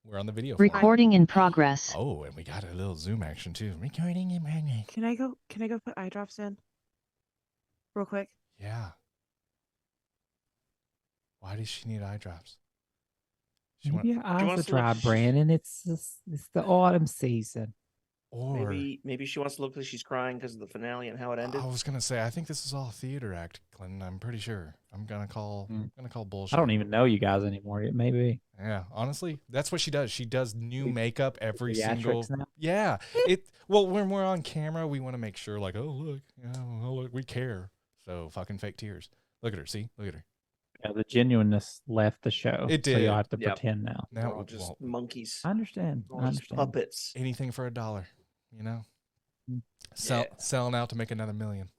We're on the video. Recording in progress. Oh, and we got a little Zoom action too. Recording in progress. Can I go put eye drops in? Real quick. Yeah. Why does she need eye drops? Maybe your eyes are dry, Brandon. It's the autumn season. Or maybe she wants to look like she's crying because of the finale and how it ended. I was gonna say, I think this is all a theater act, Clinton. I'm pretty sure. I'm gonna call bullshit. I don't even know you guys anymore. It may be. Yeah, honestly, that's what she does. She does new makeup every Theatrics single. now? Yeah, Well, when we're on camera, we want to make sure, like, oh look, we care. So fucking fake tears. Look at her. See, look at her. Yeah, the genuineness left the show. It did. So you'll have to pretend now. Now We're all just monkeys. I understand. I understand. Puppets. Anything for $1, you know. Yeah. Selling out to make another million.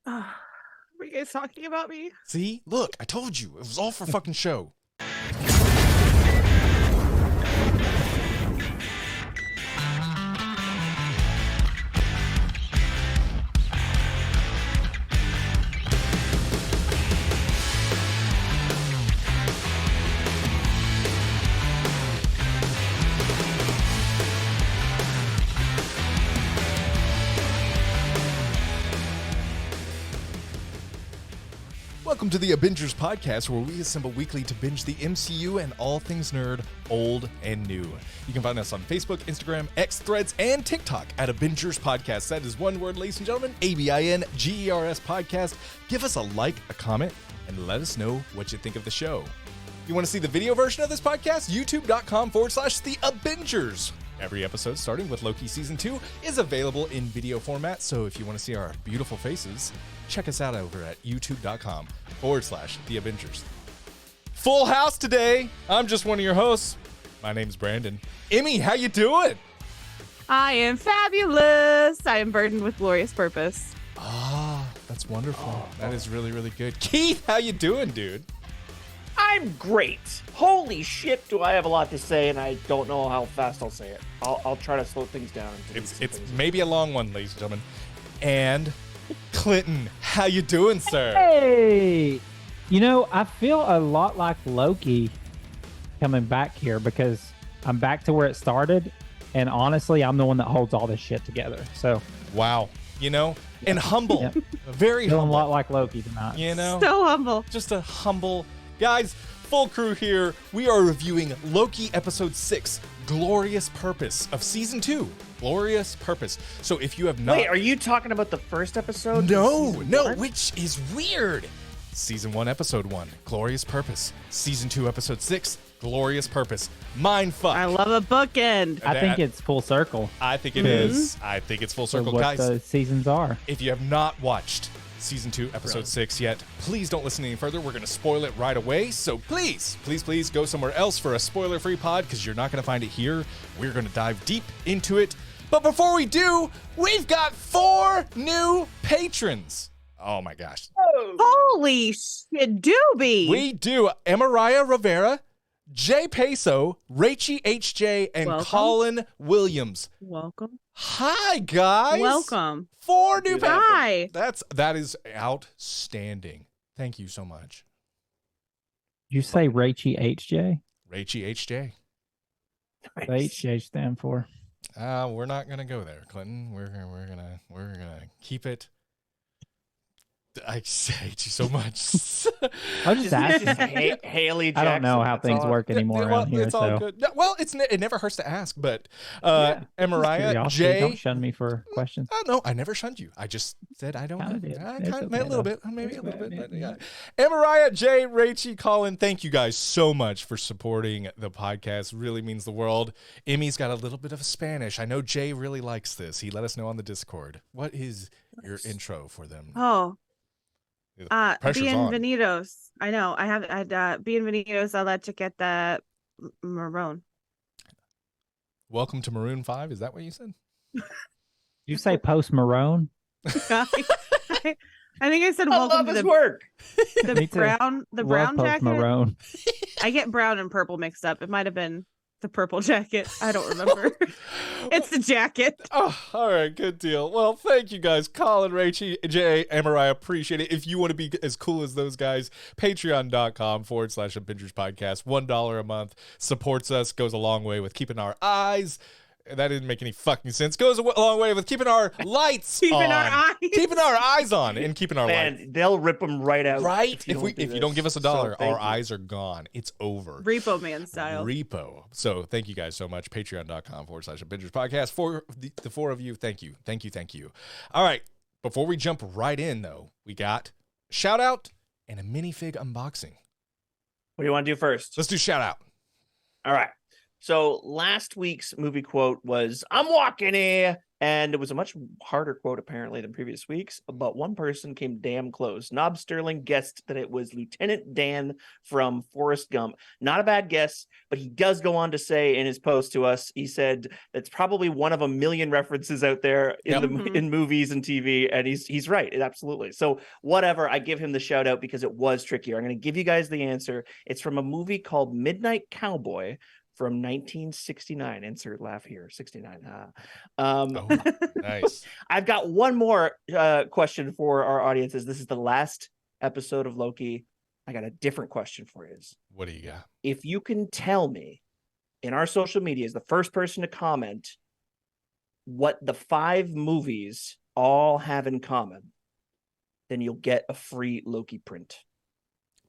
Were you guys talking about me? See, look, I told you, it was all for fucking show. Welcome to the Abingers podcast, where we assemble weekly to binge the MCU and all things nerd, old and new. You can find us on Facebook, Instagram, X, Threads, and TikTok at Abingers Podcast. That is one word, ladies and gentlemen, ABINGERS Podcast. Give us a like, a comment, and let us know what you think of the show. You want to see the video version of this podcast? YouTube.com/The Abingers. Every episode, starting with Loki Season 2, is available in video format, so if you want to see our beautiful faces, check us out over at youtube.com/The Abingers. Full house today. I'm just one of your hosts. My name's Brandon. Emmy, how you doing? I am fabulous. I am burdened with glorious purpose. Ah, that's wonderful. That is really, really good. Keith, how you doing, dude? I'm great. Holy shit, do I have a lot to say, and I don't know how fast I'll say it. I'll try to slow things down. It's maybe a long one, ladies and gentlemen. And Clinton, how you doing, sir? Hey, you know, I feel a lot like Loki coming back here because I'm back to where it started, and honestly, I'm the one that holds all this shit together. So, wow, you know, and humble, very feeling humble. a lot like Loki tonight. You know, So humble. just a humble guys. Full crew here. We are reviewing Loki episode 6, Glorious Purpose of season 2. Glorious Purpose. So if you have not, Wait, are you talking about the first episode? no, One? which is weird. Season 1, episode 1, Glorious Purpose. Season 2, episode 6, Glorious Purpose. Mindfuck. I love a bookend. I think it's full circle. I think it is. I think it's full for circle, what guys. the seasons are. If you have not watched Season 2, Episode 6 yet, please don't listen any further. We're going to spoil it right away. So please go somewhere else for a spoiler-free pod, because you're not going to find it here. We're going to dive deep into it. But before we do, we've got 4 new patrons. Oh my gosh. Holy shit, doobie. We do. Emaraya Rivera, Jay Peso, Rachie HJ, and Welcome. Colin Williams. Welcome. Hi, guys. Welcome. 4 new patrons. Hi. That is outstanding. Thank you so much. Did you say Rachie HJ? Rachie HJ. What does HJ stand for? We're not gonna go there, Clinton. We're gonna keep it. I hate you so much. I was just asking. Haley I don't know Jackson, how that's things all. work anymore Well, around here. it's all So, good. No, well, it never hurts to ask. But Emaraya, curiosity. Jay. Don't shun me for questions. Oh, no, I never shunned you. I just said I don't Kinda know. did. I It's kind of okay, a little though. bit, maybe It's a little okay, bit. But man. yeah. Emaraya, Jay, Rachie, Colin, thank you guys so much for supporting the podcast. Really means the world. Emmy's got a little bit of Spanish. I know Jay really likes this. He let us know on the Discord. What is your intro for them? Oh, Pressure's on. bienvenidos. I know. I had bienvenidos a la chaqueta marron. Welcome to Maroon 5. Is that what you said? Did you say Post Marone? I think I said I welcome love to his the work. Me too. brown Love brown Post jacket. Marone. I get brown and purple mixed up. It might have been The purple jacket. I don't remember. It's the jacket. Oh, all right, good deal. Well, thank you guys, Colin, Rachie, Jay, Emma. I appreciate it. If you want to be as cool as those guys, patreon.com/Abingers podcast. $1 a month supports us, goes a long way with keeping our eyes. That didn't make any fucking sense. Goes a long way with keeping our lights Keeping on. our eyes. Keeping our eyes on and keeping our lights. Man, they'll rip them right out. Right? If you don't give us $1, So thank our you. eyes are gone. It's over. Repo Man style. Repo. So thank you guys so much. Patreon.com/Abingers podcast. For the four of you, thank you. Thank you. Thank you. All right. Before we jump right in, though, we got shout out and a minifig unboxing. What do you want to do first? Let's do shout out. All right. So last week's movie quote was, "I'm walking here." And it was a much harder quote, apparently, than previous weeks. But one person came damn close. Knob Sterling guessed that it was Lieutenant Dan from Forrest Gump. Not a bad guess, but he does go on to say in his post to us, he said that's probably one of a million references out there in movies and TV. And he's right. Absolutely. So whatever, I give him the shout out because it was trickier. I'm going to give you guys the answer. It's from a movie called Midnight Cowboy from 1969. Insert laugh here. 69. Nice. I've got one more question for our audiences. This is the last episode of Loki. I got a different question for you. What do you got? If you can tell me in our social medias, the first person to comment what the 5 movies all have in common, then you'll get a free Loki print.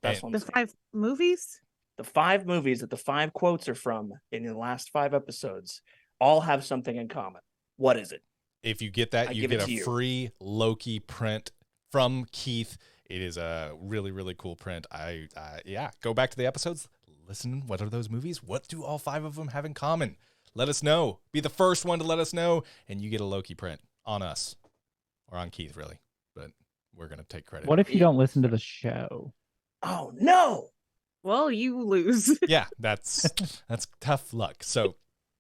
That's what I'm The saying. 5 movies? The 5 movies that the 5 quotes are from in the last 5 episodes all have something in common. What is it? If you get that, I you give get it a to you. free Loki print from Keith. It is a really, really cool print. Yeah, go back to the episodes. Listen, what are those movies? What do all 5 of them have in common? Let us know. Be the first one to let us know, and you get a Loki print on us. Or on Keith, really. But we're going to take credit. What if you don't listen to the show? Oh, no. Well, you lose. Yeah, that's tough luck. So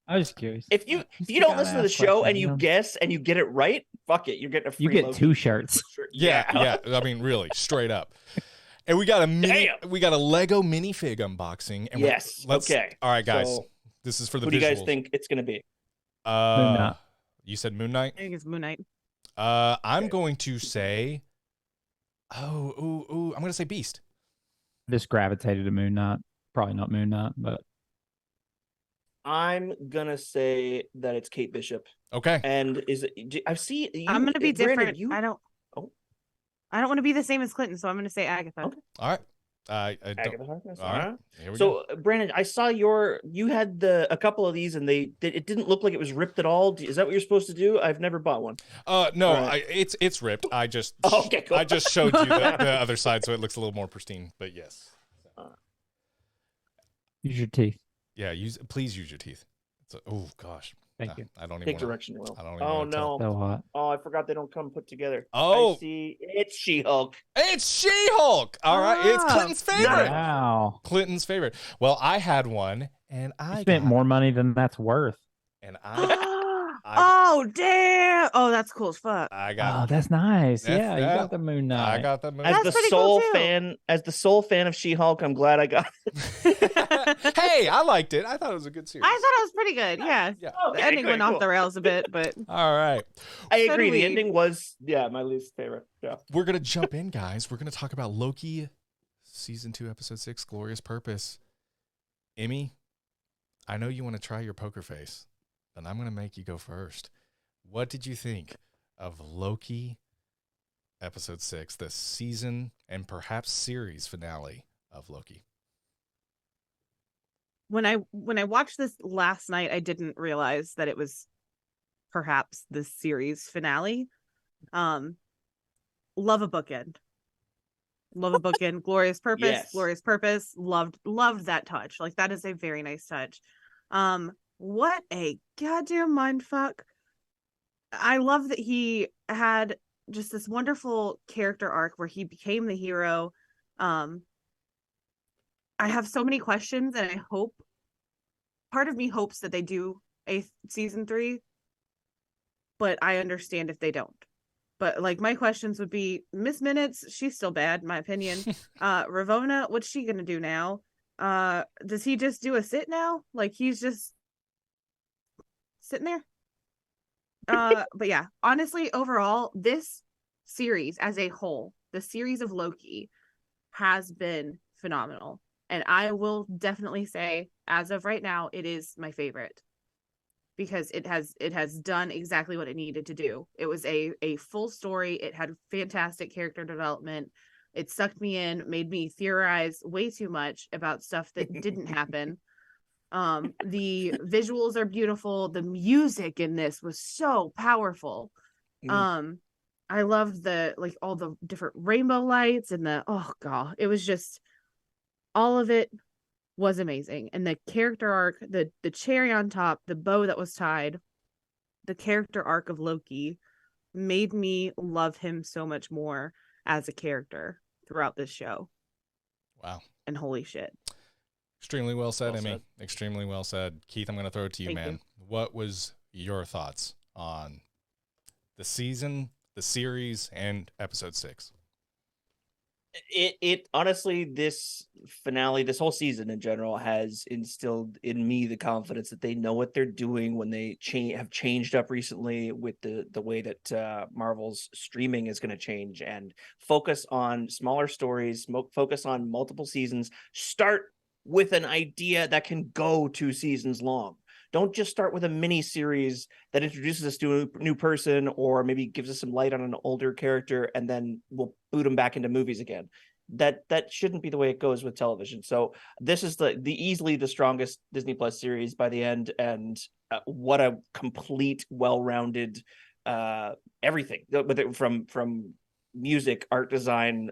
I was curious. If you Just don't gotta listen to the ask show and questions, you know? guess and you get it right, fuck it. You're getting a free You get Loki 2 shirts. shirt. yeah. I mean, really, straight up. And we got a Lego minifig unboxing. And Yes. Okay. All right, guys. So, this is for the who do you guys visuals. think it's going to be? Moon Knight. You said Moon Knight? I think it's Moon Knight. I'm Okay. going to say, I'm going to say Beast. Just gravitated to Moon Knight. Probably not Moon Knight, but I'm going to say that it's Kate Bishop. Okay. And is it, I've seen. I'm going to be Brandon, different. I don't Oh. I don't want to be the same as Clinton, so I'm going to say Agatha. Okay. All right. I don't. Agatha Harkness. All right. Here we So, Brandon, I saw you had a couple of these, and it didn't look like it was ripped at all. Is that what you're supposed to do? I've never bought one. No, All right. it's ripped. I just Okay, cool. I just showed you the other side, so it looks a little more pristine. But yes, use your teeth. yeah. Please use your teeth. Oh gosh. Thank you. I don't even. Take wanna- direction, Will. I don't even Oh wanna tell. no! So hot. Oh, I forgot they don't come put together. Oh. I see. It's She-Hulk. It's She-Hulk. All right, it's Ah, Clinton's favorite. nice. Wow. Clinton's favorite. Well, I had one, and You I spent got- more money than that's worth. and I Oh, damn. Oh, that's cool as fuck. I Oh, got that's nice. That's- Yeah, you yeah. got the Moon Knight. I got the moon. As That's the pretty cool, sole too. fan of She-Hulk, I'm glad I got it. Hey, I liked it. I thought it was a good series. I thought it was pretty good. Yeah. Yeah. The ending went off the rails a bit, but All right. I So agree. do The we. ending was my least favorite. Yeah. We're going to jump in, guys. We're going to talk about Loki season 2, episode 6, Glorious Purpose. Emmy, I know you want to try your poker face, but I'm going to make you go first. What did you think of Loki episode 6, the season and perhaps series finale of Loki? when I watched this last night, I didn't realize that it was perhaps the series finale. Love a bookend. Love a bookend. Glorious Purpose. Yes. Glorious Purpose. Loved that touch. Like, that is a very nice touch. What a goddamn mind fuck. I love that he had just this wonderful character arc where he became the hero. I have so many questions, and I hope, part of me hopes that they do a season 3, but I understand if they don't. But like, my questions would be, Miss Minutes, she's still bad in my opinion. Ravonna, what's she gonna do now? Does he just do a sit now? Like he's just sitting there? But yeah, honestly, overall, this series as a whole, the series of Loki has been phenomenal. And I will definitely say, as of right now, it is my favorite because it has done exactly what it needed to do. It was a full story. It had fantastic character development. It sucked me in, made me theorize way too much about stuff that didn't happen. The visuals are beautiful. The music in this was so powerful. I loved the like all the different rainbow lights and the oh god, it was just all of it was amazing. And the character arc, the cherry on top, the bow that was tied, the character arc of Loki made me love him so much more as a character throughout this show. Wow. And holy shit. Extremely well said, Well Emmy. said. Extremely well said. Keith, I'm going to throw it to you, Thank man. you. What was your thoughts on the season, the series, and episode 6? It honestly, this finale, this whole season in general, has instilled in me the confidence that they know what they're doing when they have changed up recently with the way that Marvel's streaming is going to change and focus on smaller stories, focus on multiple seasons. Start with an idea that can go 2 seasons long. Don't just start with a mini series that introduces us to a new person or maybe gives us some light on an older character and then we'll boot them back into movies again. That shouldn't be the way it goes with television. So this is the easily the strongest Disney Plus series by the end, and what a complete, well-rounded everything from music, art design,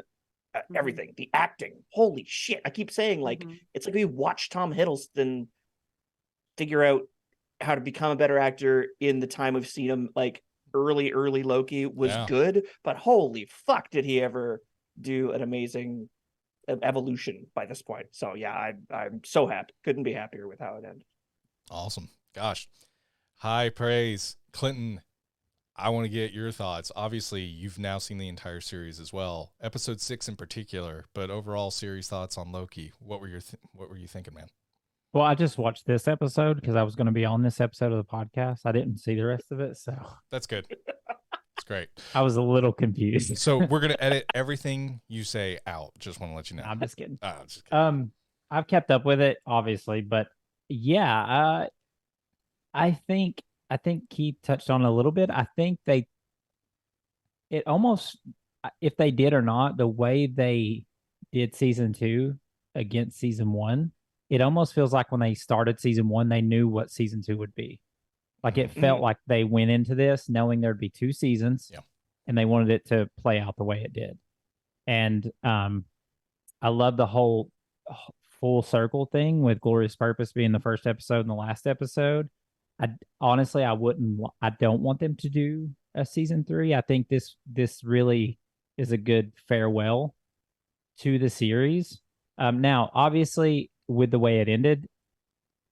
everything, the acting. Holy shit! I keep saying like it's like we watched Tom Hiddleston figure out how to become a better actor in the time we've seen him. Like early Loki was good, but holy fuck did he ever do an amazing evolution by this point. So yeah, I'm so happy. Couldn't be happier with how it ended. Awesome. Gosh, high praise. Clinton, I want to get your thoughts. Obviously, you've now seen the entire series as well, episode 6 in particular, but overall series thoughts on Loki. What were you thinking, man? Well, I just watched this episode because I was going to be on this episode of the podcast. I didn't see the rest of it, so That's good. It's great. I was a little confused. So we're going to edit everything you say out. Just want to let you know. I'm just kidding. Just kidding. I've kept up with it, obviously, but yeah, I think Keith touched on it a little bit. I think it almost, if they did or not, the way they did season 2 against season 1, it almost feels like when they started season 1, they knew what season 2 would be. Like it felt like they went into this knowing there'd be 2 seasons, and they wanted it to play out the way it did. And I love the whole full circle thing with Glorious Purpose being the first episode and the last episode. I don't want them to do a season 3. I think this really is a good farewell to the series. Now, obviously, with the way it ended,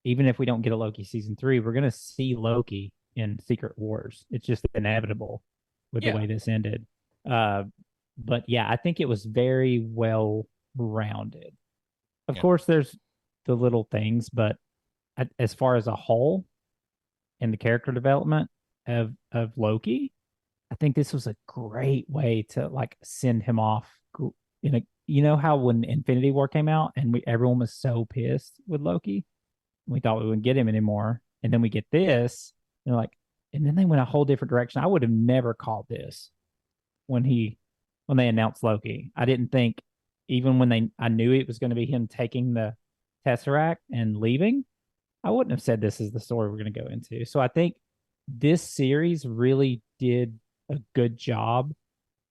even if we don't get a Loki season 3, we're going to see Loki in Secret Wars. It's just inevitable with the way this ended. But yeah, I think it was very well rounded. Of course, there's the little things, but as far as a whole and the character development of Loki, I think this was a great way to like send him off in a, you know how when Infinity War came out and everyone was so pissed with Loki, we thought we wouldn't get him anymore, and then we get this, and and then they went a whole different direction. I would have never called this when they announced Loki. I didn't think, even when I knew it was going to be him taking the Tesseract and leaving, I wouldn't have said this is the story we're going to go into. So I think this series really did a good job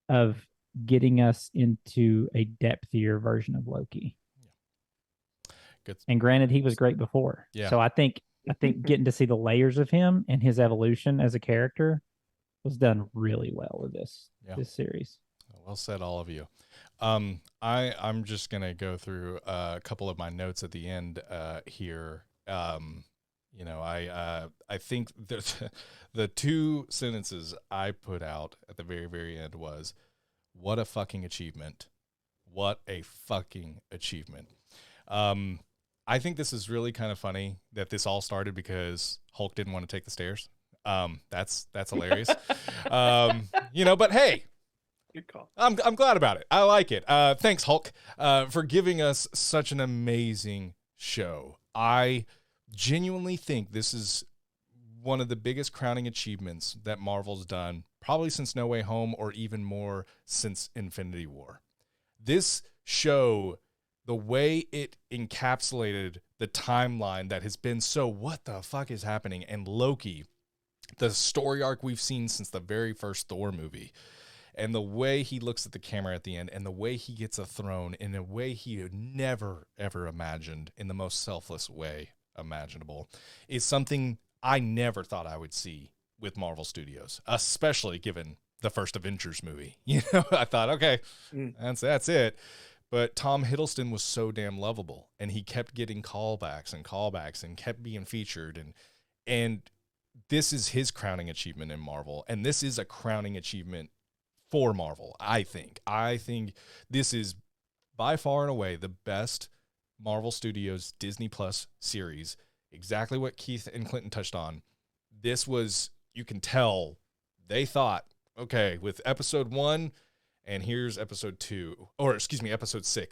of getting us into a depthier version of Loki. Good. And granted, he was great before. Yeah. So I think getting to see the layers of him and his evolution as a character was done really well with this series. Well said, all of you. I'm just gonna go through a couple of my notes at the end here. I think the 2 sentences I put out at the very, very end was, "What a fucking achievement! What a fucking achievement!" I think this is really kind of funny that this all started because Hulk didn't want to take the stairs. That's hilarious. But hey, Good call. I'm glad about it. I like it. Thanks, Hulk, for giving us such an amazing show. I genuinely think this is one of the biggest crowning achievements that Marvel's done, probably since No Way Home, or even more since Infinity War. This show, the way it encapsulated the timeline that has been so what the fuck is happening, and Loki, the story arc we've seen since the very first Thor movie, and the way he looks at the camera at the end, and the way he gets a throne in a way he had never, ever imagined, in the most selfless way imaginable, is something I never thought I would see with Marvel Studios, especially given the first Avengers movie. I thought, okay, that's it. But Tom Hiddleston was so damn lovable, and he kept getting callbacks and kept being featured, and this is his crowning achievement in Marvel, and this is a crowning achievement for Marvel, I think. I think this is by far and away the best Marvel Studios Disney Plus series. Exactly what Keith and Clinton touched on. This was, you can tell, they thought, okay, with episode 1, and here's episode 6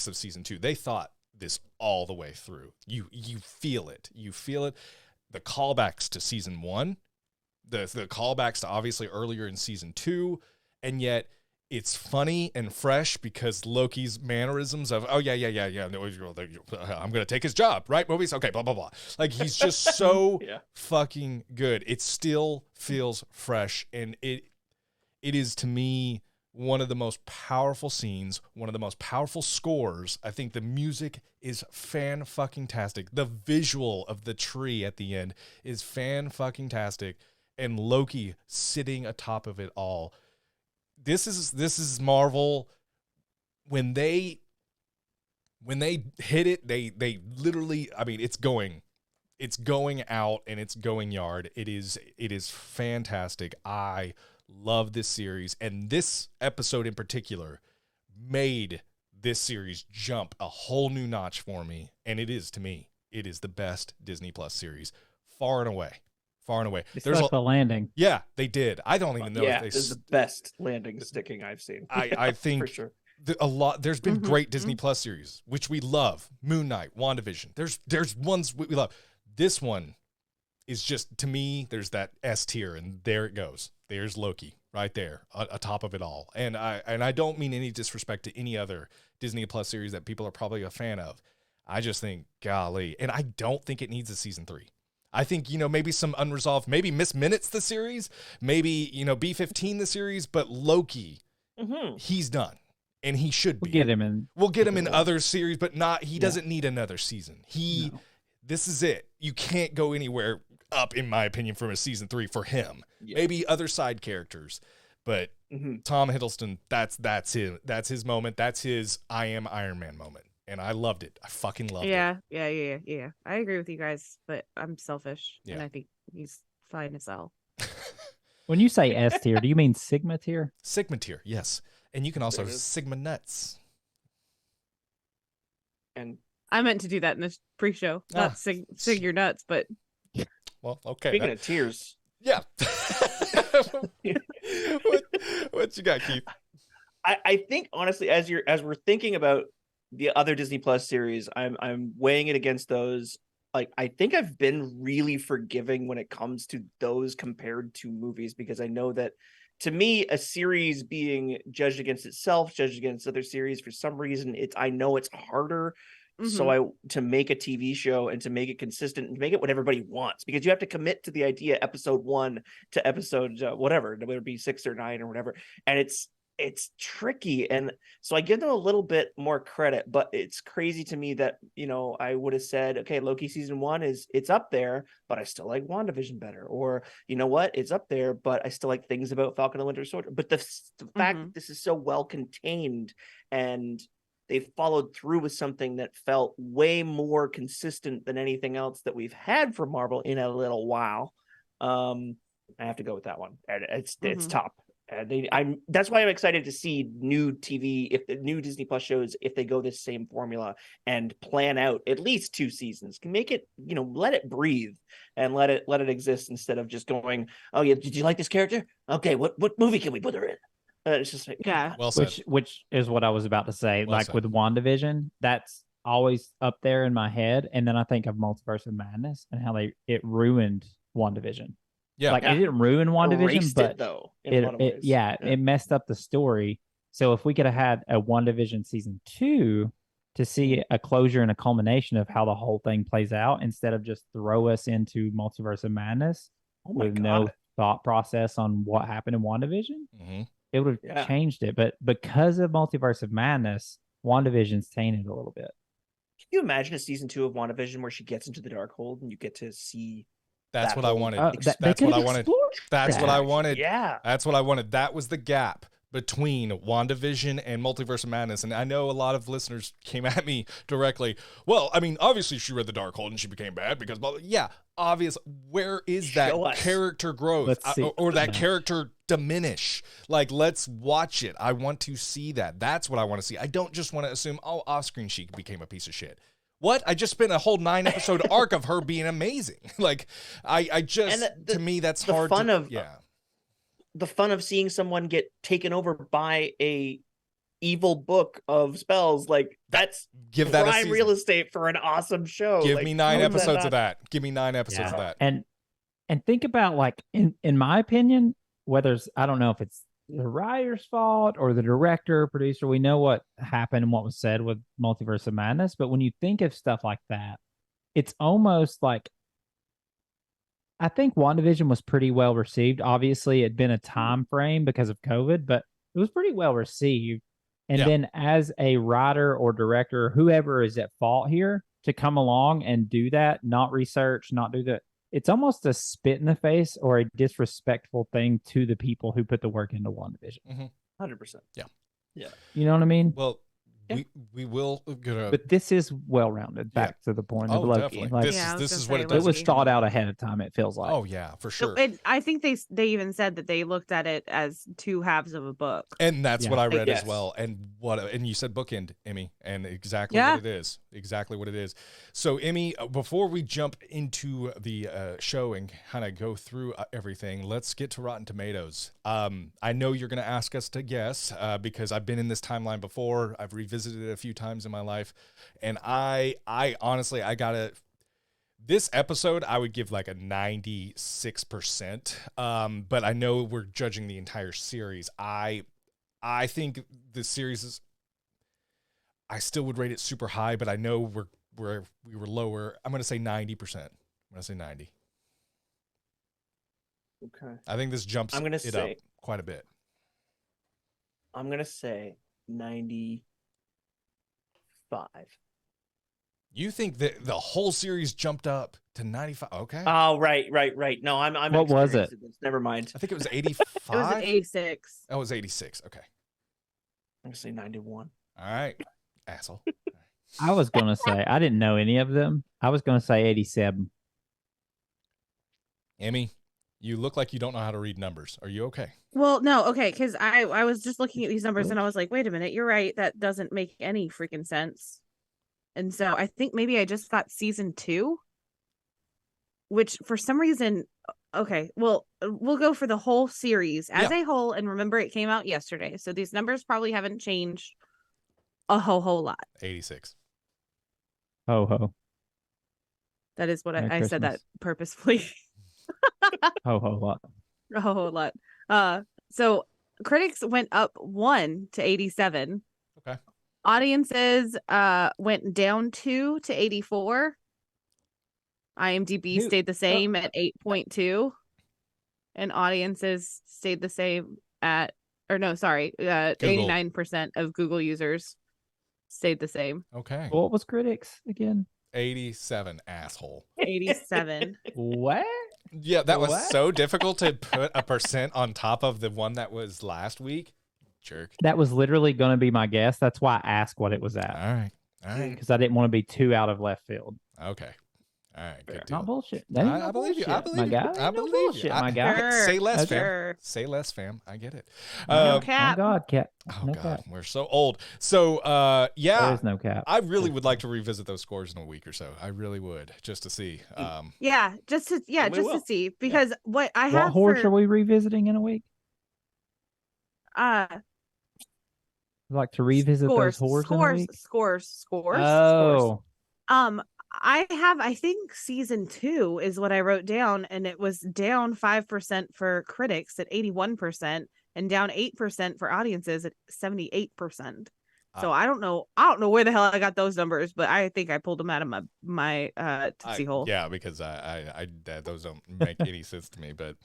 of season 2. They thought this all the way through. You feel it. You feel it. The callbacks to season 1, the callbacks to obviously earlier in season 2, and yet it's funny and fresh because Loki's mannerisms of, no, I'm going to take his job, right, Mobius? Okay, blah, blah, blah. Like, he's just so fucking good. It still feels fresh, and it is, to me, one of the most powerful scenes, one of the most powerful scores. I think the music is fan-fucking-tastic. The visual of the tree at the end is fan-fucking-tastic, and Loki sitting atop of it all. This is Marvel. When they hit it, they literally, I mean, it's going out and it's going yard. It is fantastic. I love this series, and this episode in particular made this series jump a whole new notch for me, and it is, to me, it is the best Disney Plus series far and away. They stuck the landing. Yeah, they did. I don't even know if they. This is the best landing sticking I've seen. I think for sure. There's been great Disney Plus series which we love. Moon Knight, WandaVision. There's ones we love. This one is just, to me, there's that S tier, and there it goes. There's Loki right there atop of it all. And I don't mean any disrespect to any other Disney Plus series that people are probably a fan of. I just think, golly, and I don't think it needs a season 3. I think, maybe some unresolved, maybe Miss Minutes the series, maybe, B-15 the series, but Loki, he's done, and he should be. We'll get him in other series, but he doesn't need another season. This is it. You can't go anywhere up, in my opinion, from a season 3 for him. Yeah. Maybe other side characters, but Tom Hiddleston, that's him. That's his moment. That's his I am Iron Man moment. And I loved it. I fucking loved it. Yeah. I agree with you guys, but I'm selfish, and I think he's fine as hell. When you say S tier, do you mean Sigma tier? Sigma tier, yes. And you can also Sigma nuts. And I meant to do that in the pre-show, not sig your nuts, but. Well, okay. Speaking of tiers. Yeah. what you got, Keith? I think, honestly, as we're thinking about the other Disney Plus series, I'm weighing it against those. Like, I think I've been really forgiving when it comes to those compared to movies, because I know that, to me, a series being judged against itself, judged against other series, for some reason, I know it's harder. So to make a TV show and to make it consistent and make it what everybody wants, because you have to commit to the idea episode 1 to episode whatever, whether it be 6 or 9 or whatever, and it's tricky. And so I give them a little bit more credit, but it's crazy to me that, I would have said, okay, Loki season 1 it's up there, but I still like WandaVision better. Or, you know what? It's up there, but I still like things about Falcon and Winter Soldier. But the fact that this is so well contained, and they followed through with something that felt way more consistent than anything else that we've had from Marvel in a little while. I have to go with that one. It's top. That's why I'm excited to see new TV, if the new Disney Plus shows, if they go this same formula and plan out at least 2 seasons, can make it, let it breathe and let it exist instead of just going, oh yeah, did you like this character? Okay, what movie can we put her in? It's just like, Yeah. Well said. Which is what I was about to say. Well like said. with WandaVision, that's always up there in my head, and then I think of Multiverse of Madness and how it ruined WandaVision. Yeah. Like it didn't ruin WandaVision, erased but it though. In a lot of ways. it messed up the story. So if we could have had a WandaVision season 2 to see a closure and a culmination of how the whole thing plays out, instead of just throw us into Multiverse of Madness with no thought process on what happened in WandaVision, it would have changed it. But because of Multiverse of Madness, WandaVision's tainted a little bit. Can you imagine a season 2 of WandaVision where she gets into the Darkhold and you get to see? That's what I wanted. That's what I wanted. That's what I wanted. Yeah. That's what I wanted. That was the gap between WandaVision and Multiverse of Madness. And I know a lot of listeners came at me directly. Well, I mean, obviously she read the Darkhold and she became bad because, yeah, obvious. Where is that character growth or that character diminish? Like, let's watch it. I want to see that. That's what I want to see. I don't just want to assume, oh, off-screen she became a piece of shit. What? I just spent a whole 9-episode arc of her being amazing. Like, I just, to me, that's hard. The fun of seeing someone get taken over by a evil book of spells, like that's prime real estate for an awesome show. Give me 9 episodes of that. Give me 9 episodes of that. And think about, like, in my opinion, whether it's, I don't know if it's the writer's fault or the director or producer, we know what happened and what was said with Multiverse of Madness, but when you think of stuff like that, it's almost like, I think WandaVision was pretty well received. Obviously, it had been a time frame because of COVID, but it was pretty well received. And then as a writer or director, whoever is at fault here, to come along and do that, not research, not do that, it's almost a spit in the face or a disrespectful thing to the people who put the work into WandaVision. 100%. Yeah. You know what I mean? Well, we will. But this is well-rounded. Back to the point of Loki. Like, this is what it does. It was thought out ahead of time. It feels like. Oh yeah, for sure. I think they even said that they looked at it as 2 halves of a book, and that's what I read as well. And you said bookend, Emmy, and exactly what it is. Exactly what it is. So Emmy, before we jump into the show and kind of go through everything, let's get to Rotten Tomatoes. I know you're going to ask us to guess because I've been in this timeline before. I've revisited it a few times in my life, and I honestly, this episode I would give like a 96%, but I know we're judging the entire series. I think the series is, I still would rate it super high, but I know we were lower. I'm gonna say 90%. I'm gonna say 90. Okay, I think this jumps it up quite a bit. I'm gonna say 95. You think that the whole series jumped up to 95? Okay. Oh, right. No, I'm. What was it? Never mind. I think it was 85. It was an 86. Oh, it was 86. Okay. I'm gonna say 91. All right, asshole. I was gonna say, I didn't know any of them. I was gonna say 87. Emmy, you look like you don't know how to read numbers. Are you okay? Well, no, okay, because I was just looking at these numbers and I was like, wait a minute, you're right. That doesn't make any freaking sense. And so I think maybe I just got season 2, which for some reason, okay, well, we'll go for the whole series as a whole. And remember, it came out yesterday. So these numbers probably haven't changed a whole lot. 86. Ho. That is what I said that purposefully. Ho lot. A whole lot. So critics went up 1 to 87. Okay. Audiences went down 2 to 84. IMDb stayed the same at 8.2. And audiences stayed the same at 89% of Google users stayed the same. Okay. What was critics again? 87, asshole. 87. What? Yeah, that was so difficult to put a percent on top of the one that was last week. Jerk. That was literally going to be my guess. That's why I asked what it was at. All right. Because I didn't want to be too out of left field. Okay. All right, good Fair. deal. Not bullshit. That ain't I no believe you. I bullshit, believe my you. guy. I Ain't no believe you. bullshit, my guy. Sure, Say less, fam. sure. Say less, fam. I get it. No Um, cap. Oh God, cap. oh No God, cap. we're so old. So There yeah, is no cap. I really would like to revisit those scores in a week or so. I really would, just to see. Yeah, just to And we just to will. see, because what I What have horse for are we revisiting in a week? uh Like to revisit those horrors in a week? scores. Oh, I think season 2 is what I wrote down, and it was down 5% for critics at 81% and down 8% for audiences at 78%. So I don't know where the hell I got those numbers, but I think I pulled them out of my Tootsie hole. Yeah, because I those don't make any sense to me. But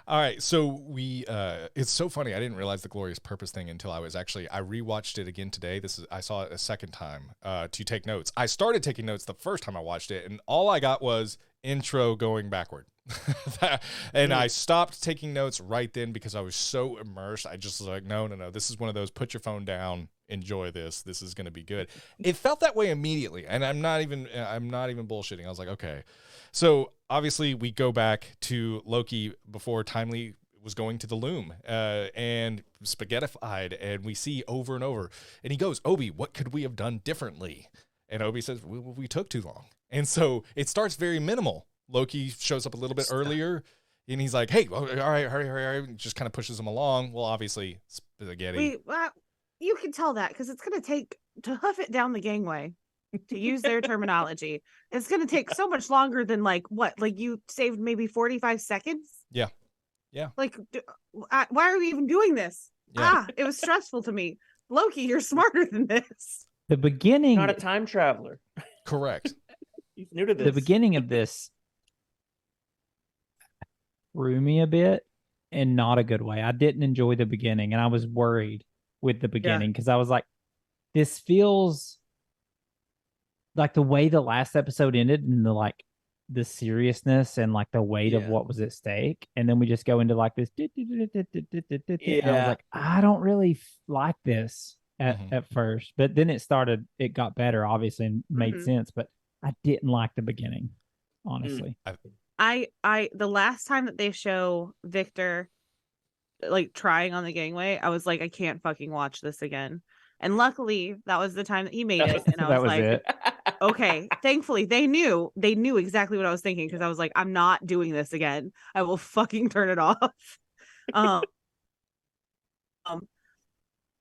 all right, so it's so funny. I didn't realize the Glorious Purpose thing until I rewatched it again today. I saw it a second time to take notes. I started taking notes the first time I watched it, and all I got was intro going backward. And I stopped taking notes right then because I was so immersed. I just was like, no, this is one of those put your phone down, enjoy this is going to be good. It felt that way immediately, and I'm not even bullshitting. I was like, okay. So obviously we go back to Loki before Timely was going to the loom and spaghettified, and we see over and over, and he goes, Obi, what could we have done differently? And Obi says, we took too long. And so it starts very minimal. Loki shows up a little bit earlier, and he's like, hey, all right, hurry, just kind of pushes him along. Well, obviously, spaghetti. You can tell that because it's going to take to hoof it down the gangway, to use their terminology. It's going to take so much longer than like you saved maybe 45 seconds. Yeah. Like, why are we even doing this? Yeah. It was stressful to me. Loki, you're smarter than this. the beginning. Not a time traveler. Correct. He's new to this. The beginning of this threw me a bit in not a good way. I didn't enjoy the beginning, and I was worried with the beginning because I was like, this feels like the way the last episode ended, and the seriousness and like the weight of what was at stake, and then we just go into like this and I was like, I don't really like this at first, but then it got better, obviously, and made sense, but I didn't like the beginning, honestly. The last time that they show Victor like trying on the gangway, I was like, I can't fucking watch this again. And luckily that was the time that he made it, and I was like, it. okay, thankfully they knew exactly what I was thinking, because I was like, I'm not doing this again. I will fucking turn it off.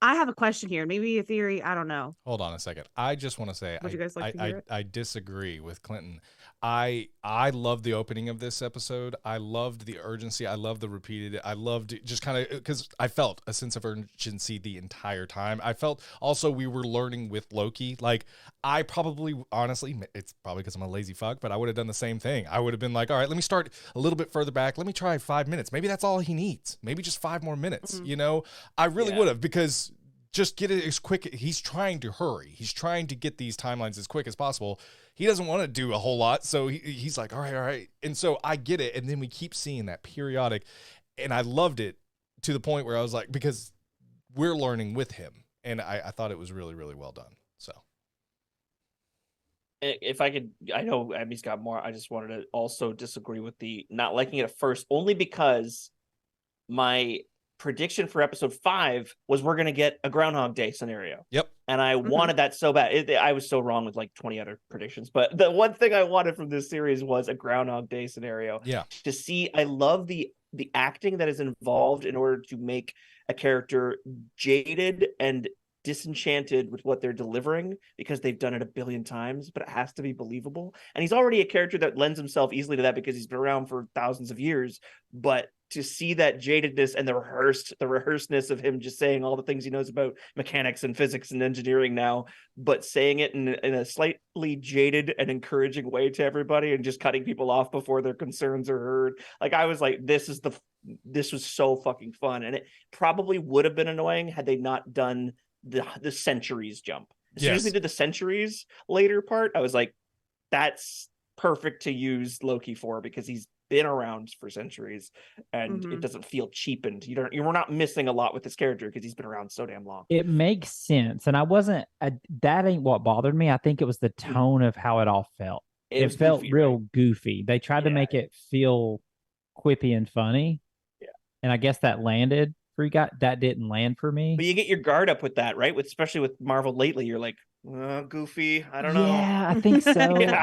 I have a question here, maybe a theory, I don't know. Hold on a second. I just want to say, Would you guys like to hear it? I disagree with Clinton. I loved the opening of this episode. I loved the urgency. I loved the repeated. I loved just kind of because I felt a sense of urgency the entire time. I felt also we were learning with Loki. Like, I probably, honestly, it's probably because I'm a lazy fuck, but I would have done the same thing. I would have been like, all right, let me start a little bit further back. Let me try 5 minutes. Maybe that's all he needs. Maybe just 5 more minutes. You know, I really would have, because just get it as quick. He's trying to hurry. He's trying to get these timelines as quick as possible. He doesn't want to do a whole lot. So he's like, all right. And so I get it. And then we keep seeing that periodic. And I loved it to the point where I was like, because we're learning with him. And I thought it was really, really well done. So if I could, I know Emmy's got more. I just wanted to also disagree with the not liking it at first, only because my prediction for episode 5 was we're going to get a Groundhog Day scenario. Yep. And I wanted that so bad. I was so wrong with like 20 other predictions, but the one thing I wanted from this series was a Groundhog Day scenario. Yeah. To see, I love the acting that is involved in order to make a character jaded and disenchanted with what they're delivering, because they've done it a billion times, but it has to be believable. And he's already a character that lends himself easily to that because he's been around for thousands of years. But to see that jadedness and the rehearsedness of him just saying all the things he knows about mechanics and physics and engineering now, but saying it in a slightly jaded and encouraging way to everybody, and just cutting people off before their concerns are heard. Like, I was like, this was so fucking fun. And it probably would have been annoying had they not done the centuries jump. As soon as they did the centuries later part, I was like, that's perfect to use Loki for, because he's been around for centuries and it doesn't feel cheapened. You're not missing a lot with this character because he's been around so damn long. It makes sense. And that ain't what bothered me. I think it was the tone of how it all felt. it was felt goofy, real right? goofy. They tried to Yeah. make it feel quippy and funny. Yeah. And I guess that landed for you guys. That didn't land for me. But you get your guard up with that, right? With especially with Marvel lately, you're like, goofy. I don't know. Yeah, I think so. Yeah.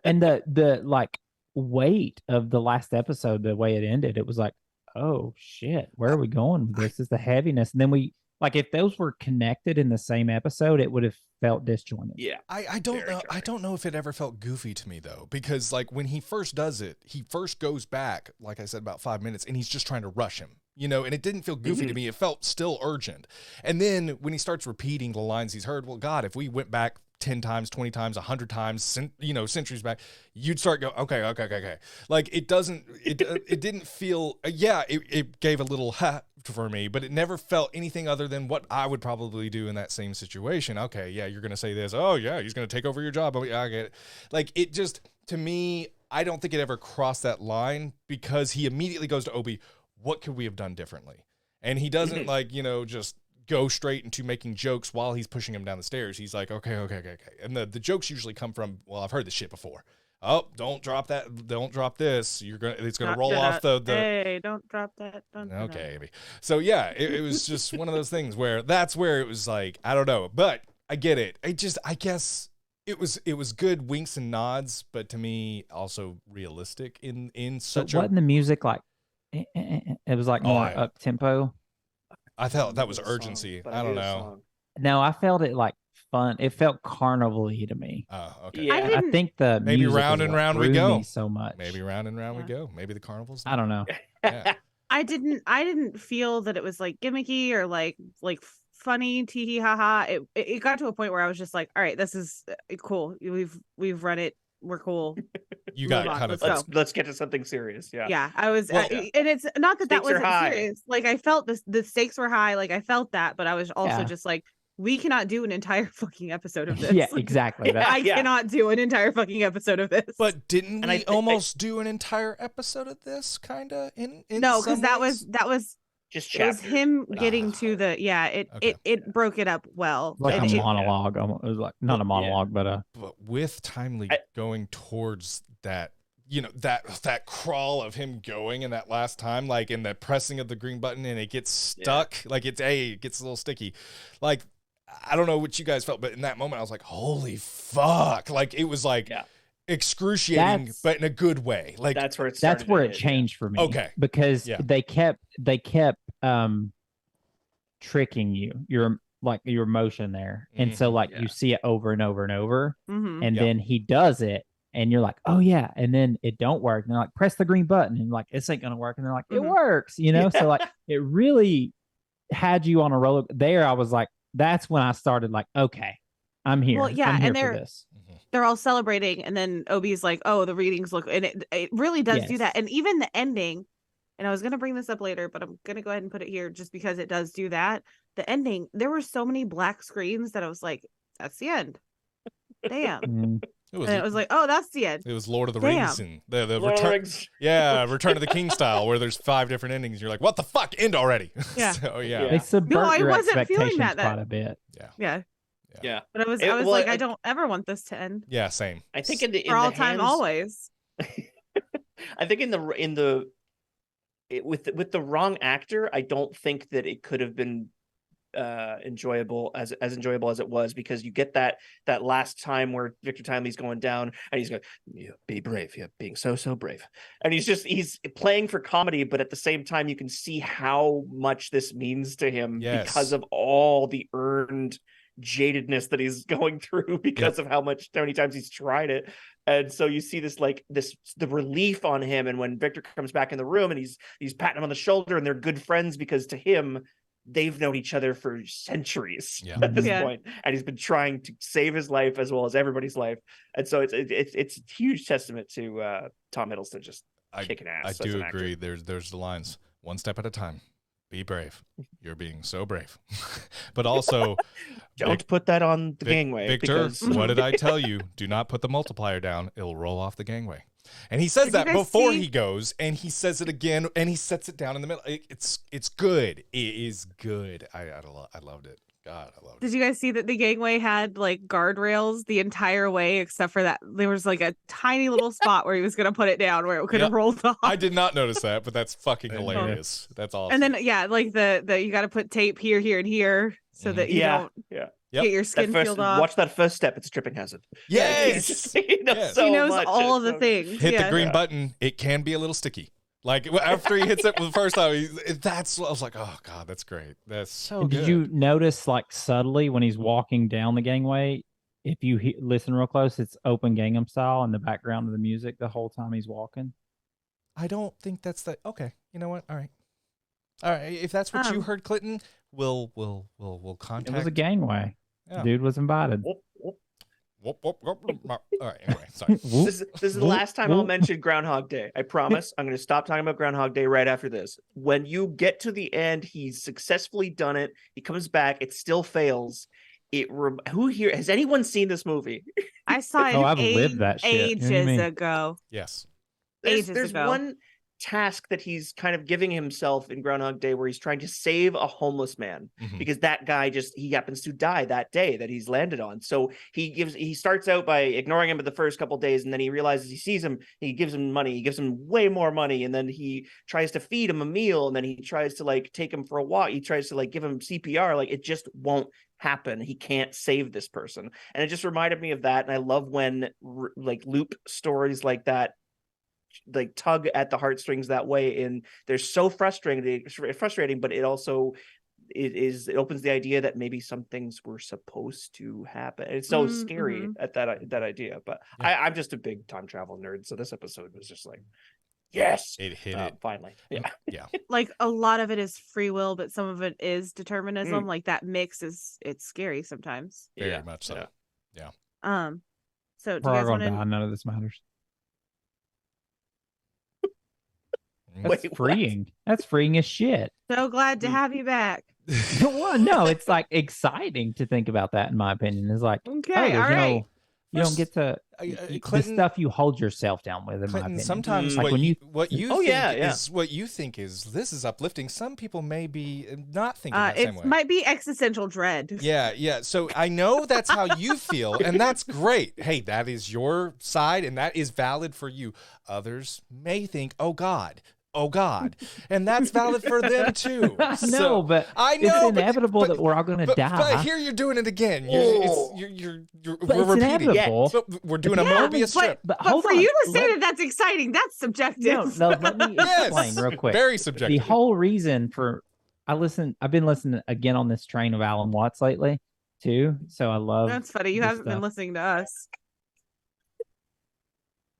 And the like weight of the last episode, the way it ended, it was like, oh shit, where are we going with this? Is the heaviness. And then we like if those were connected in the same episode, it would have felt disjointed. Yeah. I don't Very know. I jarring. don't know if it ever felt goofy to me though, because like when he first does it, he first goes back, like I said, about 5 minutes, and he's just trying to rush him, you know, and it didn't feel goofy to me. It felt still urgent. And then when he starts repeating the lines he's heard, well, God, if we went back 10 times, 20 times, 100 times, you know, centuries back, you'd start go, okay. Like it didn't feel, it gave a little ha for me, but it never felt anything other than what I would probably do in that same situation. Okay, yeah, you're going to say this. Oh yeah, he's going to take over your job. Oh, yeah, I get it. Like it just, to me, I don't think it ever crossed that line because he immediately goes to Obi, what could we have done differently? And he doesn't like, you know, just go straight into making jokes while he's pushing him down the stairs. He's like, okay. And the jokes usually come from, well, I've heard this shit before. Oh, don't drop that. Don't drop this. It's going to roll off the. Hey, don't drop that. Okay, Amy. So yeah, it was just one of those things where that's where it was like, I don't know, but I get it. I guess it was good winks and nods, but to me also realistic in such But wasn't the music like it was like more up tempo? I thought that was Song, urgency. but I don't knew the know. song. No, I felt it like fun. It felt carnival-y to me. Oh, okay. Yeah. I think the Maybe music round is and what round we threw go. me so much. Maybe round and round we Yeah. go. Maybe the carnival's. I don't know. Yeah. I didn't feel that it was like gimmicky or like funny, tee hee ha ha. It got to a point where I was just like, all right, this is cool. We've run it. We're cool. You got Move on, kind of. let's go. Let's get to something serious. Yeah. Yeah, I was, Well, and it's not that Stakes are wasn't high. serious. Like I felt the stakes were high. Like I felt that, but I was also Yeah. just like, we cannot do an entire fucking episode of this. Yeah, Like, exactly. That's, I cannot do an entire fucking episode of this. But didn't And I we think almost do an entire episode of this kind of in no, some because that ways? was Just it was chapters. him Like, getting to the Okay. it broke it up well. like And a it- monologue. It was like not a monologue, but But with Timely I- going towards that, you know, that crawl of him going in that last time, like in the pressing of the green button and it gets stuck, like it gets a little sticky. Like, I don't know what you guys felt, but in that moment I was like, holy fuck. Like it was like excruciating, That's- but in a good way. Like that's where it that's started where to it hit, changed for me. Okay. Because Yeah. they kept tricking you, your emotion there. And so like Yeah. you see it over and over and over. Mhm. And Yeah. then he does it and you're like, oh yeah. And then it don't work. And they're like, press the green button. And like, this ain't gonna work. And they're like, it Mhm. works, you know? So like it really had you on a roller there. I was like, that's when I started like, okay, I'm here. Well, yeah, I'm here and for they're- this. They're all celebrating, and then Obi's like, "Oh, the readings look," and it really does do Yes. that. And even the ending, and I was gonna bring this up later, but I'm gonna go ahead and put it here just because it does do that. The ending, there were so many black screens that I was like, "That's the end." Damn. Mm. And it was like, "Oh, that's the end." it was Lord of the Damn. Rings and the Lord of the return. Rings. Yeah, Return of the King style, where there's 5 different endings. You're like, what the fuck? End already. Yeah. So Yeah. They subvert I your wasn't feeling expectations that. quite a bit. Yeah, Yeah. but I was It- well, like, I I- don't ever want this to end Yeah, same. I think in the for all the time, hands- always. I think with the wrong actor, I don't think that it could have been enjoyable as enjoyable as it was, because you get that last time where Victor Timely's going down and he's going, yeah, be brave, yeah, being so brave, and he's playing for comedy, but at the same time you can see how much this means to him Yes. because of all the earned jadedness that he's going through because of how many times he's tried it. And so you see the relief on him, and when Victor comes back in the room and he's patting him on the shoulder, and they're good friends because to him they've known each other for centuries Yeah. at this Yeah. point, and he's been trying to save his life as well as everybody's life. And so it's a huge testament to Tom Hiddleston just kicking ass. I as do an actor. agree. There's the lines. One step at a time. Be brave. You're being so brave. But also, Don't put that on the Vic- gangway, Victor, because what did I tell you? Do not put the multiplier down. It'll roll off the gangway. And he says Did you that guys before see- he goes, and he says it again, and he sets it down in the middle. It's good. It is good. I loved it. God, I love it. Did you guys see that the gangway had like guardrails the entire way, except for that there was like a tiny little spot where he was gonna put it down where it could have rolled off. I did not notice that, but that's fucking hilarious. That's awesome. And then like the you got to put tape here, here, and here so that you don't get your skin peeled off. Watch that first step. It's a tripping hazard. Yes. He knows, Yes. so he knows much. all of the things. Hit the green button. It can be a little sticky. Like after he hits it for the first time, I was like, oh God, that's great. That's so And good. did you notice, like, subtly when he's walking down the gangway, if you listen real close, it's open Gangnam Style in the background of the music the whole time he's walking? I don't think that's the okay. You know what? All right. If that's what you heard, Clinton, we'll contact. It was a gangway. Yeah. Dude was invited. All right. Anyway, sorry. This is the last time I'll mention Groundhog Day. I promise. I'm going to stop talking about Groundhog Day right after this. When you get to the end, he's successfully done it. He comes back. It still fails. Who here has anyone seen this movie? I saw it I've lived that shit. ages ago. Yes. There's one task that he's kind of giving himself in Groundhog Day where he's trying to save a homeless man because that guy he happens to die that day that he's landed on. So he starts out by ignoring him for the first couple of days, and then he realizes he sees him, he gives him money, he gives him way more money, and then he tries to feed him a meal, and then he tries to like take him for a walk, he tries to like give him CPR, like it just won't happen. He can't save this person. And it just reminded me of that. And I love when like loop stories like that like tug at the heartstrings that way, and they're so frustrating, but it also it opens the idea that maybe some things were supposed to happen. It's so scary at that idea. But I'm just a big time travel nerd, so this episode was just like, yes, it hit it finally. Yeah. Like a lot of it is free will, but some of it is determinism. Like that mix it's scary sometimes. Very much so. Yeah. So do you guys want to? None of this matters. Wait, That's freeing. That's freeing as shit. So glad to have you back. Well, no, it's like exciting to think about that. In my opinion, it's like okay, all right. You don't get to the stuff you hold yourself down with. In my opinion, sometimes like what you think is this is uplifting. Some people may be not thinking that same way. It might be existential dread. Yeah. So I know that's how you feel, and that's great. Hey, that is your side, and that is valid for you. Others may think, oh God, and that's valid for them too. No, but I know it's inevitable that we're all going to die. But here you're doing it again. We're repeating. But we're doing a Mobius strip. But for you to say that's exciting, that's subjective. No, let me explain real quick. Very subjective. The whole reason for I've been listening again on this train of Alan Watts lately too. So I love. That's funny. You haven't been listening to us.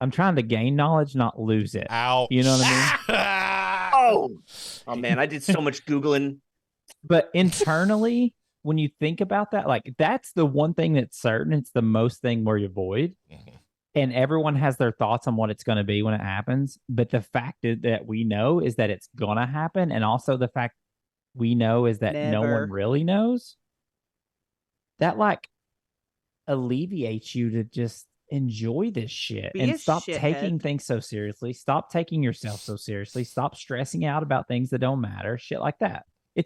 I'm trying to gain knowledge, not lose it. Ouch. You know what I mean? Oh man, I did so much Googling. But internally, when you think about that, like that's the one thing that's certain. It's the most thing we avoid. And everyone has their thoughts on what it's going to be when it happens. But the fact that we know is that it's going to happen. And also the fact we know is that no one really knows. That like alleviates you to just enjoy this shit and stop taking things so seriously. Stop taking yourself so seriously. Stop stressing out about things that don't matter. Shit like that. I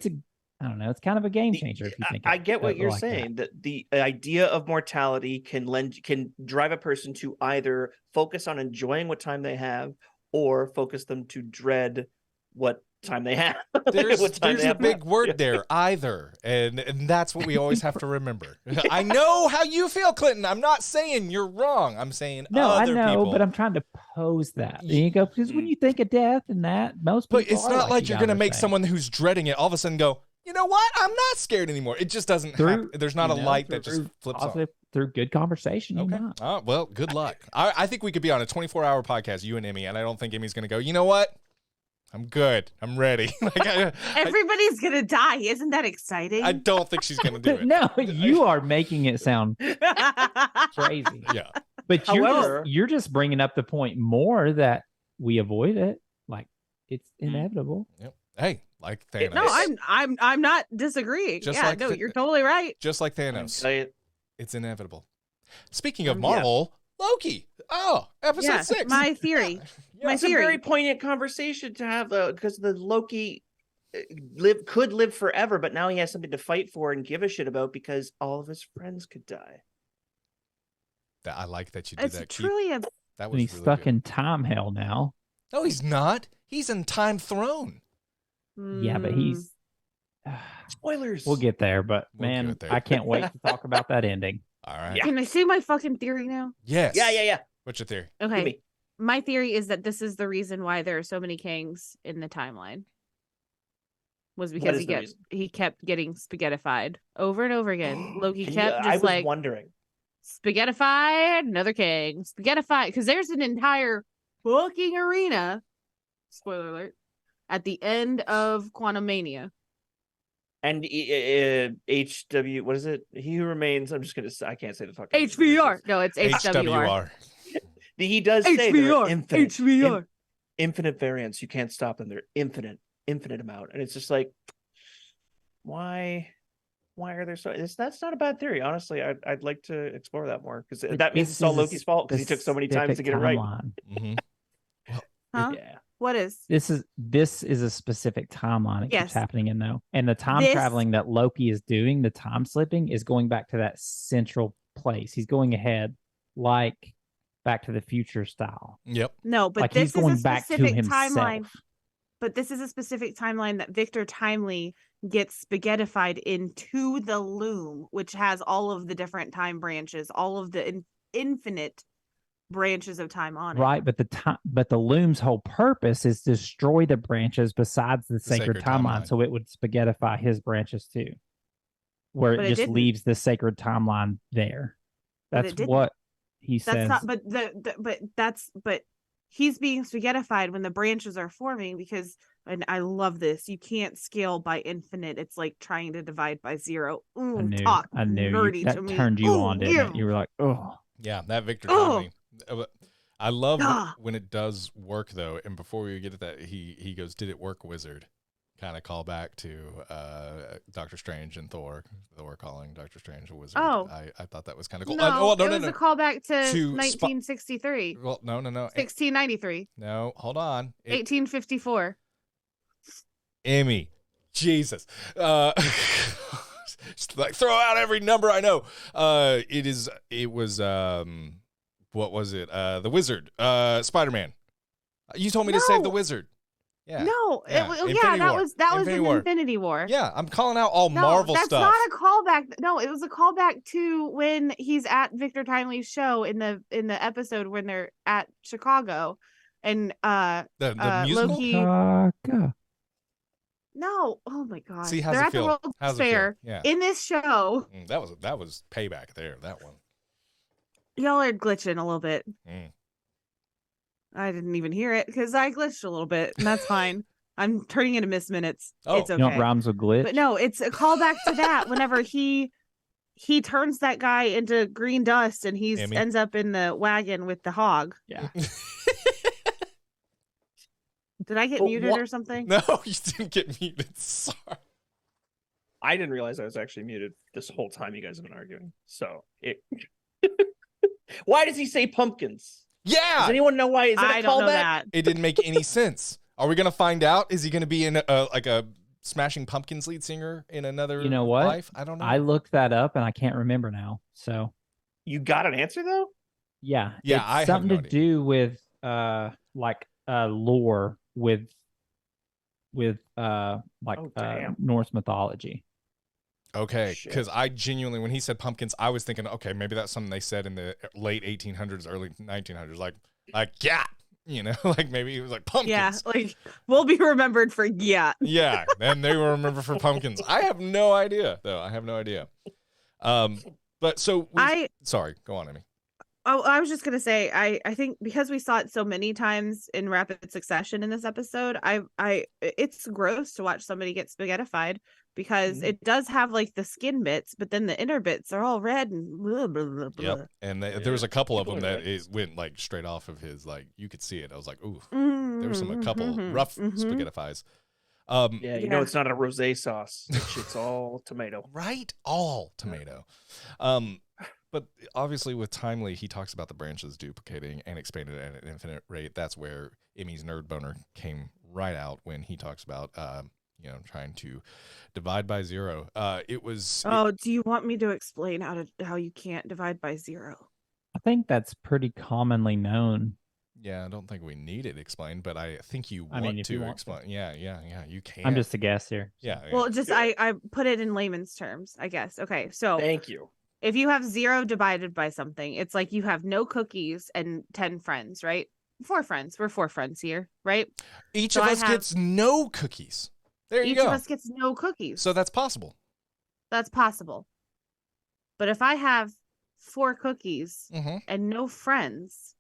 don't know. It's kind of a game changer if you think. I get what you're saying. That the idea of mortality can drive a person to either focus on enjoying what time they have, or focus them to dread what time they have. There's a big word there, either, and that's what we always have to remember. I know how you feel, Clinton. I'm not saying you're wrong. I'm saying other I know, people. But I'm trying to pose that. And you go, because when you think of death and that, most people. But it's not like you're going to make someone who's dreading it all of a sudden go, you know what? I'm not scared anymore. It just doesn't happen. There's not a light that just flips on. Through good conversation. Okay. Well, good luck. I think we could be on a 24-hour podcast, you and Emmy, and I don't think Emmy's going to go, you know what? I'm good. I'm ready. Everybody's going to die. Isn't that exciting? I don't think she's going to do it. No, you are making it sound crazy. Yeah. But you're just bringing up the point more that we avoid it. Like, it's inevitable. Yep. Hey, like Thanos. No, I'm not disagreeing. You're totally right. Just like Thanos. It's inevitable. Speaking of Marvel, Loki. Oh, episode 6. My theory. It's a very poignant conversation to have, because the Loki could live forever, but now he has something to fight for and give a shit about because all of his friends could die. I like that you did It's that. Keith. truly a That was he's really stuck good. in time hell now. No, he's not. He's in Time Throne. Yeah, but he's. Spoilers. We'll get there, but We'll man, get there. I can't wait to talk about that ending. All right. Yeah. Can I say my fucking theory now? Yes. Yeah. What's your theory? Give Okay. me. My theory is that this is the reason why there are so many Kangs in the timeline. Was What because is the reason? he kept getting spaghettified over and over again. Loki Yeah, kept I just was like wondering. spaghettified, another Kang, spaghettified, because there's an entire fucking arena, spoiler alert, at the end of Quantum Mania. And HW, what is it? He Who Remains. I'm just gonna say, I can't say the fucking HVR. No, it's HWR. HWR. He does say there are infinite, HVR. infinite variants. You can't stop them. They're infinite amount. And it's just like, why are there so? That's not a bad theory, honestly. I'd like to explore that more because that means it's all Loki's fault because he took so many times to get it right. Mm-hmm. Huh? Yeah. What is? This is a specific timeline. It Yes. keeps happening in though, and the time traveling that Loki is doing, the time slipping, is going back to that central place. He's going ahead, like Back to the Future style. Yep. No, but Like this he's going is a back to specific himself. timeline. But this is a specific timeline that Victor Timely gets spaghettified into the loom, which has all of the different time branches, all of the infinite branches of time on it. Right, but the loom's whole purpose is to destroy the branches besides the sacred timeline, so it would spaghettify his branches too, where But it it just didn't. leaves the sacred timeline there. But That's it didn't. what he That's says. not. But he's being spaghettified when the branches are forming because, and I love this. You can't scale by infinite. It's like trying to divide by zero. Ooh, I knew nerdy that to me. turned you Ooh, on, didn't it? You were like, oh. Yeah, that Victor Oh. Timely. I love Ah. when it does work though. And before we get to that, he goes, "Did it work, wizard?" Kind of call back to Doctor Strange and Thor calling Doctor Strange a wizard. Oh. I thought that was kind of cool. No, it was a callback to To 1963, Well, no. 1693, No, hold on. 1854. Emmy. Jesus. Just like throw out every number I know. It was what was it? The Wizard. Spider-Man. You told me to save the No. Wizard. Yeah. No, Yeah. that War. was Infinity in War. Infinity War. Yeah, I'm calling out all No, Marvel that's stuff. not a callback. No, it was a callback to when he's at Victor Timely's show in the episode when they're at Chicago, and the musical? Loki. Taka. No, oh my god, See, how's they're it at the feel? World's How's it feel? Fair Yeah. in this show. That was payback there, that one. Y'all are glitching a little bit. Mm. I didn't even hear it because I glitched a little bit, and that's fine. I'm turning into Miss Minutes. Oh. It's You know okay. what rhymes with glitch? But no, it's a callback to that. Whenever he turns that guy into green dust, and he Emmy. ends up in the wagon with the hog. Yeah. Did I get But muted what- or something? No, you didn't get muted. Sorry. I didn't realize I was actually muted this whole time you guys have been arguing. So it. Why does he say pumpkins? Does Yeah. anyone know why? Is that I a don't know callback? that. It didn't make any sense. Are we gonna find out? Is he gonna be in a Smashing Pumpkins lead singer in another You know what? life? I don't know. I looked that up and I can't remember now. So You got an answer though? yeah, Yeah, it's I have something no to idea. do with lore with Oh, damn. Norse mythology. Okay, Shit. because I genuinely, when he said pumpkins, I was thinking, okay, maybe that's something they said in the late 1800s, early 1900s, like yeah, like maybe he was like Yeah, pumpkins. like we'll be remembered for Yeah, and they will remember for pumpkins. I have no idea, though. I have no idea. But so sorry, go on, Emmy. Oh, I was just gonna say, I think because we saw it so many times in rapid succession in this episode, it's gross to watch somebody get spaghettified because it does have like the skin bits, but then the inner bits are all red and blah, blah, blah, blah. Yep, and there was a couple of them that went like straight off of his, like you could see it. I was like, ooh, there was a couple rough spaghettifies. Yeah, you know it's not a rosé sauce. It's all tomato. Right, all tomato. But obviously with Timely, he talks about the branches duplicating and expanding at an infinite rate. That's where Emmy's nerd boner came right out when he talks about trying to divide by 0. It was. Oh, do you want me to explain how you can't divide by 0? I think that's pretty commonly known. Yeah, I don't think we need it explained, but I think you I want mean, if to you want explain. to. Yeah, you can. I'm just a guest here. Yeah. Well, just I put it in layman's terms, I guess. Okay, so Thank you. if you have 0 divided by something, it's like you have no cookies and 10 friends, right? 4 friends. We're 4 friends here, right? Each So of I us have- gets no cookies. There you Each go. of us gets no cookies. So that's possible. That's possible. But if I have 4 cookies Mm-hmm. and no friends,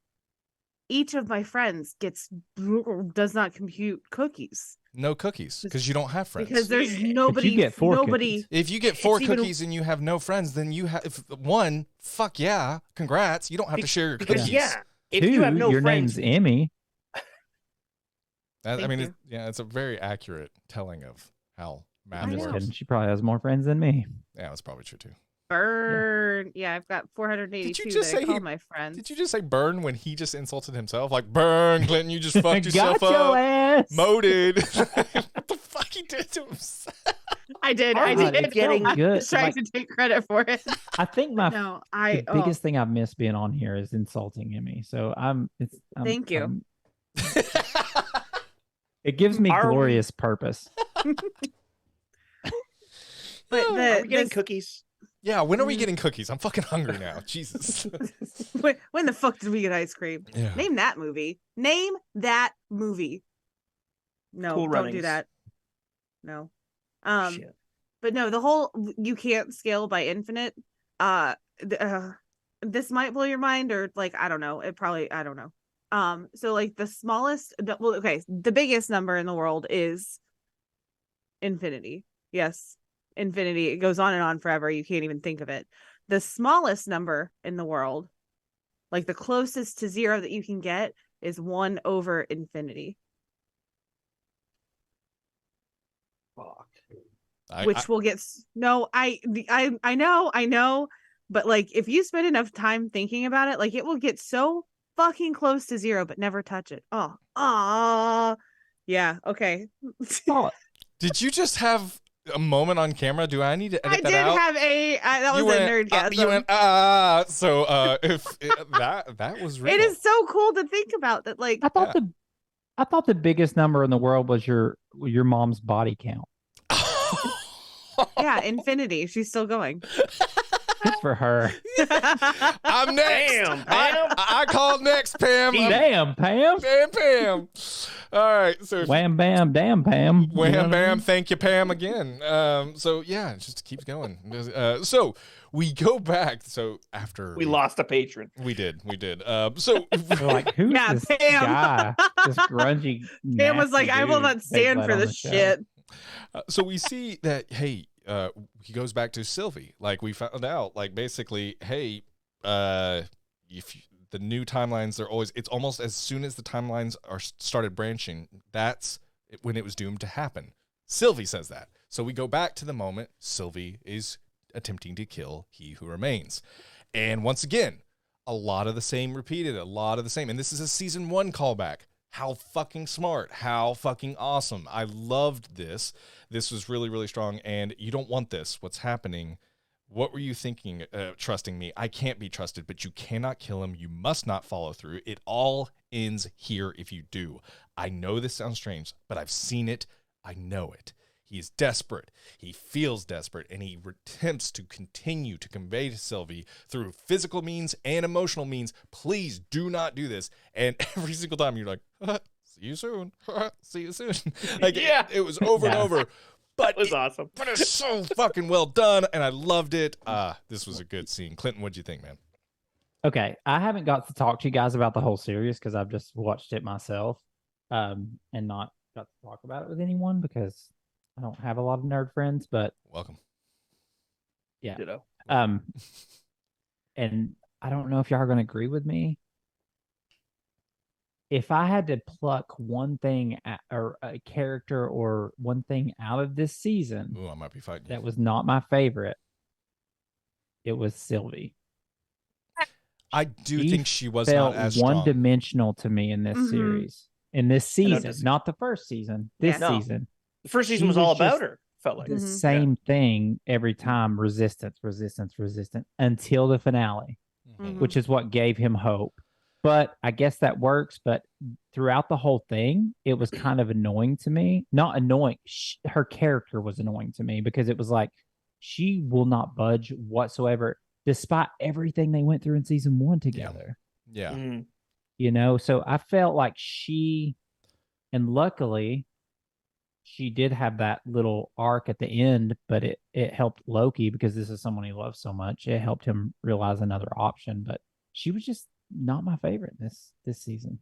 each of my friends does not compute cookies No cookies because you don't have friends. because there's nobody. get 4 nobody. cookies. If you get 4 It's even- cookies and you have no friends, then you have one. Fuck yeah, congrats! You don't have to share your Because cookies. if 2, you have no your friends, name's Emmy. I Thank mean, you. it's a very accurate telling of how math I'm just know. works. kidding. She probably has more friends than me. Yeah, that's probably true too. Burn. Yeah, I've got 482 Did you just that I say call he- my friends. Did you just say burn when he just insulted himself? Like burn, Clinton, you just fucked yourself Got your up. ass. Moted. What the fuck he did to himself? I did. God, I it did. felt I good. was trying Like, to take credit for it. I think my No, the biggest thing I've missed being on here is insulting Emmy. So I'm Thank you. It gives me Are we- glorious purpose. But are we getting this- cookies? Yeah, when are we getting cookies? I'm fucking hungry now. Jesus. when the fuck did we get ice cream? Yeah. Name that movie. Name that movie. No, Cool don't do Runnings. that. No. Shit. But no, the whole you can't scale by infinite. This might blow your mind, or like I don't know. I don't know. So like the smallest, the biggest number in the world is infinity. Yes, infinity. It goes on and on forever. You can't even think of it. The smallest number in the world, like the closest to 0 that you can get, is 1 over infinity. Fuck. Which will get I know, but like if you spend enough time thinking about it, like it will get so fucking close to 0 but never touch it. Yeah, okay. Oh, Did you just have a moment on camera? Do I need to I edit did that out? have that was You a went, nerd guess. you went so that was real. It is so cool to think about that, like I thought the biggest number in the world was your mom's body count. yeah, infinity. She's still going. Good for her. I'm next. Damn, I called next, Pam. Damn, Pam. Pam. All right, so Wham, bam, damn, Pam. You know wham, what I bam, mean? thank you, Pam, again. So yeah, it just keeps going. So we go back. So after We lost a patron. we did. So We're like, who's Yeah, this Pam. guy? This grungy. Pam was like, nasty I will dude not they stand let for on this the show. shit. so we see that he goes back to Sylvie. Like we found out, like basically, hey, the new timelines are always. It's almost as soon as the timelines are started branching. That's when it was doomed to happen. Sylvie says that. So we go back to the moment Sylvie is attempting to kill He Who Remains, and once again, a lot of the same repeated, a lot of the same, and this is a season 1 callback. How fucking smart, how fucking awesome. I loved this. This was really, really strong, and you don't want this. What's happening? What were you thinking, trusting me? I can't be trusted, but you cannot kill him. You must not follow through. It all ends here if you do. I know this sounds strange, but I've seen it. I know it. He is desperate. He feels desperate, and he attempts to continue to convey to Sylvie through physical means and emotional means, please do not do this. And every single time you're like, see you soon. See you soon. Like, Yeah. it was over and over. But That was awesome. But it's so fucking well done, and I loved it. This was a good scene. Clinton, what'd you think, man? Okay, I haven't got to talk to you guys about the whole series because I've just watched it myself, and not got to talk about it with anyone because I don't have a lot of nerd friends. But Welcome. yeah, Ditto. and I don't know if y'all are going to agree with me. If I had to pluck one thing or a character or one thing out of this season Ooh, I might be fighting you. that was not my favorite, it was Sylvie. I do She think she was Felt not as strong. one-dimensional to me in this Mhm. series, in this season, dis- not the first season. This Yeah. No. season, The first season She was all was about just her. Felt like the Mhm. same thing every time. Resistance, resistance, resistance until the finale, Mhm. which is what gave him hope. But I guess that works. But throughout the whole thing, it was kind of annoying to me. Not annoying. Her character was annoying to me because it was like she will not budge whatsoever, despite everything they went through in season 1 together. Yeah. Mhm. You know, so I felt like and luckily, she did have that little arc at the end, but it helped Loki because this is someone he loves so much. It helped him realize another option, but she was just not my favorite this season.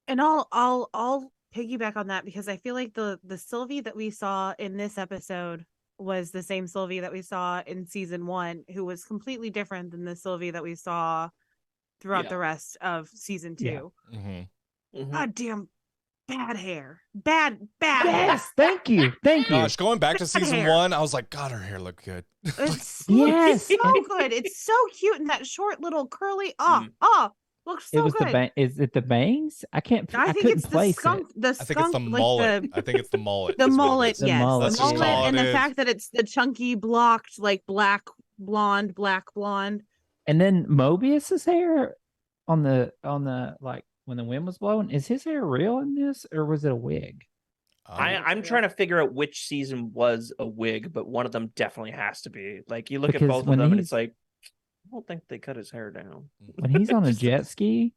And I'll piggyback on that because I feel like the Sylvie that we saw in this episode was the same Sylvie that we saw in season 1, who was completely different than the Sylvie that we saw throughout the rest of season 2. Yeah. Mhm. God damn, bad hair. Bad hair. Yes, thank you. Gosh, going back to Bad season hair. 1, I was like, God, her hair looked good. It's Yes. so good. It's so cute in that short little curly. Looks so It was good. is it the bangs? I can't. I think couldn't it's the place skunk. it. The I skunk. think it's the mullet. I think it's the mullet. The is what it mullet, is. The yes. mullet, The Let's just mullet, call and it the is. fact that it's the chunky blocked, like black blonde. And then Mobius's hair on the like when the wind was blowing, is his hair real in this or was it a wig? I'm trying to figure out which season was a wig, but one of them definitely has to be. Like you look at Because both of when them, and it's he's- like, I don't think they cut his hair down. When he's on a Just- jet ski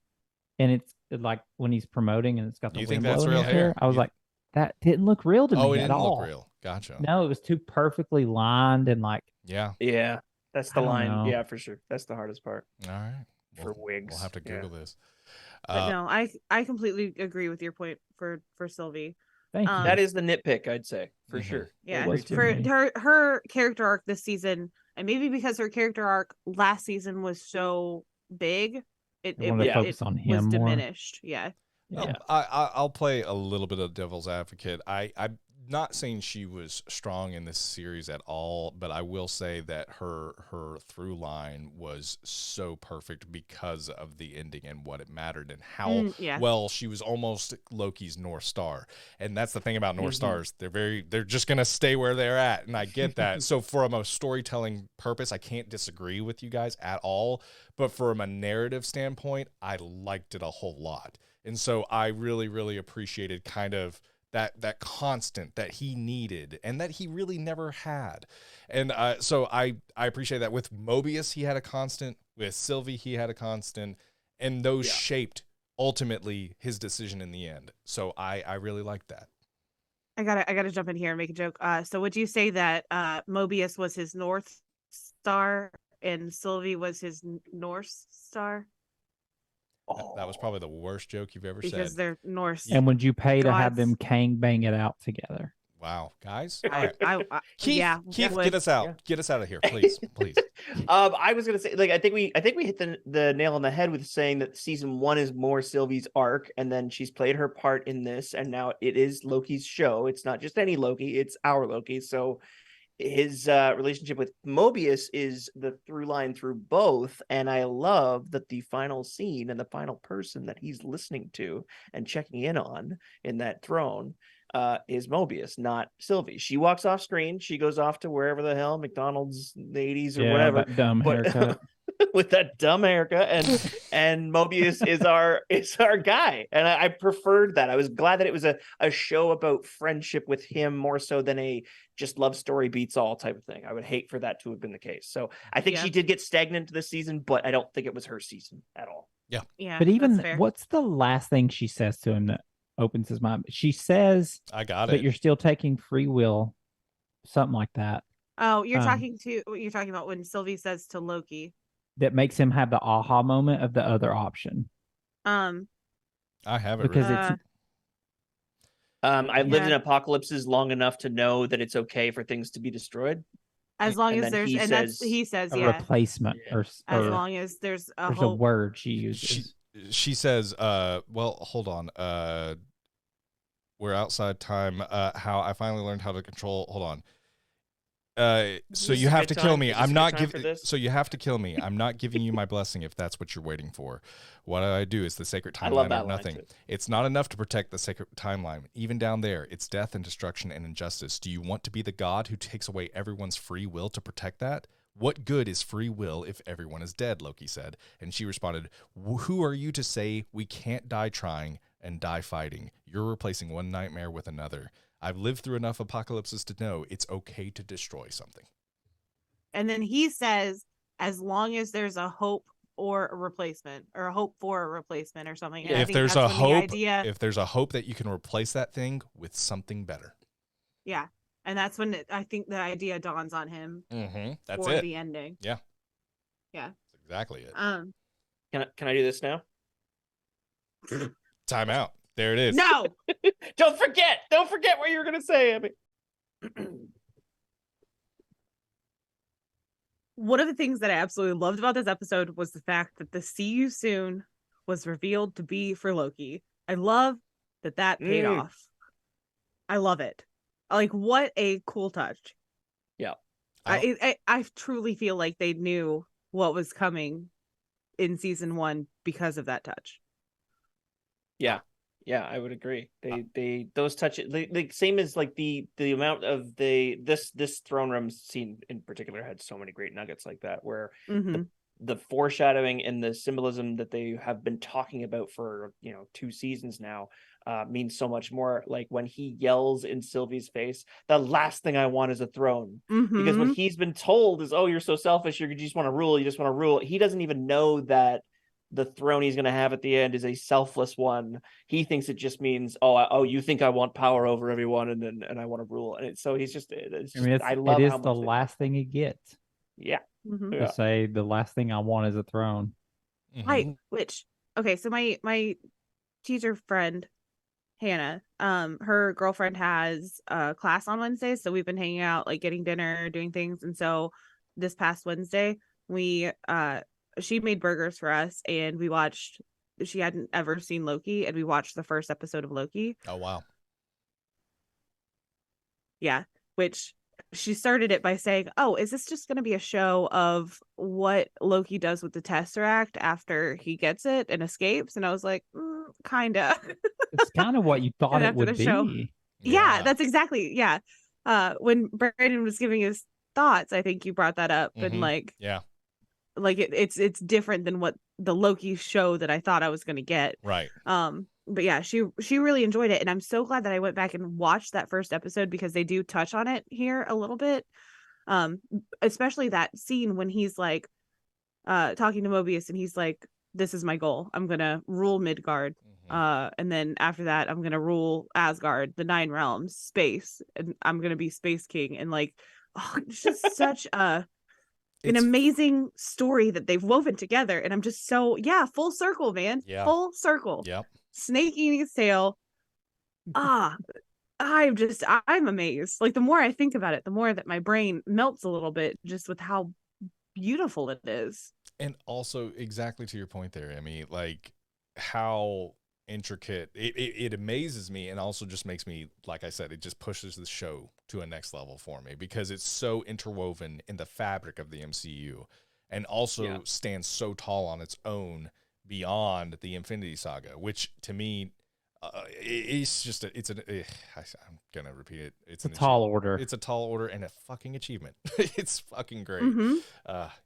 and it's like when he's promoting and it's got the You wind think that's blowing real his hair? I was You- like, that didn't look real to me Oh, it at didn't all. look real. Gotcha. No, it was too perfectly lined and like Yeah. Yeah, that's the I don't line. know. Yeah, for sure. That's the hardest part. All right. For wigs, We'll have to yeah. Google this. But no, I completely agree with your point for Sylvie. thank you. That is the nitpick, I'd say, for Mhm. sure. Yeah, was Agree for too. me. her character arc this season, and maybe because her character arc last season was so big, it I wanted to Yeah. focus on was him more. diminished. Yeah. Yeah. I'll play a little bit of devil's advocate. I'm not saying she was strong in this series at all, but I will say that her through line was so perfect because of the ending and what it mattered and how Yeah. well she was almost Loki's North Star. And that's the thing about North Mhm. Stars. They're just gonna stay where they're at. And I get that. So from a storytelling purpose, I can't disagree with you guys at all. But from a narrative standpoint, I liked it a whole lot. And so I really, really appreciated kind of that constant that he needed and that he really never had. And so I appreciate that. With Mobius, he had a constant. With Sylvie, he had a constant. And those shaped, ultimately, his decision in the end. So I really liked that. I gotta jump in here and make a joke. So would you say that Mobius was his North Star and Sylvie was his Norse Star? That was probably the worst joke you've ever Because said. they're Norse. And would you pay to have gods. them Kang bang it out together? Wow, guys. I Keith, yeah, Keith, would. get us out. Yeah. Get us out of here, please, please. I was gonna say, like, I think we hit the nail on the head with saying that season 1 is more Sylvie's arc, and then she's played her part in this, and now it is Loki's show. It's not just any Loki; it's our Loki. So his relationship with Mobius is the through line through both, and I love that the final scene and the final person that he's listening to and checking in on in that throne is Mobius, not Sylvie. She walks off screen. She goes off to wherever the hell, McDonald's, the 80s or whatever. That dumb haircut. With that dumb haircut, and Mobius is our guy, and I preferred that. I was glad that it was a show about friendship with him more so than a just love story beats all type of thing. I would hate for that to have been the case. So I think she did get stagnant this season, but I don't think it was her season at all. Yeah. But even that's fair. what's the last thing she says to him that opens his mind? She says, I got "But it. you're still taking free will," something like that. Oh, you're um, talking about when Sylvie says to Loki. That makes him have the aha moment of the other option I have it because written. it's I've lived Yeah. in apocalypses long enough to know that it's okay for things to be destroyed. As long And as then there's, he and says- that's he says, a yeah. replacement, Yeah. or As long as there's a there's a hope. word she uses. She says, well, hold on. We're outside time. How I finally learned how to control. Hold on. So This you is a have good to kill time? me. Is this I'm a not good time for giving. this? So you have to kill me. I'm not giving you my blessing if that's what you're waiting for. What I do is the sacred I love timeline that of line, nothing. too. It's not enough to protect the sacred timeline. Even down there, it's death and destruction and injustice. Do you want to be the god who takes away everyone's free will to protect that? What good is free will if everyone is dead? Loki said. And she responded, who are you to say we can't die trying and die fighting? You're replacing one nightmare with another. I've lived through enough apocalypses to know it's okay to destroy something. And then he says, as long as there's a hope or a replacement, or a hope for a replacement or something. And I If think there's that's a when the hope, idea, if there's a hope that you can replace that thing with something better. yeah. And that's when I think the idea dawns on him That's for it. the ending. Yeah. Yeah. That's exactly it. Can I do this now? Time out. There it is. No. Don't forget what you were gonna say, Emmy. One of the things that I absolutely loved about this episode was the fact that the "see you soon" was revealed to be for Loki. I love that paid off. I love it. Like, what a cool touch. Yeah. I truly feel like they knew what was coming in season 1 because of that touch. Yeah, I would agree. They those touches, like same as like the amount of this throne room scene in particular had so many great nuggets like that, where the foreshadowing and the symbolism that they have been talking about for 2 seasons now means so much more. Like when he yells in Sylvie's face, the last thing I want is a throne, because what he's been told is, oh, you're so selfish, you just want to rule, he doesn't even know that the throne he's going to have at the end is a selfless one. He thinks it just means, oh, you think I want power over everyone, and I want to rule. And so he's just, I love it is how the much last thing he gets. Yeah. To say the last thing I want is a throne. Okay, so my teacher friend Hannah, her girlfriend has a class on Wednesdays, so we've been hanging out, like getting dinner, doing things. And so this past Wednesday, she made burgers for us, and she hadn't ever seen Loki, and we watched the first episode of Loki. Oh, wow. Yeah, which she started it by saying, oh, is this just going to be a show of what Loki does with the Tesseract after he gets it and escapes? And I was like, kinda. It's kind of what you thought it would be. Show. Yeah, that's exactly. Yeah. When Brandon was giving his thoughts, I think you brought that up, and like it's different than what the Loki show that I thought I was going to get. Right. But yeah, she really enjoyed it, and I'm so glad that I went back and watched that first episode, because they do touch on it here a little bit. Especially that scene when he's like talking to Mobius, and he's like, this is my goal. I'm going to rule Midgard. And then after that, I'm going to rule Asgard, the 9 realms, space, and I'm going to be Space King. And like, it's just such an amazing story that they've woven together. And I'm just so, full circle, man. Yeah. Full circle. Yep. Snake eating its tail. I'm amazed. Like, the more I think about it, the more that my brain melts a little bit, just with how beautiful it is. And also, exactly to your point there, Emmy, like how intricate it amazes me, and also just makes me, like I said, it just pushes the show to a next level for me, because it's so interwoven in the fabric of the MCU, and also stands so tall on its own beyond the Infinity Saga, which to me it's just I'm gonna repeat it, it's a tall order. It's a tall order and a fucking achievement. It's fucking great.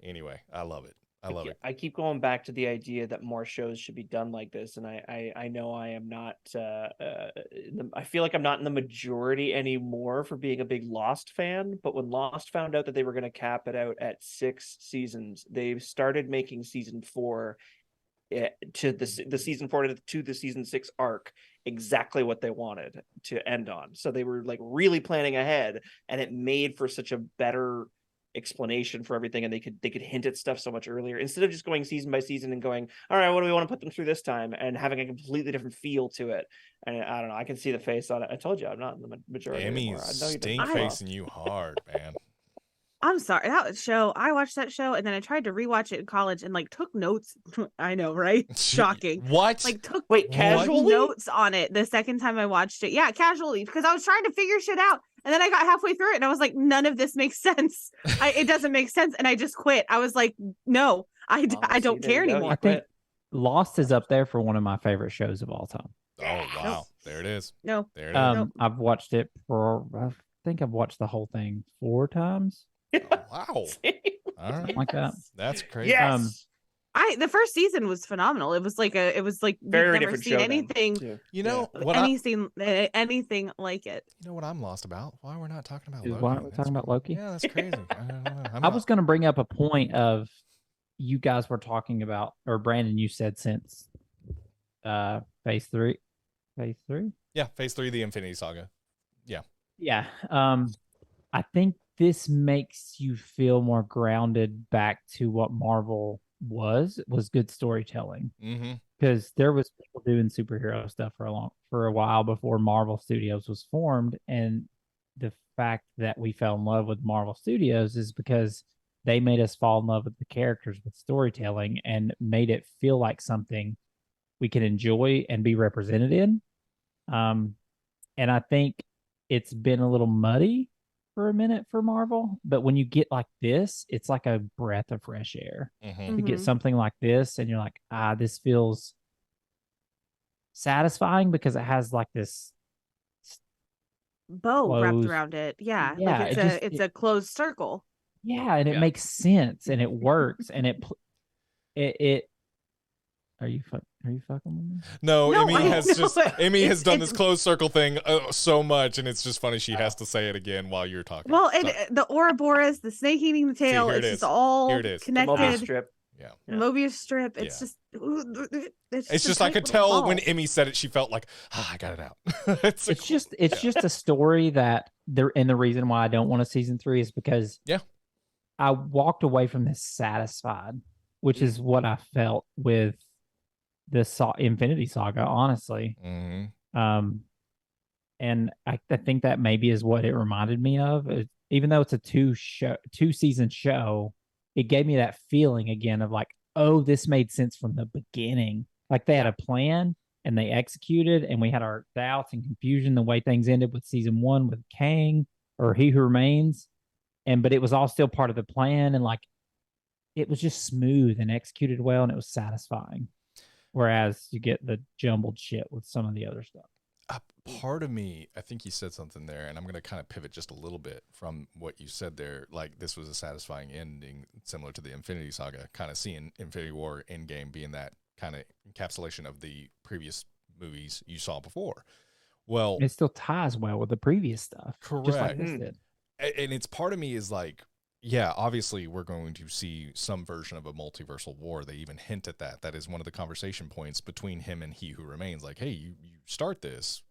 Anyway, I love it. I love it. I keep going back to the idea that more shows should be done like this, and I know I am not. I feel like I'm not in the majority anymore for being a big Lost fan. But when Lost found out that they were going to cap it out at 6 seasons, they started making season 4 to the season 4 to the season 6 arc exactly what they wanted to end on. So they were like really planning ahead, and it made for such a better explanation for everything, and they could hint at stuff so much earlier, instead of just going season by season and going, all right, what do we want to put them through this time, and having a completely different feel to it. And I don't know, I can see the face on it. I told you I'm not in the majority Emmy's stink facing you hard, man. I'm sorry, I watched that show, and then I tried to rewatch it in college, and like took notes. I know, right? Shocking. What? Like casually notes on it the second time I watched it. Yeah, casually, because I was trying to figure shit out, And then I got halfway through it and I was like, none of this makes sense. It doesn't make sense. And I just quit. I was like, no, I don't care anymore. I think Lost is up there for one of my favorite shows of all time. Oh wow, Nope. there it is. No. There it is. I've watched it I think I've watched the whole thing 4 times. Oh, wow. All right, Something like that. that's crazy. Yes. The first season was phenomenal. It was like Very we've never different seen show then, anything too. You know Yeah. what? anything like it. You know what I'm lost about? Why we're not talking about Is Loki? why we're talking about Loki? Yeah, that's crazy. I don't know. I was going to bring up a point of you guys were talking about, or Brandon, you said since phase 3. Yeah, phase 3, the Infinity Saga. Yeah. I think this makes you feel more grounded back to what Marvel was good storytelling. Mm-hmm. Because there was people doing superhero stuff for a while before Marvel Studios was formed, and the fact that we fell in love with Marvel Studios is because they made us fall in love with the characters with storytelling and made it feel like something we can enjoy and be represented in. And I think it's been a little muddy for a minute for Marvel, but when you get like this, it's like a breath of fresh air. Mm-hmm. You get something like this and you're like, this feels satisfying because it has like this bow wrapped closed- around it. Yeah. Yeah, Like it's a closed circle. Yeah, and it Yeah. makes sense and it works and it Are you fucking with me? No, No, Emmy I has know. just Emmy has done this It's- closed circle thing so much, and it's just funny she has to say it again while you're talking. Well, and Sorry. the Ouroboros, the snake eating the tail, here it it's is. just all Here it is. The The Mobius connected. strip. Yeah. Yeah. Mobius strip. It's Yeah. just It's a just I tight could little tell when ball. Emmy said it, she felt like, I got it out. it's It's yeah. just a story that the reason why I don't want a season 3 is because I walked away from this satisfied, which is what I felt with the Infinity Saga, honestly. Mm-hmm. And I think that maybe is what it reminded me of. Even though it's a 2-season show, it gave me that feeling again of like, oh, this made sense from the beginning. Like they had a plan and they executed, and we had our doubts and confusion the way things ended with season 1 with Kang or He Who Remains. But it was all still part of the plan, and like it was just smooth and executed well, and it was satisfying. Whereas you get the jumbled shit with some of the other stuff. Part of me, I think you said something there, and I'm going to kind of pivot just a little bit from what you said there. Like this was a satisfying ending, similar to the Infinity Saga, kind of seeing Infinity War Endgame being that kind of encapsulation of the previous movies you saw before. Well, It still ties well with the previous stuff. Just like correct. this did. And it's part of me is like, yeah, obviously we're going to see some version of a multiversal war. They even hint at that. That is one of the conversation points between him and He Who Remains. Like, hey, you start this,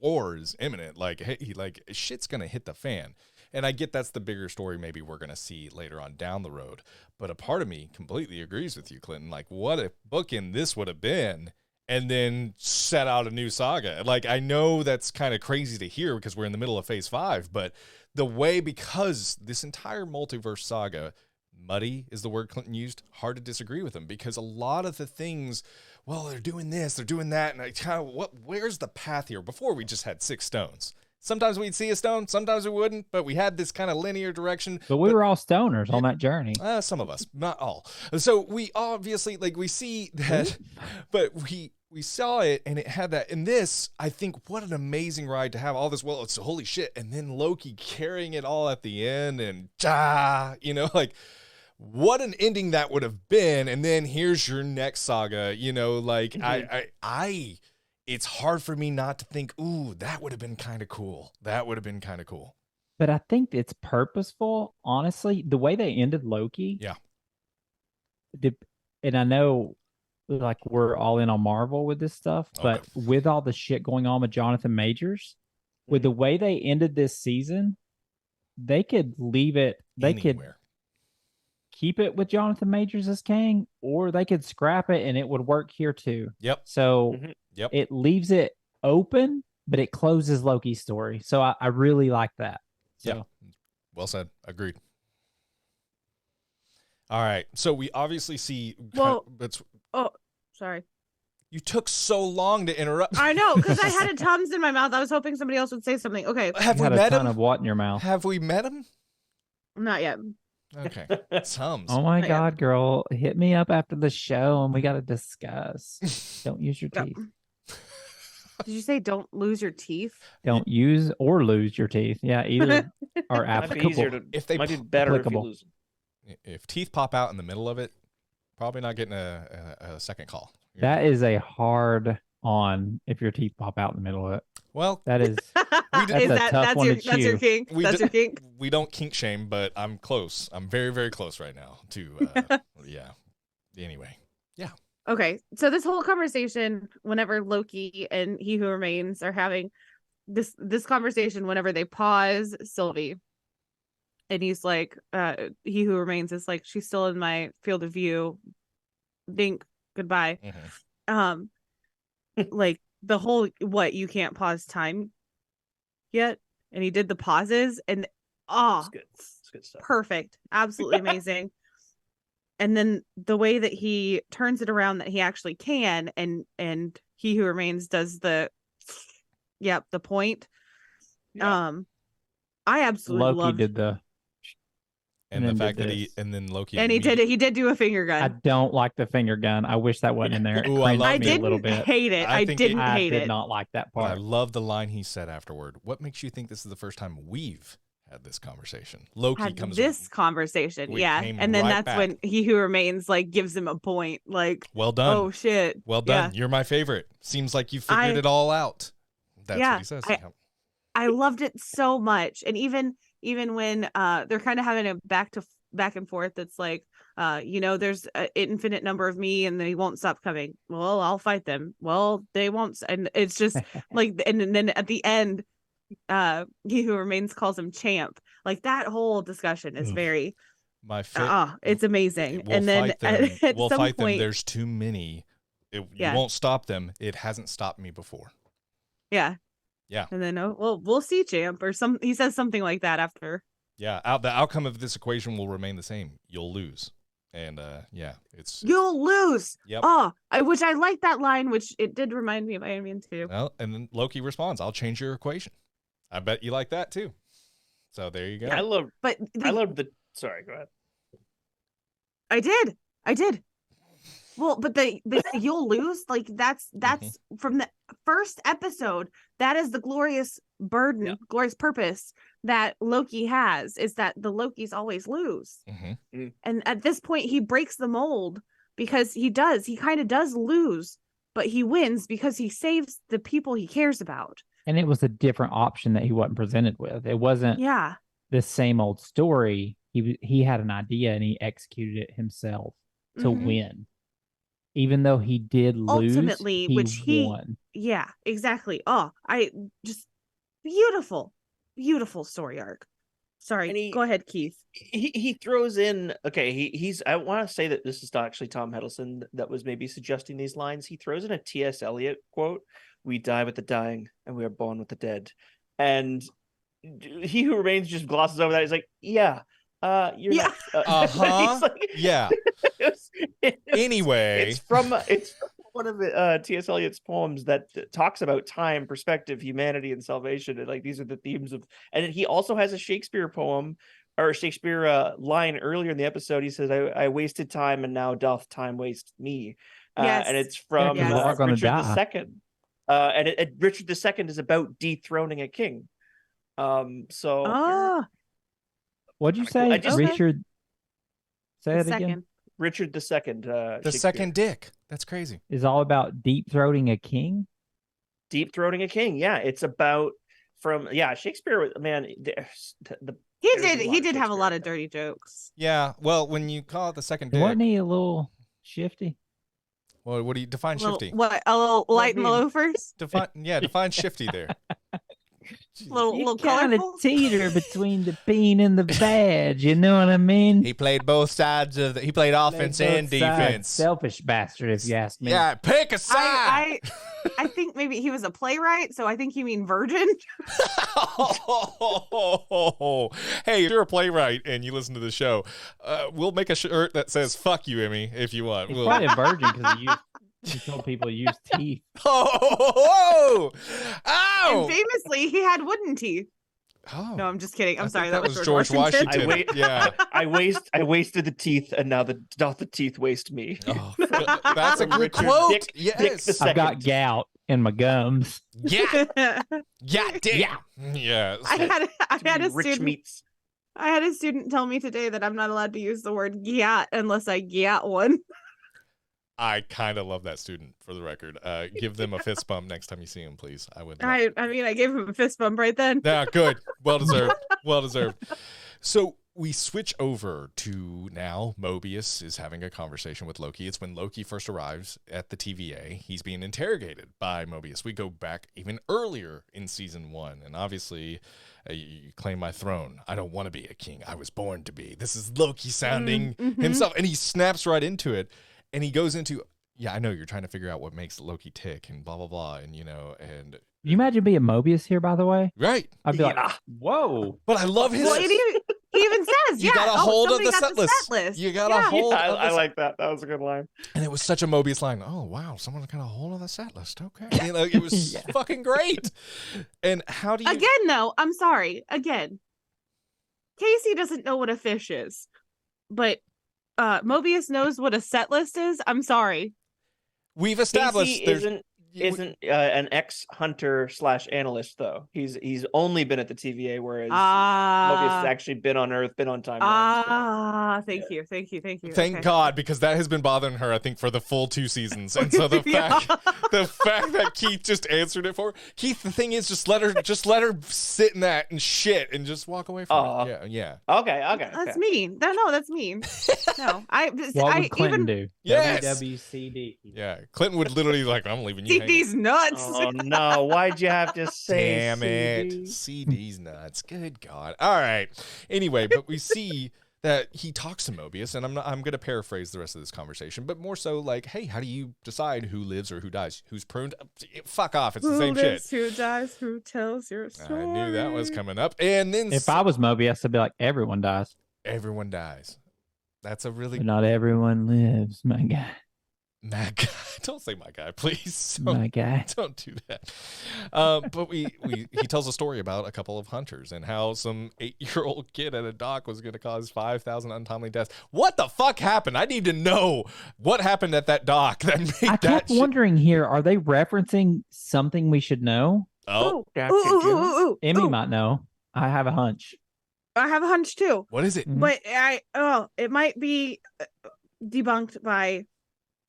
war is imminent. Like, hey, like shit's going to hit the fan. And I get that's the bigger story maybe we're going to see later on down the road. But a part of me completely agrees with you, Clinton. Like, what if bookend this would have been and then set out a new saga? Like, I know that's kind of crazy to hear because we're in the middle of phase 5, but the way, because this entire multiverse saga, muddy is the word Clinton used, hard to disagree with him because a lot of the things, well, they're doing this, they're doing that, and I kind of, where's the path here? Before we just had 6 stones. Sometimes we'd see a stone, sometimes we wouldn't, but we had this kind of linear direction. But we were all stoners on that journey. Some of us, not all. So we obviously, like, we see that, but we saw it and it had that. And this, I think, what an amazing ride to have all this. Well, it's holy shit. And then Loki carrying it all at the end and like what an ending that would have been. And then here's your next saga, like it's hard for me not to think, ooh, that would have been kind of cool. That would have been kind of cool. But I think it's purposeful, honestly. The way they ended Loki. Yeah. And I know, like, we're all in on Marvel with this stuff, but with all the shit going on with Jonathan Majors, with the way they ended this season, they could leave it. They could keep it with Jonathan Majors as Kang, or they could scrap it and it would work here too. Yep. So it leaves it open, but it closes Loki's story. So I really like that. So. Yeah. Well said. Agreed. All right. So we obviously see. Well, sorry. You took so long to interrupt. I know, because I had a Tums in my mouth. I was hoping somebody else would say something. Okay, Have You we had a met ton him? of what in your mouth? Have we met him? not yet. Okay. Tums. Oh my I am. God, girl. Hit me up after the show and we got to discuss. Don't use your Go. teeth. Did you say don't lose your teeth? Don't use or lose your teeth. Yeah, either are Might be easier applicable. to. If they might be po- better if you applicable. lose. If teeth pop out in the middle of it, probably not getting a second call. That is a hard on if your teeth pop out in the middle of it. Well, That is That's Is a that tough that's one your to that's your chew. kink? We That's d- your kink. we don't kink shame, but I'm close. I'm very, very close right now to, yeah. Anyway. Okay, so this whole conversation, whenever Loki and He Who Remains are having this conversation, whenever they pause Sylvie, and he's like, He Who Remains is like, she's still in my field of view. Dink, goodbye. Mhm. Like the whole what you can't pause time yet, and he did the pauses, and It's good. It's good stuff. perfect, absolutely amazing. And then the way that he turns it around that he actually can, and He Who Remains does the point. Yeah. I absolutely Loki loved, did the. And And the then fact did that this. and then Loki. and he did do a finger I gun. don't like the finger gun. I wish that wasn't in there. It Ooh, I cringed love I me me a didn't little bit. hate it. I I think didn't I hate did it. not like that But I part. love the line he said afterward. What makes you think this is the first time we've had this conversation? Loki Had comes. this conversation, We yeah, came and then right that's back. when He Who Remains like gives him a point, like, Well done. oh shit, Well done. You're my favorite. Seems like you I- figured it all out. That's Yeah, what he says. I loved it so much. And even when they're kind of having a back and forth, it's like, there's an infinite number of me and they won't stop coming. Well, I'll fight them. Well, they won't. And it's just like, and then at the end, He Who Remains calls him champ. Like that whole discussion is Ugh. very My favorite. it's amazing. We'll And then fight them. at We'll some fight point, them. There's too many. You Yeah. won't stop them. It hasn't stopped me before. yeah. Yeah. And then we'll see, champ, or he says something like that after. Yeah. The outcome of this equation will remain the same. You'll lose. And yeah, it's You'll lose. Yep. Oh, which I like that line, which it did remind me of Iron Man 2. well, and then Loki responds, "I'll change your equation." I bet you like that too. So there you go. I love. But I love the. Sorry, go ahead. I did. Well, but the you'll lose, like that's from the first episode. That is the glorious burden, Yeah. glorious purpose that Loki has, is that the Lokis always lose. Mhm. And at this point, he breaks the mold because he kind of does lose, but he wins because he saves the people he cares about. And it was a different option that he wasn't presented with. It wasn't Yeah. the same old story. He had an idea and he executed it himself to Mhm. win. Even though he did lose, Ultimately, he which he- won. Yeah, exactly. Oh, I just beautiful story arc. Sorry, And he- go ahead, Keith. He throws in. Okay, he's. I want to say that this is not actually Tom Hiddleston that was maybe suggesting these lines. He throws in a T.S. Eliot quote: "We die with the dying, and we are born with the dead." And He Who Remains just glosses over that. He's like, "Yeah, you're Yeah. not." Uh-huh. He's like, Yeah. Anyway, it's from one of T.S. Eliot's poems that talks about time, perspective, humanity, and salvation. And like these are the themes of. And then he also has a Shakespeare poem or Shakespeare line earlier in the episode. He says, "I wasted time, and now doth time waste me." Yes. And it's from Yeah, 'cause we're all gonna Richard die. II. And Richard II is about dethroning a king. So Oh, What'd you Cool. say, I just- Richard? Say the it again. second. Richard II. the Shakespeare. second dick. That's crazy. Is all about deep throating a king. Deep throating a king. Yeah, it's about Shakespeare. Man, the He There's a lot he of did have a lot Shakespeare of dirty jokes. Yeah. Well, when you call it the second dick, Wasn't he a little shifty? well, what do you define shifty? A little light in the mean? loafers, Define shifty there. little kind of colorful. teeter between the bean and the badge. You know what I mean? He played both sides of he played offense Played and both sides. defense. Selfish bastard, if you ask me. Yeah, pick a side. I think maybe he was a playwright, so I think you mean virgin. Hey, if you're a playwright and you listen to the show, we'll make a shirt that says "fuck you, Emmy" if you want. He's We'll, probably a virgin because he used He told people to use teeth. Oh, ow! And famously, he had wooden teeth. Oh. No, I'm just kidding. I'm I sorry. think That was George Washington. Yeah. I wasted the teeth, and now the teeth waste me. Oh, that's a good Richard quote. Dick Yes. the I've got Second. gout in my gums. Yeah. Yeah. Damn. Yes. I had a Rich student. meats. I had a student tell me today that I'm not allowed to use the word "gat" unless I "gat" one. I kind of love that student, for the record. Give them a fist bump next time you see him, please. I would. I mean, I gave him a fist bump right then. Yeah, good. Well deserved. Well deserved. So we switch over to now Mobius is having a conversation with Loki. It's when Loki first arrives at the TVA. He's being interrogated by Mobius. We go back even earlier in season 1. And obviously, you claim my throne. I don't want to be a king. I was born to be. This is Loki sounding himself. And he snaps right into it. And he goes into, yeah, I know you're trying to figure out what makes Loki tick and blah, blah, blah. And, and Can you imagine being Mobius here, by the way? right. I'd be like, whoa. But I love his. Well, he even says, You "Yeah, got a hold of the somebody got set list. You got Yeah. a hold of I the like that. That was a good line. And it was such a Mobius line. Oh, wow. Someone got a hold of the set list. Okay. It was fucking great. And how do you. Again, though, I'm sorry. Again, Casey doesn't know what a fish is, but Mobius knows what a set list is. I'm sorry. We've established Casey there's. isn't an ex-hunter / analyst though. He's only been at the TVA, whereas Mobius has actually been on Earth, been on time. Thank you. Thank God, because that has been bothering her, I think, for the full 2 seasons. And so the fact that Keith just answered it for her. Keith, the thing is, just let her sit in that and shit and just walk away from it. Yeah. Okay. That's mean. No, that's mean. No, What would Clinton do? Yes. WWCD. Yeah. Clinton would literally I'm leaving you hanging. CD's nuts. Oh no! Why'd you have to say? Damn it. CD's nuts. Good God. All right. Anyway, but we see that he talks to Mobius, and I'm going to paraphrase the rest of this conversation, but more so like, hey, how do you decide who lives or who dies? Who's pruned? Fuck off. It's the same lives, shit. Who dies? Who tells your story? I knew that was coming up. And then If I was Mobius, I'd be like, everyone dies. everyone dies. That's a really But not everyone lives, my guy. my guy. Don't say my guy, please. My guy. Don't do that. But he tells a story about a couple of hunters and how some 8-year-old kid at a dock was going to cause 5,000 untimely deaths. What the fuck happened? I need to know what happened at that dock that made I that kept wondering here, are they referencing something we should know? Oh, Emmy might know. I have a hunch. I have a hunch too, what is it? Mhm. but it might be debunked by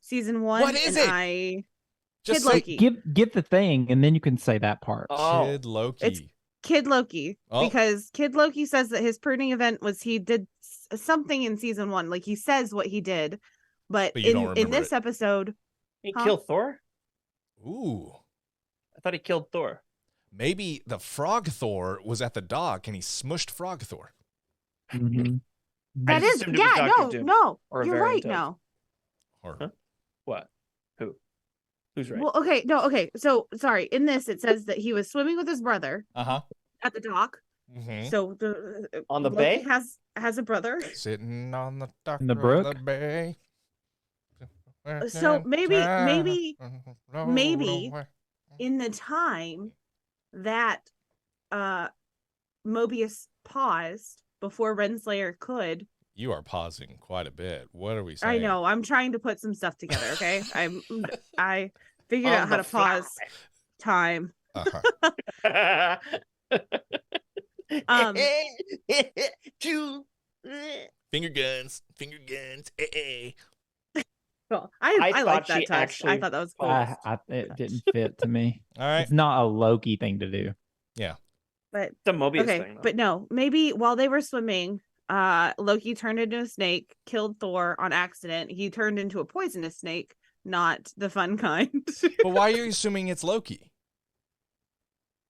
season 1. What is and it? Kid say Loki. Give the thing, and then you can say that part. Oh, Kid Loki. It's Kid Loki, Oh. because Kid Loki says that his pruning event was he did something in season 1. Like he says what he did, but But you don't in remember this it. episode, he Huh? killed Thor. Ooh. I thought he killed Thor. Maybe the Frog Thor was at the dock and he smushed Frog Thor. Mhm. that just is assumed it was Dr. Doom, no, or a you're variant right of. now. Or Huh? What? Who? Who's right? Well, okay. So sorry. In this, it says that he was swimming with his brother uh-huh. at the dock. Mm-hmm. So the On the Loki bay? has a brother. Sitting on the dock In the of brook? the bay. So maybe in the time that Mobius paused before Renslayer could. You are pausing quite a bit. What are we saying? I know. I'm trying to put some stuff together. Okay. I figured On out how the to pause time. Uh-huh. Finger guns. Well, I I like thought that she touch. I actually thought that was cool. It didn't fit to me. All right. It's not a Loki thing to do. But The Mobius okay, thing. Though. but no, maybe while they were swimming, Loki turned into a snake, killed Thor on accident. He turned into a poisonous snake, not the fun kind. But why are you assuming it's Loki?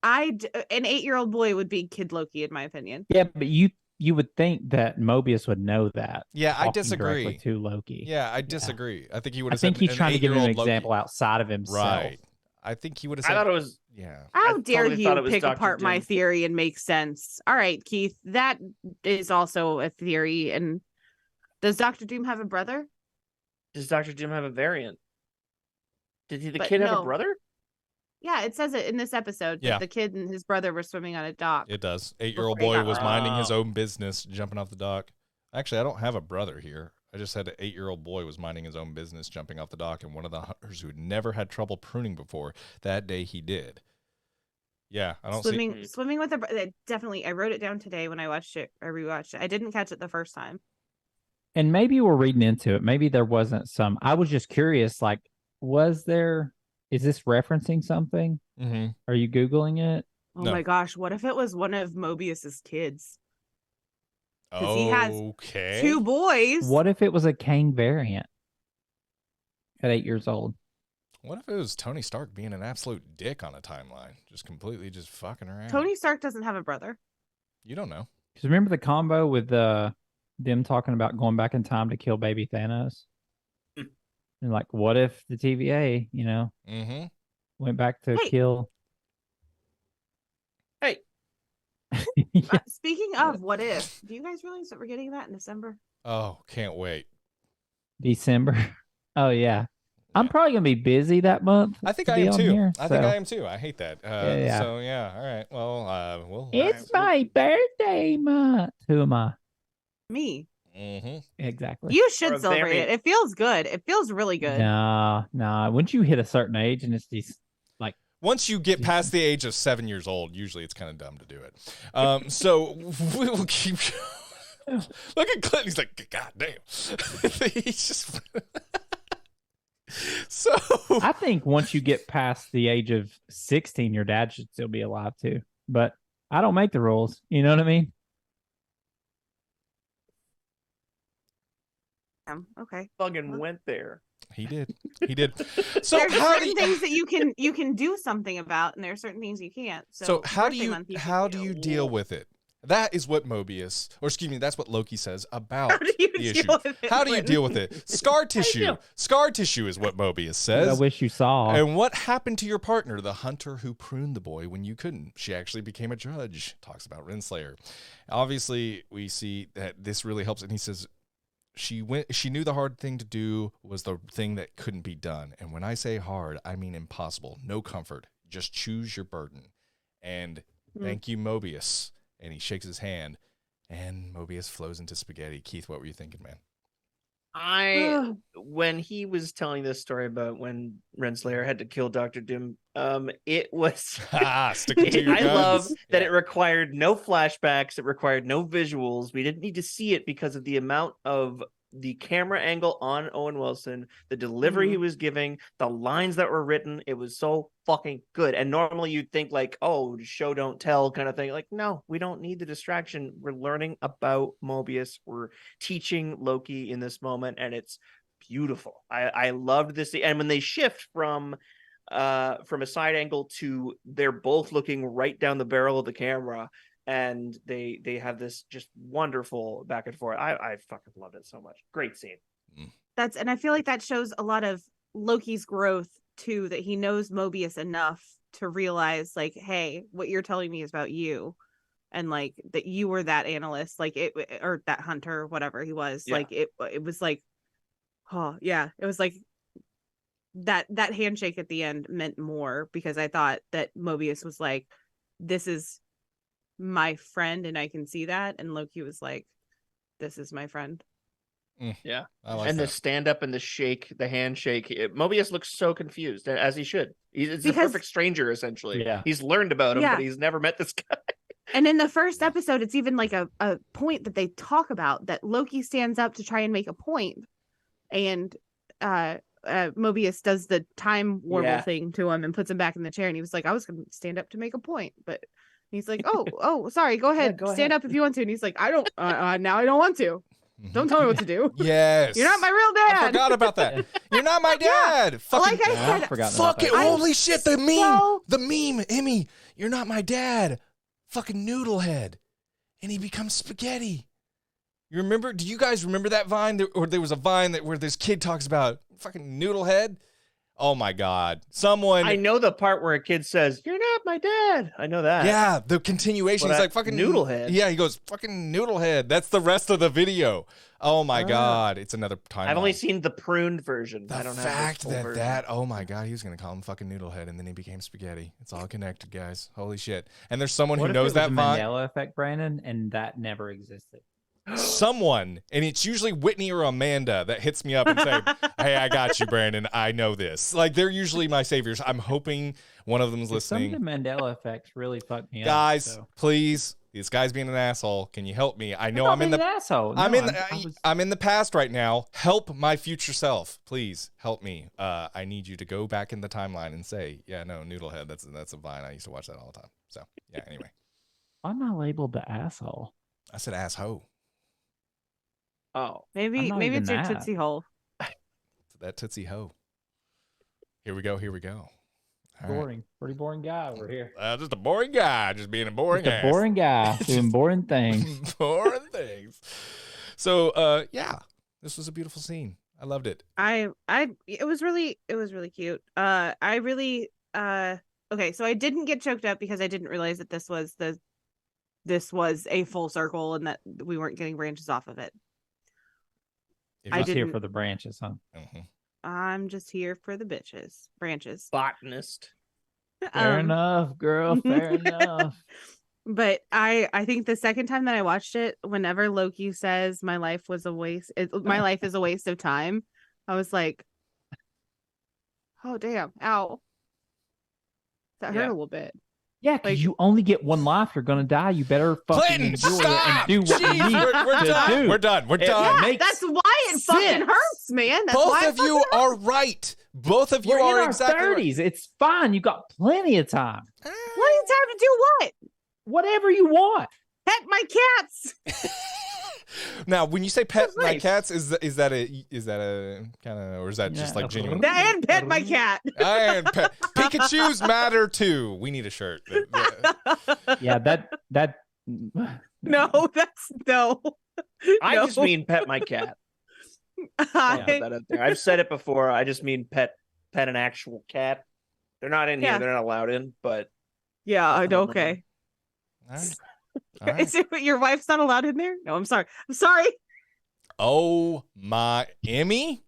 An 8-year-old boy would be Kid Loki, in my opinion. Yeah, but you would think that Mobius would know that. Yeah, I talking disagree. directly to Loki. Yeah, I disagree. I think he would I have think said he's an trying to give him an 8-year-old Loki. example outside of himself. Right. I think he would have I said. thought it was. Yeah. How I dare totally thought you it was pick Dr. apart my Doom. theory and make sense? All right, Keith, that is also a theory. And does Dr. Doom have a brother? Does Dr. Doom have a variant? Did the But kid have a no. brother? Yeah, it says it in this episode that Yeah. the kid and his brother were swimming on a dock. It does. 8-year-old Before he boy got was lost. minding his own business, jumping off the dock. Actually, I don't have a brother here. I just had an 8-year-old boy was minding his own business, jumping off the dock, and one of the hunters who had never had trouble pruning before, that day he did. Yeah, I don't see. Swimming with a definitely. I wrote it down today when I watched it. I rewatched it. I didn't catch it the first time. And maybe we're reading into it. Maybe there wasn't some. I was just curious. Like, was there? Is this referencing something? Mm-hmm. Are you Googling it? Oh No. my gosh! What if it was one of Mobius's kids? 'Cause he has Okay. 2 boys. What if it was a Kang variant at 8 years old? What if it was Tony Stark being an absolute dick on a timeline, just completely just fucking around? Tony Stark doesn't have a brother. You don't know. Because remember the combo with them talking about going back in time to kill baby Thanos? And like, what if the TVA, Mm-hmm. went back to Hey. kill? Hey. Yeah. Speaking of what if, do you guys realize that we're getting that in December? Oh, can't wait. December. Oh yeah. I'm probably gonna be busy that month. I think to I be am on too. here, I think so- I am too. I hate that. Yeah. So yeah. All right. Well, we'll. It's my birthday month. Who am I? Me. Mm-hmm. Exactly. You Or should a celebrate variant. it. It feels good. It feels really good. Nah. Once you hit a certain age and it's these like Once you get past the age of 7 years old, usually it's kind of dumb to do it. So we will keep. Look at Clint. He's like, God damn. He's just. So I think once you get past the age of 16, your dad should still be alive too. But I don't make the rules. You know what I mean? Okay. Fucking went there. he did. He did. So There's how do certain you, things that you can do something about, and there are certain things you can't. so how do birthday you month, can how do you deal with it? That is what Mobius, or excuse me, that's what Loki says about How do you the deal issue. with it, How do you Clinton? deal with it? Scar tissue. Scar tissue is what Mobius I says. wish you saw. And what happened to your partner, the hunter who pruned the boy when you couldn't? She actually became a judge. Talks about Renslayer. Obviously, we see that this really helps. And he says she knew the hard thing to do was the thing that couldn't be done. And when I say hard, I mean impossible. No comfort. Just choose your burden. And thank you, Mobius. And he shakes his hand. And Mobius flows into spaghetti. Keith, what were you thinking, man? When he was telling this story about when Renslayer had to kill Dr. Doom, it was Sticking to your I guns. love that it required no flashbacks, it required no visuals. We didn't need to see it because of the amount of the camera angle on Owen Wilson, the delivery he was giving, the lines that were written. It was so fucking good. And normally you'd think like, oh, show don't tell kind of thing. Like, no, we don't need the distraction. We're learning about Mobius. We're teaching Loki in this moment, and it's beautiful. I loved this. And when they shift from a side angle to they're both looking right down the barrel of the camera, and they have this just wonderful back and forth. I fucking loved it so much. Great scene. And I feel like that shows a lot of Loki's growth too, that he knows Mobius enough to realize like, hey, what you're telling me is about you, and like that you were that analyst, like it, or that hunter, whatever he was. Yeah. Like it was like, oh yeah, it was like that handshake at the end meant more, because I thought that Mobius was like, this is my friend and I can see that, and Loki was like, this is my friend. Yeah. I like And that. the stand up and the shake, the handshake. Mobius looks so confused, as he should. He's a Because- perfect stranger, essentially. Yeah. He's learned about him, Yeah. but he's never met this guy. And in the first episode, it's even like a point that they talk about, that Loki stands up to try and make a point, and Mobius does the time warble thing to him and puts him back in the chair, and he was like, I was gonna stand up to make a point, but he's like, oh sorry, go ahead, go stand up if you want to. And he's like, I don't now I don't want to. Don't tell me what to do. Yes. You're not my real dad. I forgot about that. You're not my dad. Fucking Like I Yeah, I've said, forgotten about fuck it. that. Holy shit. The meme. so- The meme. Emmy, you're not my dad. Fucking noodlehead. And he becomes spaghetti. You remember? Do you guys remember that Vine? Or there was a Vine where this kid talks about fucking noodlehead. Oh my God. Someone. I know the part where a kid says, "You're not my dad." I know that. Yeah, the continuation. But He's like fucking Noodlehead. Yeah, he goes fucking Noodlehead. That's the rest of the video. Oh my God. It's another time. I've only seen the pruned version. The I don't fact have the full version. that oh my God, he was gonna call him fucking Noodlehead, and then he became spaghetti. It's all connected, guys. Holy shit! And there's someone What who if knows it that was a Vine. Mandela effect, Brandon, and that never existed? Someone, and it's usually Whitney or Amanda that hits me up and say, "Hey, I got you, Brandon. I know this." Like they're usually my saviors. I'm hoping one of them's listening. Some of the Mandela effects really fucked me Guys, up. So. please. This guy's being an asshole. Can you help me? I know I'm I'm in being the an asshole. No, I'm in the past right now. Help my future self. Please help me. I need you to go back in the timeline and say, yeah, no, Noodlehead. That's a Vine. I used to watch that all the time. So yeah. Anyway, I'm not labeled the asshole. I said asshole. Oh, Maybe not maybe even it's your that. Tootsie Hole. That Tootsie Ho. Here we go. All right. Boring. Pretty boring guy over here. Just a boring guy, just being a boring Just a ass. boring guy doing boring things. Boring things. So yeah, this was a beautiful scene. I loved it. It was really cute. I really okay, so I didn't get choked up because I didn't realize that this was a full circle and that we weren't getting branches off of it. I Just here didn't- for the branches, huh? Mhm. I'm just here for the branches. botanist. Fair enough, girl. Fair enough. But I think the second time that I watched it, whenever Loki says my life was a waste, my life is a waste of time, I was like, oh damn, ow, that hurt Yeah. a little bit. Yeah, because Like- you only get one life. You're gonna die. You better fucking Clinton, enjoy it stop! and do what you Jeez, need we're to done. do. We're done. We're It done. makes That's why it fucking sense. hurts, man. That's Both why of you are right. Both of you We're in are our exactly right. 30s. It's fine. You got plenty of time. What are you time to do? What? Whatever you want. Pet my cats. Now, when you say pet That's my nice. cats, is that a kind of, or is that just Yeah. like genuine? And pet my cat. And Pikachu's matter too. We need a shirt. Yeah, that No, that's no. I No. just mean pet my cat. I'll I- put that out there. I've said it before. I just mean pet an actual cat. They're not in here. Yeah. They're not allowed in. But yeah, I know. Okay. All right. All right. Is it your wife's not allowed in there? No, I'm sorry. I'm sorry. Oh my, Emmy.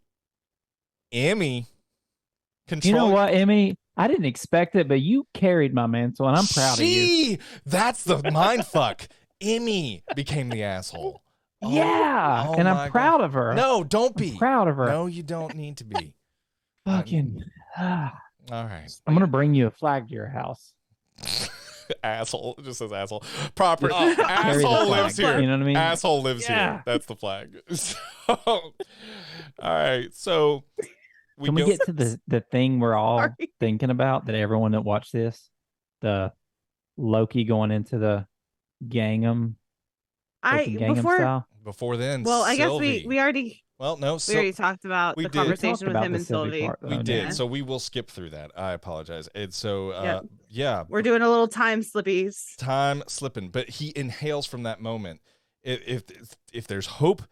Control. You know what, Emmy? I didn't expect it, but you carried my mantle, and I'm proud of you. That's the mind fuck. Emmy became the asshole. Oh, Yeah, oh and my I'm proud God. of her. No, don't be. I'm proud of her. No, you don't need to be. Fucking. All right. I'm gonna bring you a flag to your house. Asshole. It just says asshole. Proper. Oh. Carry the Asshole lives flag. here. You know what I mean? Asshole lives Yeah. here. That's the flag. So, all right. So Can we get to the thing we're all Sorry. thinking about, that everyone that watched this, the Loki going into the Gangnam, fucking Gangnam before style? before then? well, I guess Sylvie. we already Well, no. we already talked about we the did. We conversation talked with about him the and Sylvie Sylvie. part, though, We did. Yeah. So we will skip through that. I apologize. And so, Yep. yeah, We're doing a little time slippies. time slipping, but he inhales from that moment. If there's hope,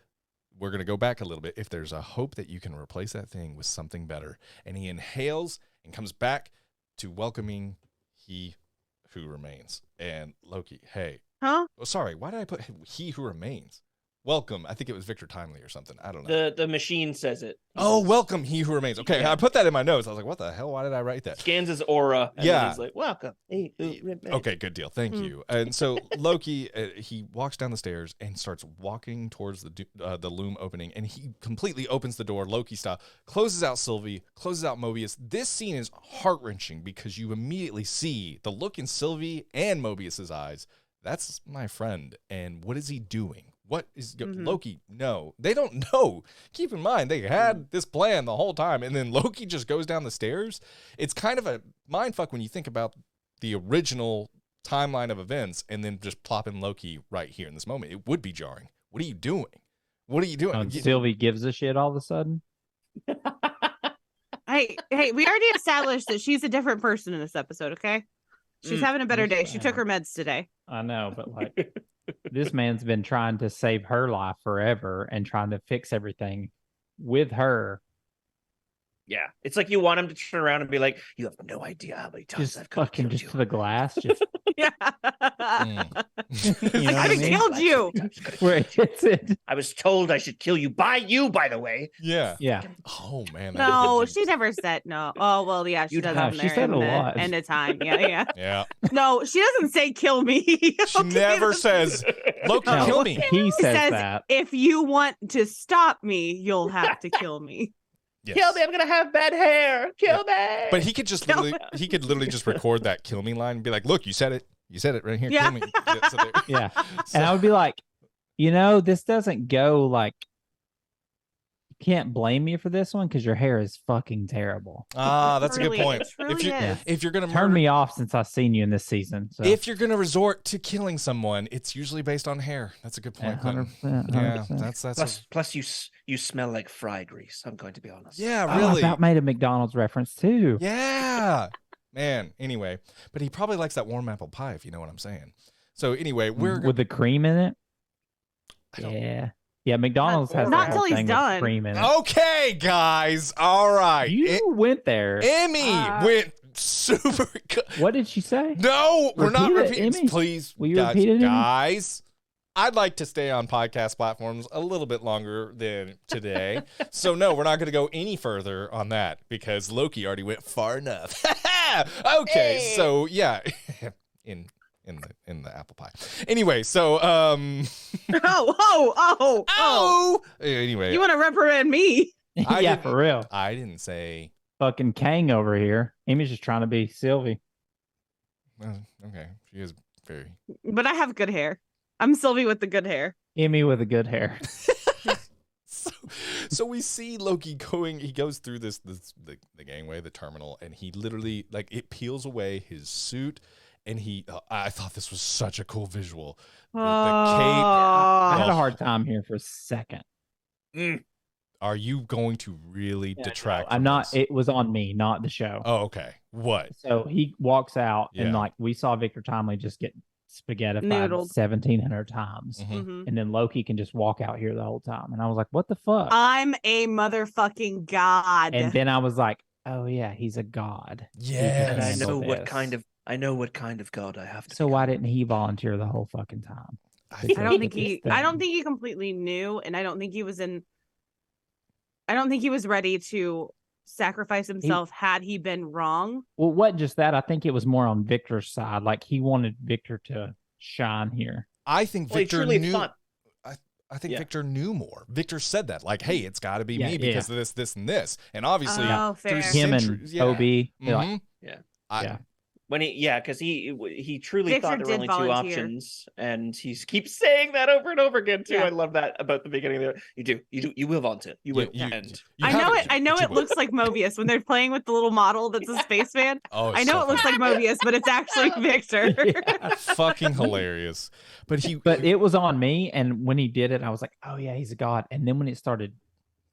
we're going to go back a little bit. If there's a hope that you can replace that thing with something better, and he inhales and comes back to welcoming he who remains. And Loki, hey, Huh? oh, sorry, why did I put he who remains? Welcome. I think it was Victor Timely or something. I don't know. the machine says it. He Oh, says- welcome he who remains. Okay, Yeah. I put that in my notes. I was like, what the hell? Why did I write that? Scans his aura. And Yeah. then he's like, welcome. Hey, Okay, good deal. Thank Mm. you. And so Loki, he walks down the stairs and starts walking towards the loom opening, and he completely opens the door, Loki style, closes out Sylvie, closes out Mobius. This scene is heart-wrenching because you immediately see the look in Sylvie and Mobius's eyes. That's my friend, and what is he doing? What is Mhm. Loki? No, they don't know. Keep in mind, they had this plan the whole time, and then Loki just goes down the stairs. It's kind of a mindfuck when you think about the original timeline of events and then just plopping Loki right here in this moment. It would be jarring. What are you doing? What are you doing? And Sylvie gives a shit all of a sudden. Hey, we already established that she's a different person in this episode, okay? She's Mm. having a better day. Yes, She I took am. her meds today. I know, but like this man's been trying to save her life forever and trying to fix everything with her. Yeah, it's like you want him to turn around and be like, "You have no idea how many times Just I've come fucking killed just you." to the glass. Just Yeah. You know I what I could mean? killed you. where it hits it. I was told I should kill you by you, by the way. Yeah. Yeah. Oh man. No, she never said no. Oh well, yeah, she You does have- on she there said in a the lot. end of time. Yeah, yeah. Yeah. No, she doesn't say kill me. She Okay, never that's- says, Loki, No, kill me. He She says says, that. if you want to stop me, you'll have to kill me. Yes. Kill me! I'm gonna have bad hair. Kill me! But he could just literally just record that kill me line and be like, look, you said it. You said it right here. Yeah. Kill me. Yeah, so there- Yeah. so- And I would be like, this doesn't go like, you can't blame me for this one because your hair is fucking terrible. that's a good Truly- point. it truly If you is. if you're gonna Turn murder, me off since I've seen you in this season. So if you're gonna resort to killing someone, it's usually based on hair. That's a good yeah, point, Clinton. 100%, Yeah, 100%. that's Plus, you smell like fry grease. I'm going to be honest. yeah, Oh, I really. about made a McDonald's reference too. Yeah, man. Anyway, but he probably likes that warm apple pie, if you know what I'm saying. So anyway, we're with the cream in it. I don't- Yeah. McDonald's has Not the till whole he's thing with done. cream in it. okay, guys. All right. You went there. Emmy went super good. What did she say? No, we're not Repeat it, repeating. Emmy? Please, Will you guys, repeat it, Emmy? guys. I'd like to stay on podcast platforms a little bit longer than today. So no, we're not going to go any further on that because Loki already went far enough. Okay, Hey. so yeah, in the apple pie. Anyway, so Oh. Anyway, You want to reprimand me? I Yeah, didn't- for real. I didn't say. Fucking Kang over here. Amy's just trying to be Sylvie. Okay, she is very. But I have good hair. I'm Sylvie with the good hair. Emmy with the good hair. So we see Loki going. He goes through the gangway, the terminal, and he literally it peels away his suit, and he. I thought this was such a cool visual. The cape. I had Oh. a hard time here for a second. Are you going to really detract? I'm from not. this? It was on me, not the show. Oh, okay. What? So he walks out, and Yeah. like we saw Victor Timely just get spaghettified Noodled. 1,700 times, Mhm. Mhm. and then Loki can just walk out here the whole time. And I was like, "What the fuck?" I'm a motherfucking god. And then I was like, "Oh yeah, he's a god." Yes. And I handle know what this. kind of god I have to. So why become. didn't he volunteer the whole fucking time? I don't think This he. thing. I don't think he completely knew, and I don't think he was in. I don't think he was ready to sacrifice himself had he been wrong. Well, what just that? I think it was more on Victor's side. Like he wanted Victor to shine here. I think Well, he Victor truly knew. thought. I think Yeah. Victor knew more. Victor said that, like, "Hey, it's got to be Yeah, me because of this, this, and this." And obviously, Oh, through fair. Him and centuries- yeah. Obi, they're like, Mhm. Yeah. I- When because he truly Victor thought there were did only two volunteer. options, and he keeps saying that over and over again too. Yeah. I love that about the beginning there. You will volunteer. You will. You- and you I know haven't, it. I know but you it will. looks like Mobius when they're playing with the little model that's a spaceman. Oh, I it's know so it looks like Mobius, but it's actually Victor. Yeah. fucking hilarious. But But it was on me, and when he did it, I was like, "Oh yeah, he's a god." And then when it started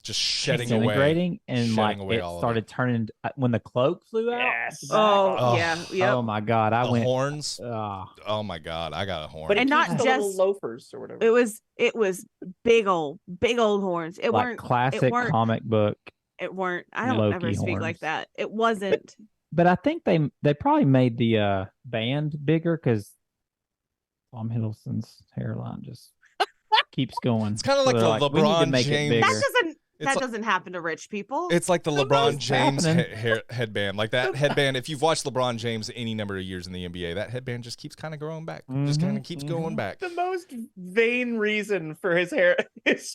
just shedding away. disintegrating, and Shedding like away it all of started turning when the cloak flew out. yes. Oh, Oh. yeah. Yep. Oh my god, I The went. horns. "Ah." Oh my god, I got a horn. But it And not keeps the little just- loafers or whatever. It was big old horns. It like weren't classic weren't- comic book. it weren't. I don't Loki ever speak like horns. that. It wasn't. But I think they probably made the band bigger because Tom Hiddleston's hairline just keeps going. It's kinda So like they're the "We need to LeBron make it James- bigger." It's like- doesn't happen to rich people. It's like the Something's LeBron James happening. headband. Like that headband, if you've watched LeBron James any number of years in the NBA, that headband just keeps kind of growing back. Just kind of keeps going back. The most vain reason for his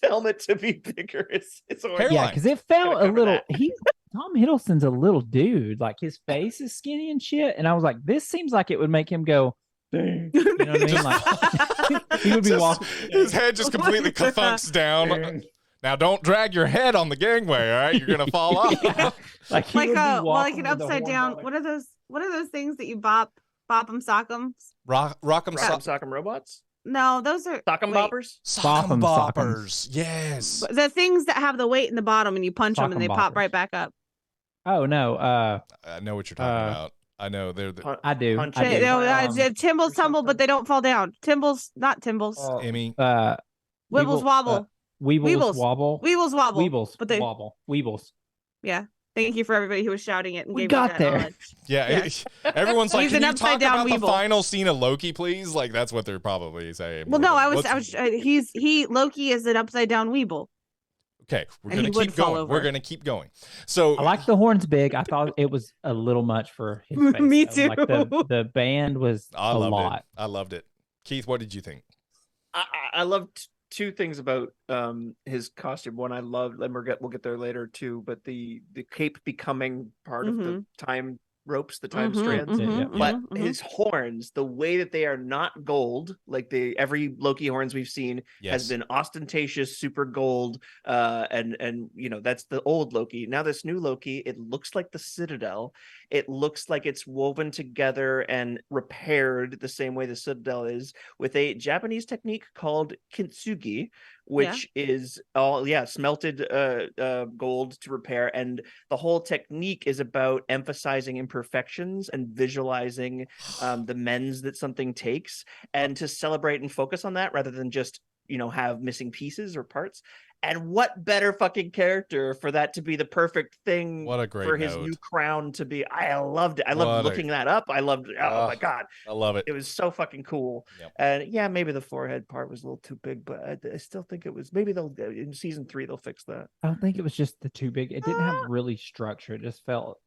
helmet to be bigger is his Hairline. hairline. Yeah, because it felt Gotta a cover little. that. Tom Hiddleston's a little dude. Like his face is skinny and shit. And I was like, this seems like it would make him go. "Dang." You know what I mean? Like he would be Just- walking. His head just completely thunks down. Now, don't drag your head on the gangway, all right? You're going to fall off. Yeah. Like he like would be a like walking an with the upside horn down. going. What are those things that you bop 'em sock 'em? Rock'em Rock'em Sock'em Robots? No, those are Sock'em wait, Boppers? Sock'em Sock'em. boppers. Yes. the things that have the weight in the bottom and you punch them Sock 'em and they pop boppers. right back up. Oh no, I know what you're talking about. I know they're the I do. Punch I it. They- do. no, Timbles or tumble, but something. they don't fall down. Timbles, not Timbles. Emmy. Weeble- Wibbles wobble. Weebles Weebles. wobble. Weebles wobble. Weebles but they wobble. Weebles. yeah. Thank you for everybody who was shouting it and We gave got me that there. nod. Yeah, everyone's like, He's "Can an you talk upside-down about weeble." the final scene of Loki, please?" Like that's what they're probably saying. Well, no, I was What's- Loki is an upside down weeble. Okay, we're And gonna he would keep fall going. We're over. gonna keep going. So I like the horns big. I thought it was a little much for his face. Me though. Like too. the band was I a loved lot. it. I loved it. Keith, what did you think? I loved two things about his costume. One, I loved, and we'll get there later too, but the cape becoming part of the time ropes, the time strands. But his horns, the way that they are not gold, like every Loki horns we've seen has been ostentatious, super gold, and you know that's the old Loki. Now this new Loki, it looks like the Citadel. It looks like it's woven together and repaired the same way the Citadel is, with a Japanese technique called kintsugi, which is all smelted gold to repair, and the whole technique is about emphasizing imperfections and visualizing the mends that something takes, and to celebrate and focus on that rather than just have missing pieces or parts. And what better fucking character for that to be the perfect thing. What a great for his note. new crown to be. I loved it. I loved looking that up. I loved oh my god, I love it. it was so fucking cool. And maybe the forehead part was a little too big, but I still think it was. Maybe they'll in season 3 they'll fix that. I don't think it was just the too big. It didn't have really structure. It just felt.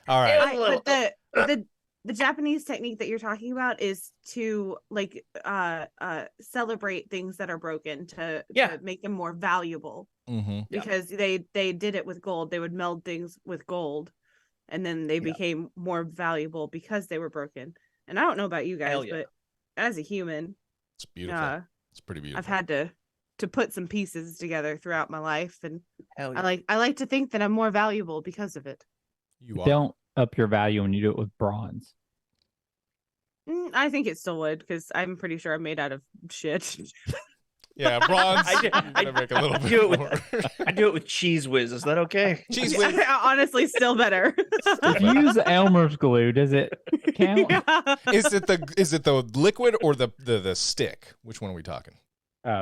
All right. But the Japanese technique that you're talking about is to celebrate things that are broken to make them more valuable. Because they did it with gold. They would meld things with gold, and then they became more valuable because they were broken. And I don't know about you guys, but as a human, it's beautiful. It's pretty beautiful. I've had to put some pieces together throughout my life, and I like to think that I'm more valuable because of it. You are. Don't up your value when you do it with bronze. I think it still would, because I'm pretty sure I'm made out of shit. Yeah, bronze. I do it with Cheese Whiz. Is that okay? Cheese Whiz. Honestly, still better. If you use Elmer's glue, does it count? Is it the liquid or the stick? Which one are we talking?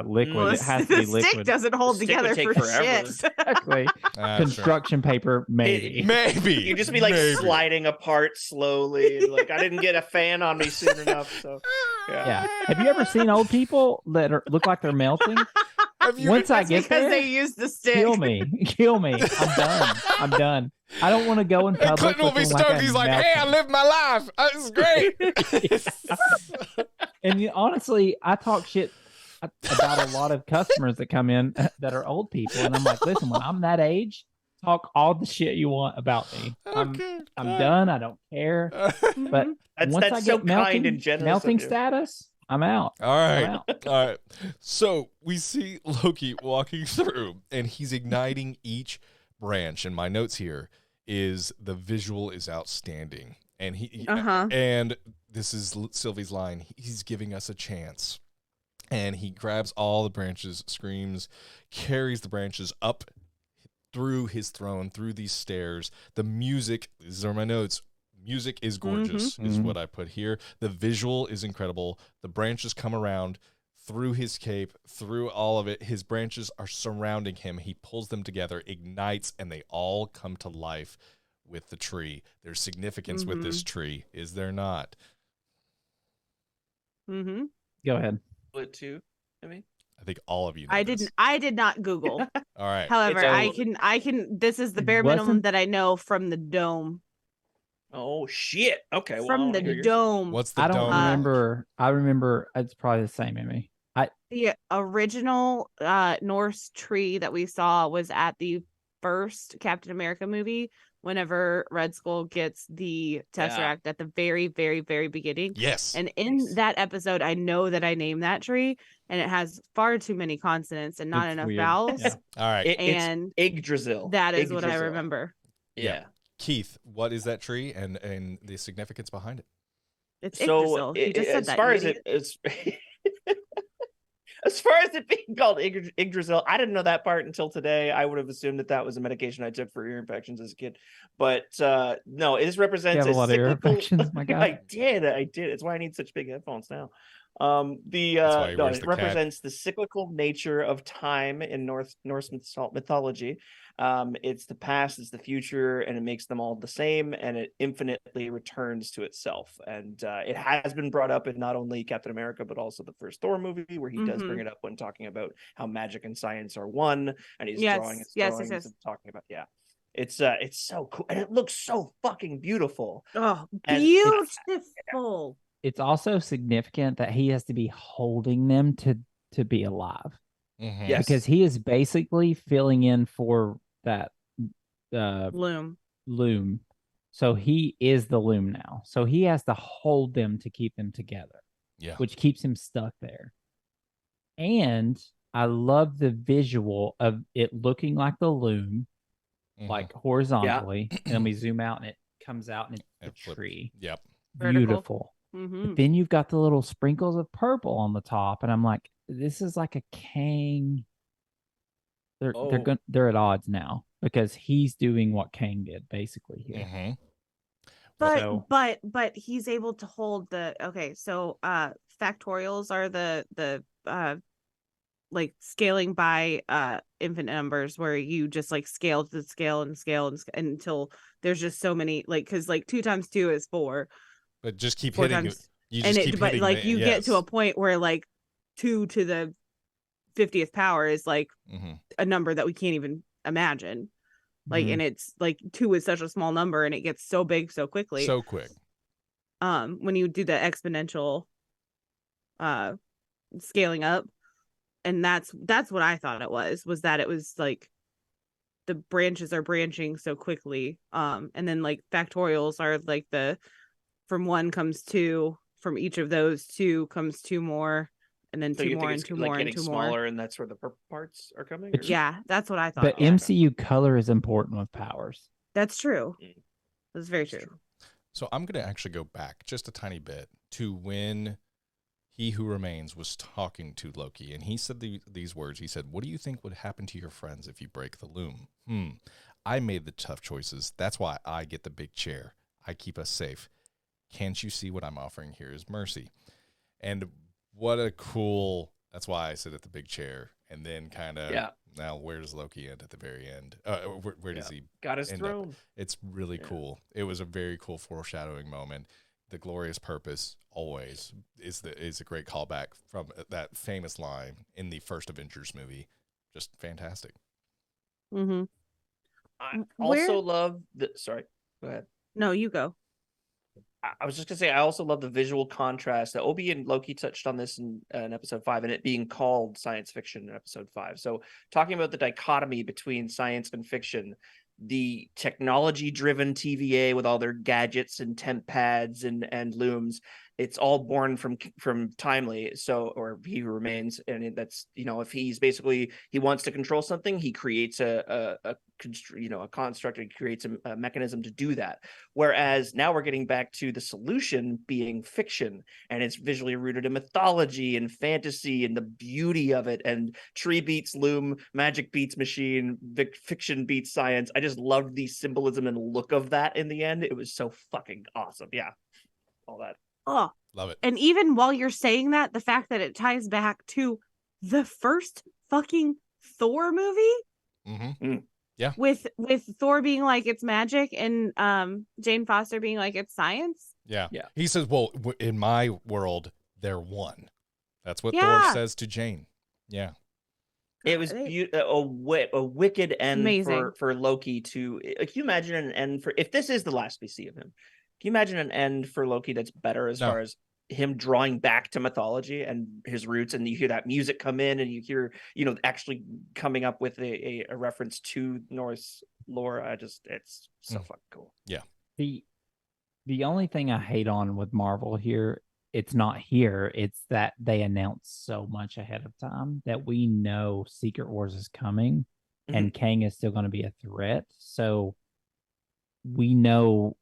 Liquid. Well, it has to be the liquid. stick doesn't hold The stick together would take for forever. shit. Exactly. Construction paper, maybe. Maybe. You'd just be like sliding apart slowly. And like, I didn't get a fan on me soon enough. So, yeah. Have you ever seen old people that look like they're melting? Once I get because there, they use the stick. kill me. I'm done. I don't want to go in public. And Clinton will be stoked. He's like, "Hey, I lived my life. It's great." And honestly, I talk shit about a lot of customers that come in that are old people, and I'm like, listen, when I'm that age, talk all the shit you want about me. I'm done. I don't care. But once I so get kind and generous melting of you. status, I'm out. All right. All right. So we see Loki walking through, and he's igniting each branch. And my notes here is the visual is outstanding. And and this is Sylvie's line. He's giving us a chance. And he grabs all the branches, screams, carries the branches up through his throne, through these stairs. The music, these are my notes. Music is gorgeous, is what I put here. The visual is incredible. The branches come around through his cape, through all of it. His branches are surrounding him. He pulls them together, ignites, and they all come to life with the tree. There's significance with this tree, is there not? Go ahead. What too? I mean, I think all of you know I this. did not Google. All right. However, It's I can this is the bare Wasn't- minimum that I know from the dome. oh shit. Okay, well, From the dome. What's the I don't dome? remember. I remember it's probably the same, Emmy. The original Norse tree that we saw was at the first Captain America movie, whenever Red Skull gets the Tesseract at the very, very, very beginning. Yes. And in that episode, I know that I named that tree, and it has far too many consonants and not It's enough weird. vowels. Yeah. All right. And it's Yggdrasil. that is what I Yggdrasil. remember. Yeah. Keith, what is that tree and the significance behind it? It's So Yggdrasil. You just said as that. far you as idiot. as far as it being called Yggdrasil, I didn't know that part until today. I would have assumed that was a medication I took for ear infections as a kid. But no, it represents You have a lot of ear cyclical- infections, my God. I did. It's why I need such big headphones now. That's why he No, wears it the cat. represents the cyclical nature of time in Norse mythology. It's the past, it's the future, and it makes them all the same, and it infinitely returns to itself. And it has been brought up in not only Captain America but also the first Thor movie, where he does bring it up when talking about how magic and science are one, and he's drawing his drawings and talking about it's so cool, and it looks so fucking beautiful. Oh, And beautiful. It's also significant that he has to be holding them to be alive. Mhm. Yes. Because he is basically filling in for that Loom. So he is the loom now. So he has to hold them to keep them together. Yeah. Which keeps him stuck there. And I love the visual of it looking like the loom, like horizontally. And then we zoom out and it comes out and it's a tree. Yep. Beautiful. But then you've got the little sprinkles of purple on the top, and I'm like, this is like a Kang. They're at odds now because he's doing what Kang did basically here. But he's able to hold the factorials are the like scaling by infinite numbers, where you just like scale and scale until there's just so many, like, because like 2 times 2 is 4. But just keep 4 hitting times, you just keep but hitting like you get to a point where like 2 to the 50th power is like a number that we can't even imagine. Like, and it's like 2 is such a small number and it gets so big so quickly. So quick. When you do the exponential scaling up, and that's what I thought it was that it was like the branches are branching so quickly. And then like factorials are like the from 1 comes 2, from each of those 2 comes 2 more, and then 2 more and 2 more and 2 smaller, more, and that's where the purple parts are coming. Yeah, that's what I thought. But MCU color is important with powers. That's true. That's very true. So I'm going to actually go back just a tiny bit to when He Who Remains was talking to Loki, and he said these words. He said, "What do you think would happen to your friends if you break the loom? I made the tough choices. That's why I get the big chair. I keep us safe. Can't you see what I'm offering here is mercy?" And what a cool, that's why I sit at the big chair. And then kind of, now where does Loki end at the very end? Where does he got his throne? Up? It's really cool. It was a very cool foreshadowing moment. The glorious purpose always is a great callback from that famous line in the first Avengers movie. Just fantastic. I also love the, sorry, go ahead. No, you go. I was just gonna say, I also love the visual contrast. Obi and Loki touched on this in episode 5, and it being called science fiction in episode 5. So talking about the dichotomy between science and fiction, the technology-driven TVA with all their gadgets and temp pads and looms, it's all born from Timely, or He Who Remains, and that's, if he's basically, he wants to control something, he creates a construct, he creates a mechanism to do that. Whereas now we're getting back to the solution being fiction, and it's visually rooted in mythology and fantasy and the beauty of it, and tree beats loom, magic beats machine, fiction beats science. I just loved the symbolism and look of that in the end. It was so fucking awesome. Yeah, all that. Oh, love it. And even while you're saying that, the fact that it ties back to the first fucking Thor movie, yeah, with Thor being like it's magic and Jane Foster being like it's science. Yeah. He says, "Well, in my world, they're one." That's what Thor says to Jane. Yeah. It was a wicked end for Loki to. Can you imagine an end for, if this is the last we see of him? Can you imagine an end for Loki that's better as far as him drawing back to mythology and his roots, and you hear that music come in, and you hear, actually coming up with a reference to Norse lore. It's so fucking cool. Yeah. The only thing I hate on with Marvel here, it's not here, it's that they announce so much ahead of time that we know Secret Wars is coming and Kang is still going to be a threat. So we know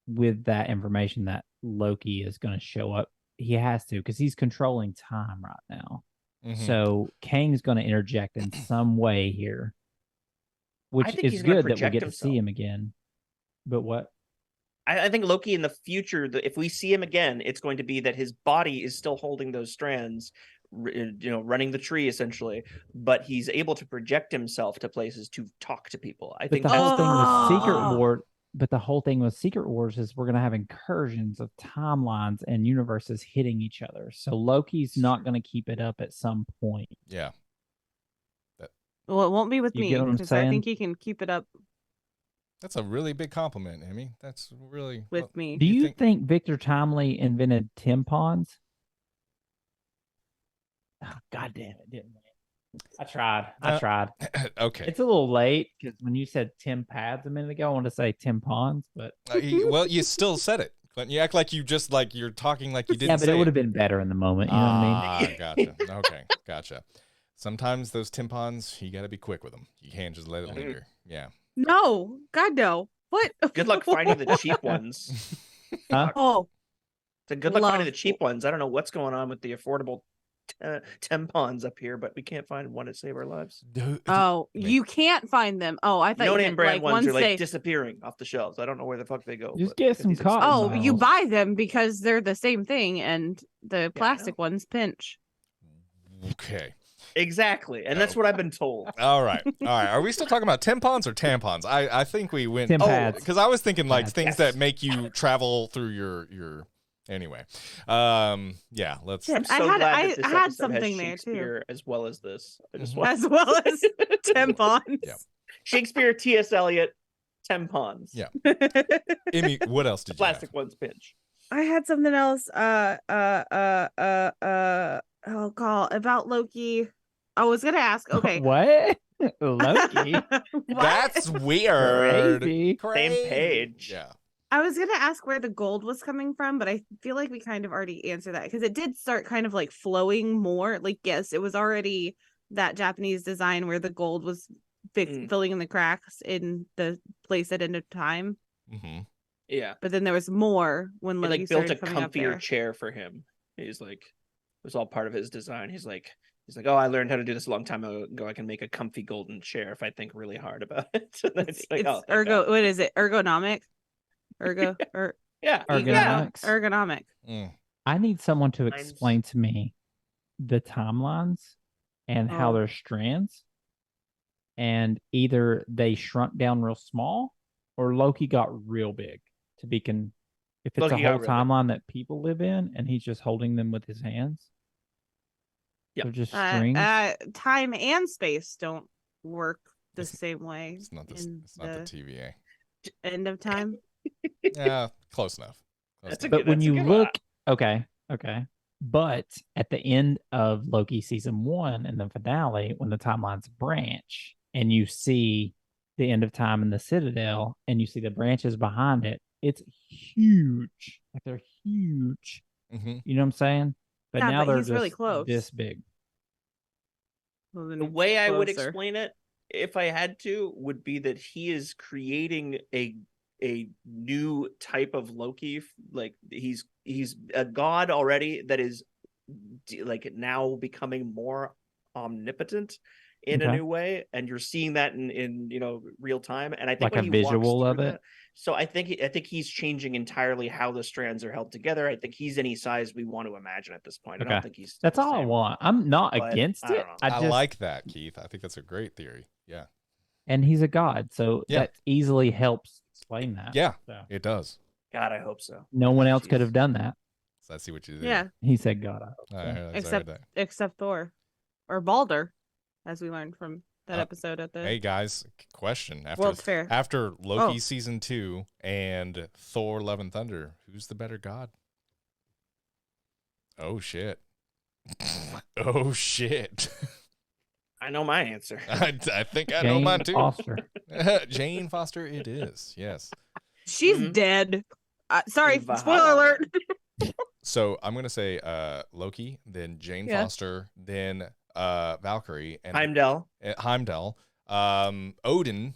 with that information that Loki is going to show up. He has to, because he's controlling time right now. So Kang's going to interject in some way here, which is good that we get to see him again. But what? I think Loki in the future, if we see him again, it's going to be that his body is still holding those strands, running the tree essentially, but he's able to project himself to places to talk to people. I But think the that's whole thing with Secret Oh. War, but the whole thing with Secret Wars is we're gonna have incursions of timelines and universes hitting each other. So Loki's not gonna keep it up at some point. Yeah. Well, it won't be with You me get what I'm because I saying? think he can keep it up That's a really big compliment, Emmy. That's really with me. Do you think Victor Timely invented tampons? Oh, God damn it, didn't we? I tried. okay. It's a little late because when you said Tim Pads a minute ago, I wanted to say tampons, but Well, you still said it. Clinton. You act like you just you're talking like you didn't yeah, but say it would have been better in the moment. You know what I mean? Gotcha. Okay, gotcha. Sometimes those tampons, you got to be quick with them. You can't just let it linger. Yeah. No, God no. What? good luck finding the cheap ones. Huh? Oh, So good luck finding the Love- cheap ones. I don't know what's going on with the affordable tampons up here, but we can't find one to save our lives. oh, Wait. you can't find them. Oh, I thought No you name meant, brand ones once are like they. disappearing off the shelves. I don't know where the fuck they go. Just but get some these cotton Oh, expensive- you miles. buy them because they're the same thing, and the plastic ones pinch. Okay. Exactly, and that's what I've been told. All right. Are we still talking about tampons or tampons? I think we went. Tim Pads. Because I was thinking like Pads. things that make you travel through your. Anyway, yeah. Let's. I'm so I glad had- that this I had episode has something there, too. Shakespeare as well as this. I just Mhm. want As well as tampons. Yeah. Shakespeare, T.S. Eliot, tampons. Yeah. Emmy, what else The did you have? plastic ones pinch. I had something else. Oh, call about Loki. I was gonna ask. Okay. What? Loki? What? That's weird. Crazy. Same page. Yeah. I was gonna ask where the gold was coming from, but I feel like we kind of already answered that because it did start kind of like flowing more. Like, yes, it was already that Japanese design where the gold was filling in the cracks in the place at end of time. Mm-hmm. Yeah. But then there was more when He Loki built a started coming up there. comfier chair for him. He's like, it was all part of his design. He's like, oh, I learned how to do this a long time ago. I can make a comfy golden chair if I think really hard about it. It's like, oh, thank ergo. God. What is it? Ergonomic. Yeah. Ergonomics. Ergonomic. Mm. I need someone to Times- explain to me the timelines and how Oh. they're strands. And either they shrunk down real small or Loki got real big to be if it's Loki a got whole real big. timeline that people live in and he's just holding them with his hands. Yeah. They're just strings. Time and space don't work the It's- same way. It's not the in TVA. end of time. Yeah, close enough. That's a enough. But when that's a you good look, okay. But at the end of Loki season 1 and the finale, when the timelines branch and you see the end of time in the Citadel and you see the branches behind it, it's huge. Like they're huge. Mm-hmm. You know what I'm saying? But Yeah, now but they're he's just really close. this big. Well, then The it's way I would closer. explain it, if I had to, would be that he is creating a new type of Loki. Like he's a god already that is like now becoming more omnipotent in a Okay. new way, and you're seeing that in real time. And I think Like when a he walks visual of through it? that- so I think he's changing entirely how the strands are held together. I think he's any size we want to imagine at this point. I Okay. don't think he's That's the all I same. want. I'm not But against I don't it. know. I I just like that, Keith. I think that's a great theory. Yeah. and he's a god, so Yeah. that easily helps explain that. Yeah, So it does. God, I hope so. no one else could Jeez. have done that. So I see what you did. Yeah, He said god. I hope so. I heard except that. except Thor or Balder, as we learned from that episode at the Hey guys, question. World's Fair. After Loki Oh. season 2 and Thor: Love and Thunder, who's the better god? Oh shit. Oh shit. I know my answer. I think I know Jane mine too. Foster. Jane Foster, it is. Yes. She's Mhm. dead. Sorry, In Valhalla. spoiler alert. So I'm gonna say Loki, then Jane Yeah. Foster, then Valkyrie, and Heimdall. Heimdall, Odin,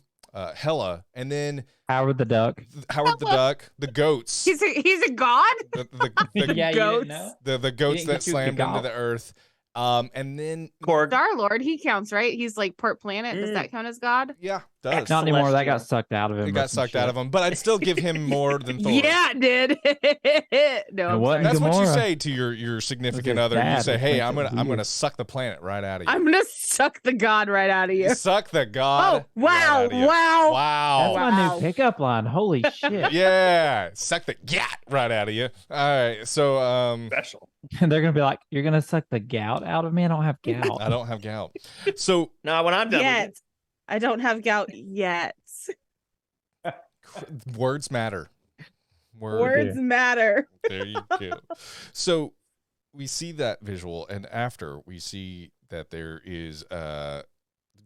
Hela, and then Howard the Duck. Howard the Duck, the goats, He's a god. the Yeah, you goats. didn't know? the goats didn't that get you the slammed into gout? the earth, And then Korg. Star-Lord, he counts, right? He's like part planet. Does that count as God? yeah, does. Not anymore. That Celestial. got sucked out of him. It or got some sucked out shit. of him, but I'd still give him more than Thor. Yeah, it did. No, I'm wasn't sorry. That's what you Gamora. say to your significant his other. You dad, say, which "Hey, makes I'm it gonna weird. suck the planet right out of you. I'm gonna suck the God right out of you. Suck the god. Oh, wow, right out of you. wow. Wow. That's my Wow. new pickup line. Holy shit. Yeah, suck the gat right out of you. All right, so Special. And they're going to be like, you're going to suck the gout out of me? I don't have gout. I don't have gout. So Now, when I'm done with Yet. it, I don't have gout yet. words matter. Words matter. There you go. So we see that visual, and after we see that there is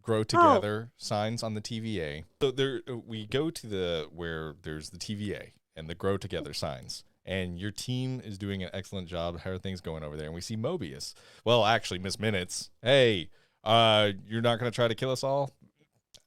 grow together signs on the TVA. So there we go to the where there's the TVA and the grow together signs. And your team is doing an excellent job. How are things going over there? And we see Mobius. Well, actually, Miss Minutes. Hey, you're not going to try to kill us all?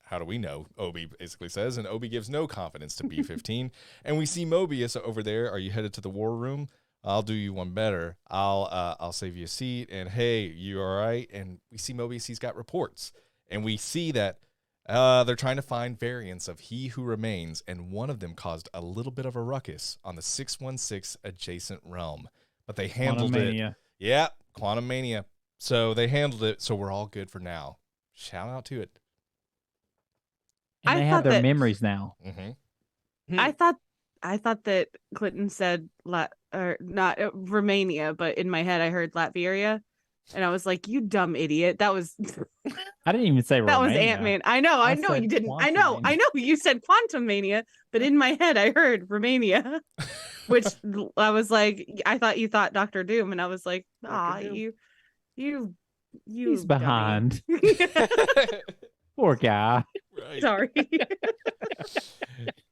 How do we know? Obi basically says, and Obi gives no confidence to B-15. And we see Mobius over there. Are you headed to the war room? I'll do you one better. I'll save you a seat. And hey, you all right? And we see Mobius. He's got reports, and we see that they're trying to find variants of He Who Remains, and one of them caused a little bit of a ruckus on the 616 adjacent realm, but they handled it. Yeah, Quantum Mania. So they handled it. So we're all good for now. Shout out to it. And they I have thought their that- memories now. Mm-hmm. I thought that Clinton said not Romania, but in my head I heard Latveria, and I was like, "You dumb idiot!" That was I didn't even say that was Romania. Ant-Man. I know I you said didn't. I Quantum know you said Quantum Mania, but in my head I heard Romania, which I was like, I thought you thought Doctor Doom, and I was like, ah, Doom. you. He's dummy." behind. Poor guy. Right. Sorry.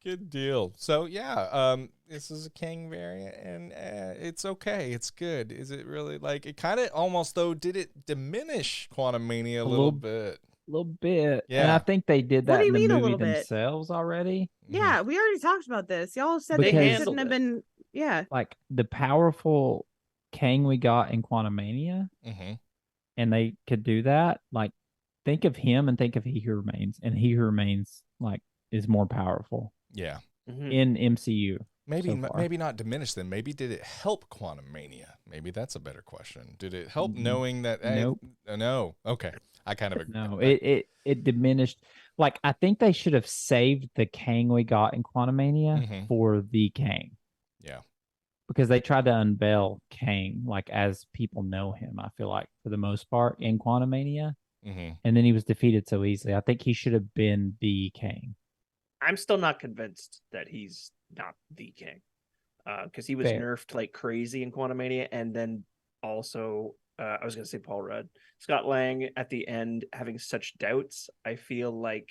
Good deal. So yeah, this is a King variant, and it's okay. It's good. Is it really like it? Kind of almost though. Did it diminish Quantum Mania a little bit? A little bit. Yeah. And I think they did What that do in you the mean a movie little bit? themselves already. Yeah, we already talked about this. Y'all said Because- that They he handled shouldn't have it. been. Yeah. Like the powerful Kang we got in Quantum Mania, Mm-hmm. and they could do that. Like, think of him and think of He Who Remains, and He Who Remains like is more powerful Yeah. Mhm. in MCU. Maybe so far. maybe not diminish them. Maybe did it help Quantum Mania? Maybe that's a better question. Did it help Mm, knowing that? nope. No. Okay. I kind of No, it diminished. Like, I think they should have saved the Kang we got in Quantum Mania Mhm. for the Kang. Yeah. Because they tried to unveil Kang like as people know him, I feel like, for the most part in Quantum Mania. Mm-hmm. And then he was defeated so easily. I think he should have been the Kang. I'm still not convinced that he's not the king, because he was Fair. nerfed like crazy in Quantumania, and then also I was gonna say Paul Rudd, Scott Lang at the end having such doubts. I feel like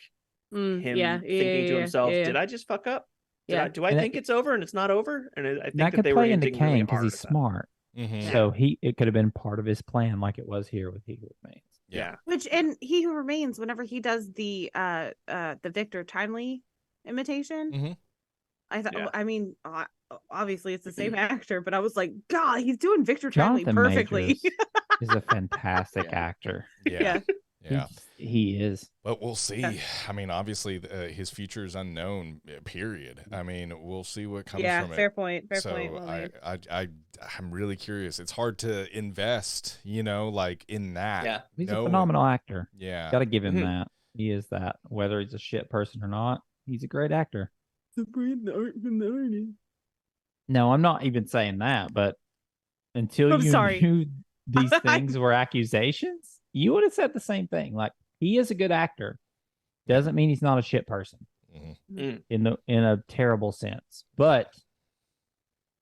him thinking to himself, "Did I just fuck up? Do I And think it's over and it's not over?" And I And think that that could they were play into hinting really Kang because hard he's at that. smart. Mm-hmm. So it could have been part of his plan, like it was here with He Who Remains. Yeah. Which and He Who Remains, whenever he does the Victor Timely imitation, Mhm. I thought. Yeah. I mean, obviously it's the same actor, but I was like, God, he's doing Victor Timely Jonathan perfectly. Majors is a fantastic Yeah. actor. Yeah. Yeah. He is. But we'll see. Yeah. I mean, obviously, his future is unknown. Period. I mean, we'll see what comes Yeah, from it. fair point. Fair so point. Well made. I'm really curious. It's hard to invest, like in that. Yeah. He's No. a phenomenal actor. Yeah. Got to give him Mhm. that. He is that. Whether he's a shit person or not, he's a great actor. No, I'm not even saying that, but until I'm you sorry. knew these things were accusations, you would have said the same thing. Like, he is a good actor. Doesn't mean he's not a shit person Mhm. in a terrible sense. But,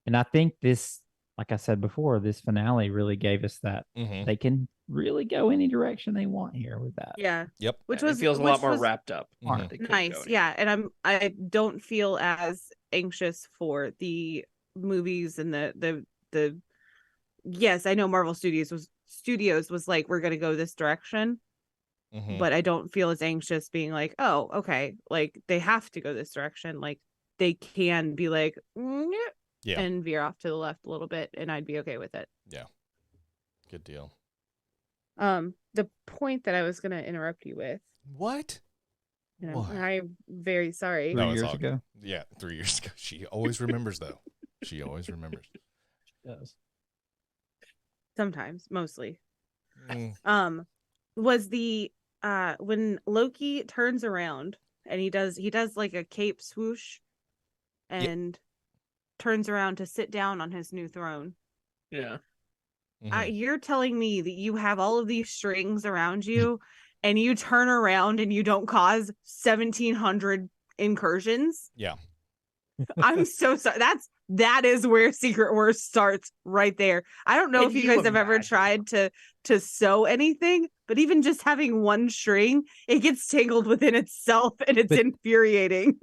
and I think this, like I said before, this finale really gave us that Mhm. they can really go any direction they want here with that. Yeah. Yep. Which And was it feels a lot which more was wrapped up. Mhm. They couldn't nice. go Yeah, and I don't feel as anxious for the movies and the. Yes, I know Marvel Studios was like, we're gonna go this direction. Mhm. But I don't feel as anxious being like, oh, okay, like they have to go this direction. Like they can be like, Yeah. and veer off to the left a little bit, and I'd be okay with it. Good deal. The point that I was gonna interrupt you with, What? and What? I'm very sorry. No, 3 it's years all ago. good. Yeah, 3 years ago. She always remembers, though. She always remembers. Does. Sometimes, mostly. Mm. Was the when Loki turns around and he does like a cape swoosh and turns around to sit down on his new throne. Yeah. You're telling me that you have all of these strings around you and you turn around and you don't cause 1,700 incursions? Yeah. I'm so sorry. That is where Secret Wars starts, right there. I don't know Can if you you guys have ever imagine? tried to sew anything, but even just having one string, it gets tangled within itself and it's infuriating.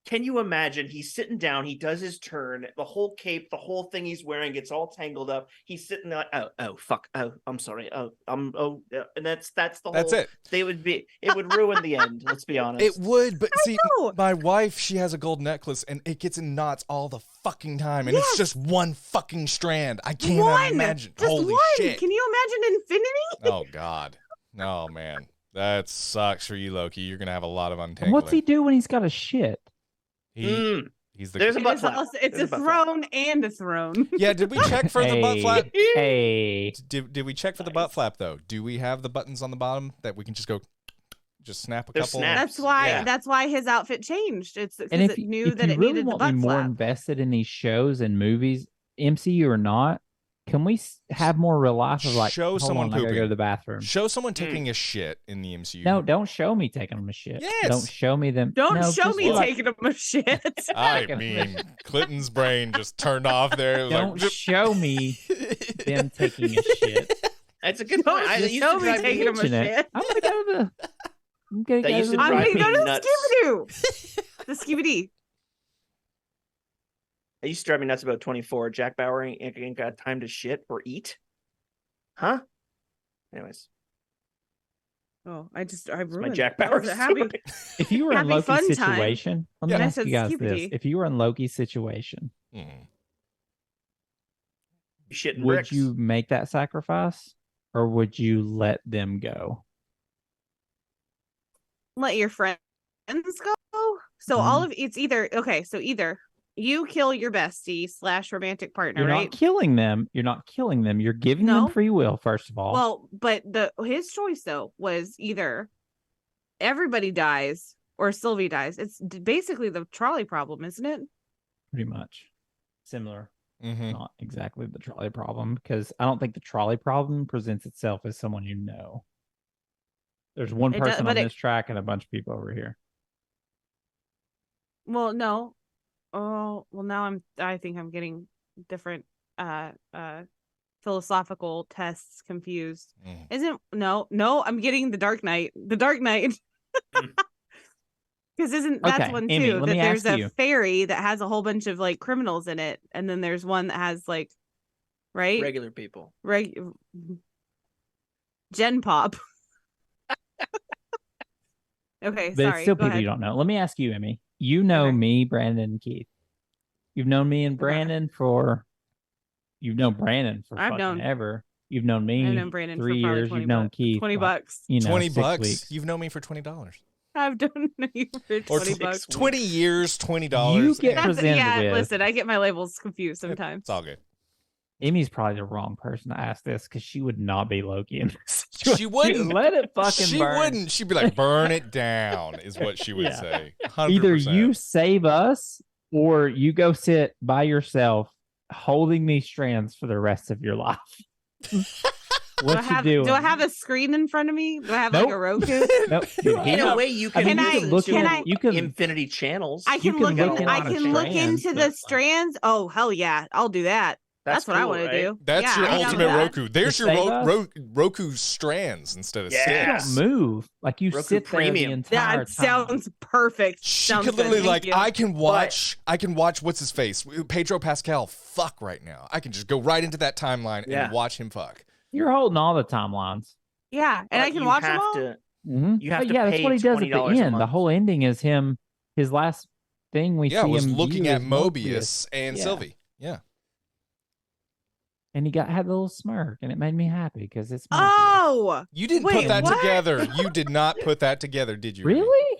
Can you imagine? He's sitting down. He does his turn. The whole cape, the whole thing he's wearing gets all tangled up. He's sitting there. Oh, fuck. Oh, I'm sorry. And that's the whole. That's it. It would ruin the end. Let's be honest. It would, but see, know. my wife, she has a gold necklace, and it gets in knots all the fucking time, and it's just one fucking strand. I cannot imagine. Just Holy one. shit! Can you imagine infinity? Oh God, oh man, that sucks for you, Loki. You're gonna have a lot of untangling. What's he do when he's got a shit? He's the. There's a butt flap. It's There's a butt flap. throne and a throne. Yeah, did we check for the butt flap? Hey. Did we check for the butt flap though? Do we have the buttons on the bottom that we can just snap a They're couple? snaps. That's why his outfit changed. It's And because if, it knew if that you it really needed the want me butt more flap. invested in these shows and movies, MCU or not, can we have more real life of like, Show hold someone on, I gotta pooping. go to the bathroom. Show someone taking a shit in the MCU. No, don't show me taking them a shit. Yes. Don't show me them. Don't no, show just me like, taking him a shit. I mean, Clinton's brain just turned off there. It was Don't like, show me them taking a shit. That's a good point. I Don't used show to me drive me taking him a Mention it. shit. I'm gonna go to the. I'm gonna That go used to to the. I'm drive gonna go me to the nuts. Scooby-Doo. The Scooby-Doo. I used to drive me nuts about 24. Jack Bauer ain't got time to shit or eat. Huh? Anyways, Oh, I my ruined Jack that Bauer was a happy. story. If you were in Happy Loki's fun time. situation, let me Yeah. I ask said you guys this: Scooby-Doo. if you were in Loki's situation, Shitting would bricks. you make that sacrifice, or would you let them go? Let your friends go. So all of it's either so either you kill your bestie / romantic partner, You're right? not killing them. You're not killing them. You're giving No. them free will, first of all. Well, but his choice though was either everybody dies or Sylvie dies. It's basically the trolley problem, isn't it? Pretty much similar. Mm-hmm. Not exactly the trolley problem, because I don't think the trolley problem presents itself as someone you know. There's one It does- person but on it- this track and a bunch of people over here. Well, no. Oh, well now I think I'm getting different philosophical tests confused. Mm. Isn't no, I'm getting the Dark Knight. The Dark Knight. Because that's Okay, one Emmy, too. let That me there's ask a you. fairy that has a whole bunch of like criminals in it, and then there's one that has like, right, Regular people. Gen Pop. Okay, But sorry. it's still Go people ahead. you don't know. Let me ask you, Emmy. You know Okay. me, Brandon, and Keith. You've known me and Okay. Brandon for. You've known Brandon for I've fucking known- ever. You've known me. I've known Brandon 3 for probably years. 20 You've known bucks. Keith. 20 like, bucks. You know, 20 6 bucks. weeks. You've known me for $20. I've done you for Or 20 bucks. 20 years, $20. You get and- presented Yeah, with. listen, I get my labels confused sometimes. It's all good. Emmy's probably the wrong person to ask this, because she would not be Loki in this. She wouldn't. Let it fucking She burn. wouldn't. She'd be like, burn it down, is what she would Yeah. say. 100%. Either you save us, or you go sit by yourself holding these strands for the rest of your life. What you doing? Do I have a screen in front of me? Do I have like Nope. a Roku? Nope. Dude, In he- a way, you I can, mean, you listen can look to at- you can- Infinity Channels. I You can can look look in, in I on a can look strands, into the but- strands. Oh hell yeah, I'll do that. That's what I cool, want right? to do. That's Yeah, your I'm down with ultimate that. Roku. There's To your save us? Roku strands instead of Yeah. sticks. You don't move. Like you Roku sit there the Premium. entire That time. sounds perfect. She Sounds could good. literally Thank you. I can watch what's his face, Pedro Pascal, fuck right now. I can just go right into that timeline Yeah. and watch him fuck. You're holding all the timelines. Yeah, and I But can you watch them have all. to- Mm-hmm. You have to yeah, that's pay what he does at the $20 a end. The month. whole ending is him. His last thing we Yeah, see was him looking view at is Mobius and Yeah. Sylvie. Yeah. and he had a little smirk, and it made me happy because it's Mobius. Oh, You didn't Wait, put that what? together. You did not put that together, did you? Really?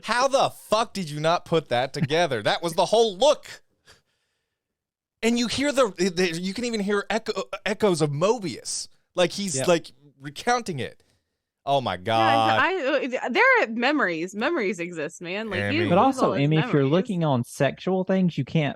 How the fuck did you not put that together? That was the whole look. And you hear you can even hear echoes of Mobius. Like he's like recounting it. Oh my God. yeah, there are memories. Memories exist, man. Like Emmy. you, But lose also, all his Emmy, if you're memories. looking on sexual things, you can't.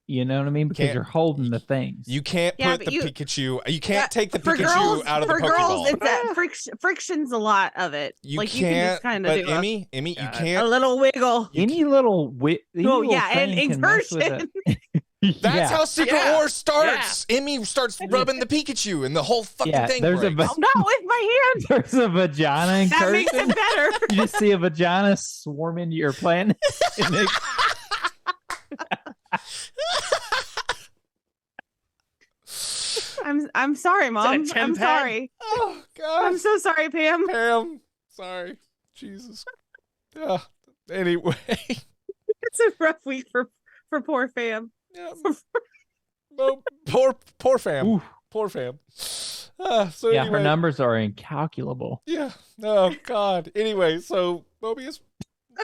You know what I mean? Because Can't- you're holding the things. You can't Yeah, put but the Pikachu. You can't take the for Pikachu girls, out of the for Pokeball. girls, it's that friction's a lot of it. You like can't. you can just kind of But do Emmy, you God. a can't. little wiggle. any little any Oh little yeah, and thing can mess with inversion. it. That's Yeah. how Secret Yeah. War starts. Emmy starts rubbing the Pikachu, and the whole fucking Yeah, thing there's a breaks. Oh, not with my hand. There's a vagina That makes incursion. it better. You just see a vagina swarm into your planet. And it- I'm sorry, Mom. a Tim I'm pad? sorry. Oh God, I'm so sorry, Pam. Pam. Sorry, Jesus. Yeah. Anyway. It's a rough week for poor fam. Yeah. No, poor fam. Oof. Poor fam. So yeah, anyway, her numbers are incalculable. Yeah. Oh God. Anyway, so Mobius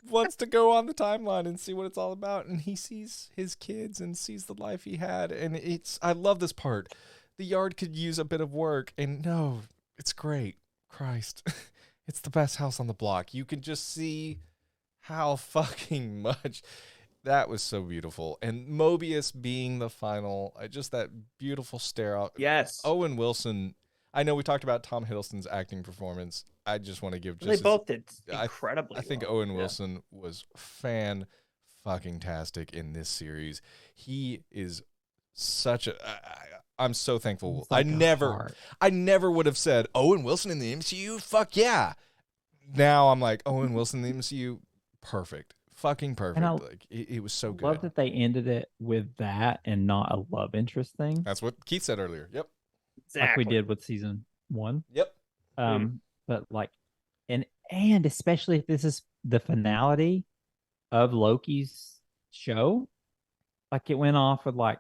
wants to go on the timeline and see what it's all about, and he sees his kids and sees the life he had, and I love this part. The yard could use a bit of work, and no, it's great. Christ, it's the best house on the block. You can just see how fucking much. That was so beautiful. And Mobius being the final, just that beautiful stare out. Yes. Owen Wilson, I know we talked about Tom Hiddleston's acting performance. I just want to give they both did I- incredibly. I think well. Owen Yeah. Wilson was fan-fucking-tastic in this series. He is such a... I'm so thankful. It's like a heart. I never would have said, Owen Wilson in the MCU? Fuck yeah. Now I'm like, Owen Wilson in the MCU? Perfect. Fucking perfect. I Like it was so good. Love that they ended it with that and not a love interest thing, That's what Keith said earlier. Yep. like we Exactly. did with season 1. Yep. But like, and especially if this is the finality of Loki's show, like it went off with like,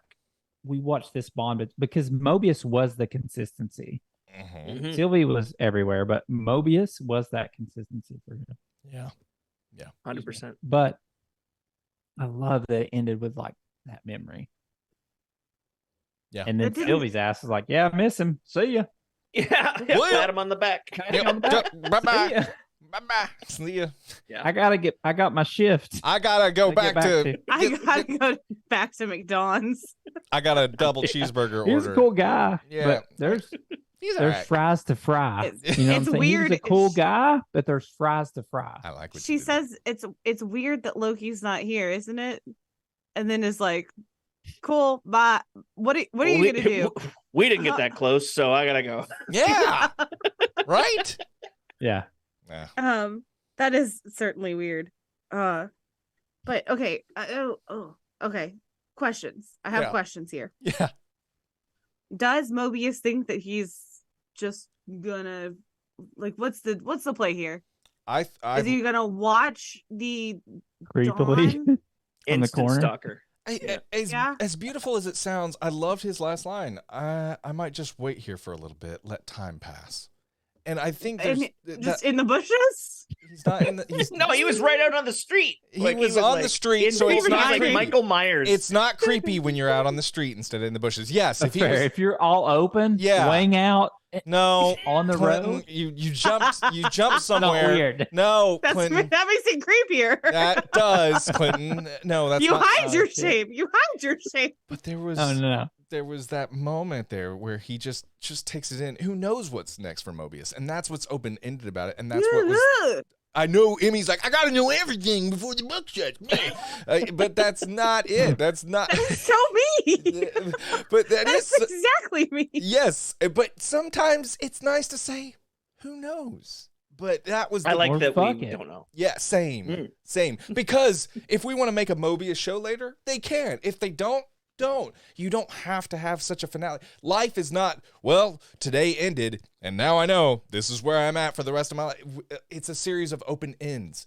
we watched this bond because Mobius was the consistency. Mhm. Mhm. Sylvie was everywhere, but Mobius was that consistency for him. Yeah. 100%. But I love that it ended with like that memory. Yeah. And then It didn't- Sylvie's ass is like, yeah, I miss him. See ya. Yeah. Well- Pat him on the back. Yep. See Bye-bye. ya. Bye-bye. See ya. I got my shift. I gotta go Gotta get back to... I gotta go back to McDonald's. I got a double cheeseburger He's order. a cool guy. Yeah. But there's He's there's alright. fries to fry. It's- You know it's what I'm saying? weird. He's a cool guy, but there's fries to fry. I like what She you did there. says it's weird that Loki's not here, isn't it? And then is like, cool, bye. What are Well, you gonna do? We didn't get that close, so I gotta go. Yeah. Right? Yeah. Yeah. That is certainly weird. But okay. Okay. Questions. I have Yeah. questions here. Yeah. Does Mobius think that he's just gonna what's the play here? I Is he gonna watch the Creepily Dawn? on the Instant corner. stalker. Yeah. As beautiful as it sounds, I loved his last line. I might just wait here for a little bit, let time pass. And I think there's Just in the bushes? he's not in the he's, No, he was right out on the street. He was on the street, in- so he it's was not like creepy. Michael Myers. It's not creepy when you're out on the street instead of in the bushes. Yes, That's if he fair. was If you're all open, Yeah. laying out no on the Clinton, road, you jumped not somewhere. weird. No, That Clinton. makes it creepier. That does, Clinton. No, that's you not. hide your shit. shape. You hide your shape. But there was Oh no. there was that moment there where he just takes it in. Who knows what's next for Mobius? And that's what's open ended about it. And that's what was. Ugh. I know Emmy's like, I gotta know everything before the book shuts. But that's not it. That's not. That is so me. But that That's is exactly me. yes. But sometimes it's nice to say, who knows? But that was. I the- like Or that fuck we it. don't know. Yeah, same. Mm. Same. Because if we want to make a Mobius show later, they can. If they don't. You don't have to have such a finale. Life is not, well, today ended, and now I know this is where I'm at for the rest of my life. It's a series of open ends,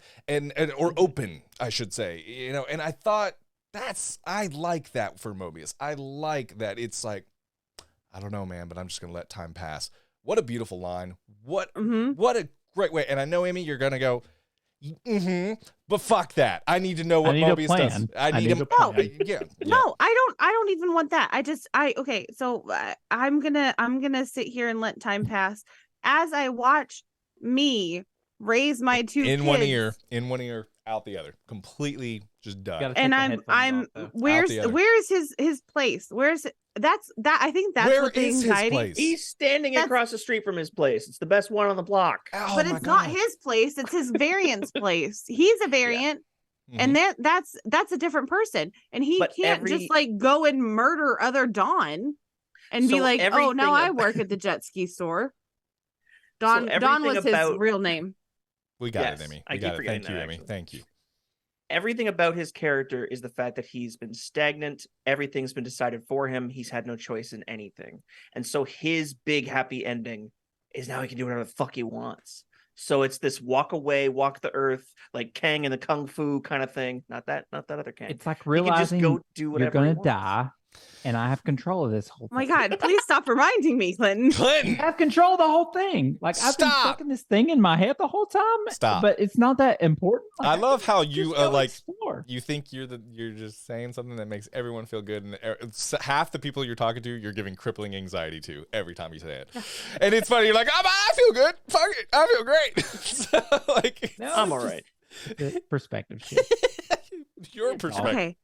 or open, I should say. You know, and I thought I like that for Mobius. I like that it's like, I don't know, man, but I'm just gonna let time pass. What a beautiful line. What a great way. And I know, Emmy, you're gonna go, but fuck that. I need to know what Mobius does. I need him. No, I don't even want that. Okay. So I'm gonna sit here and let time pass as I watch me raise my two kids. In one ear, out the other. Completely just done. And I'm where's his place? I think that's what the anxiety. He's standing across the street from his place. It's the best one on the block. Oh, but it's not his place. It's his variant's place. He's a variant. Yeah. And that's a different person. And he can't just like go and murder other Dawn and be like, oh, now I work at the jet ski store. Dawn was his real name. We got it, Emmy. We got it. Thank you, Emmy. Thank you. Everything about his character is the fact that he's been stagnant. Everything's been decided for him. He's had no choice in anything. And so his big happy ending is now he can do whatever the fuck he wants. So it's this walk away, walk the earth, like Kang in the Kung Fu kind of thing. Not that other Kang. It's like realizing just go do whatever you're going to die. And I have control of this whole thing. Oh my God, please stop reminding me, Clinton. I have control of the whole thing. Like, I've been fucking this thing in my head the whole time. Stop. But it's not that important. Like, I love how you explore. You think you're just saying something that makes everyone feel good, and half the people you're talking to, you're giving crippling anxiety to every time you say it. And it's funny. You're like, I feel good. Fuck it. I feel great. So, no, I'm all right. Perspective shit. Your perspective.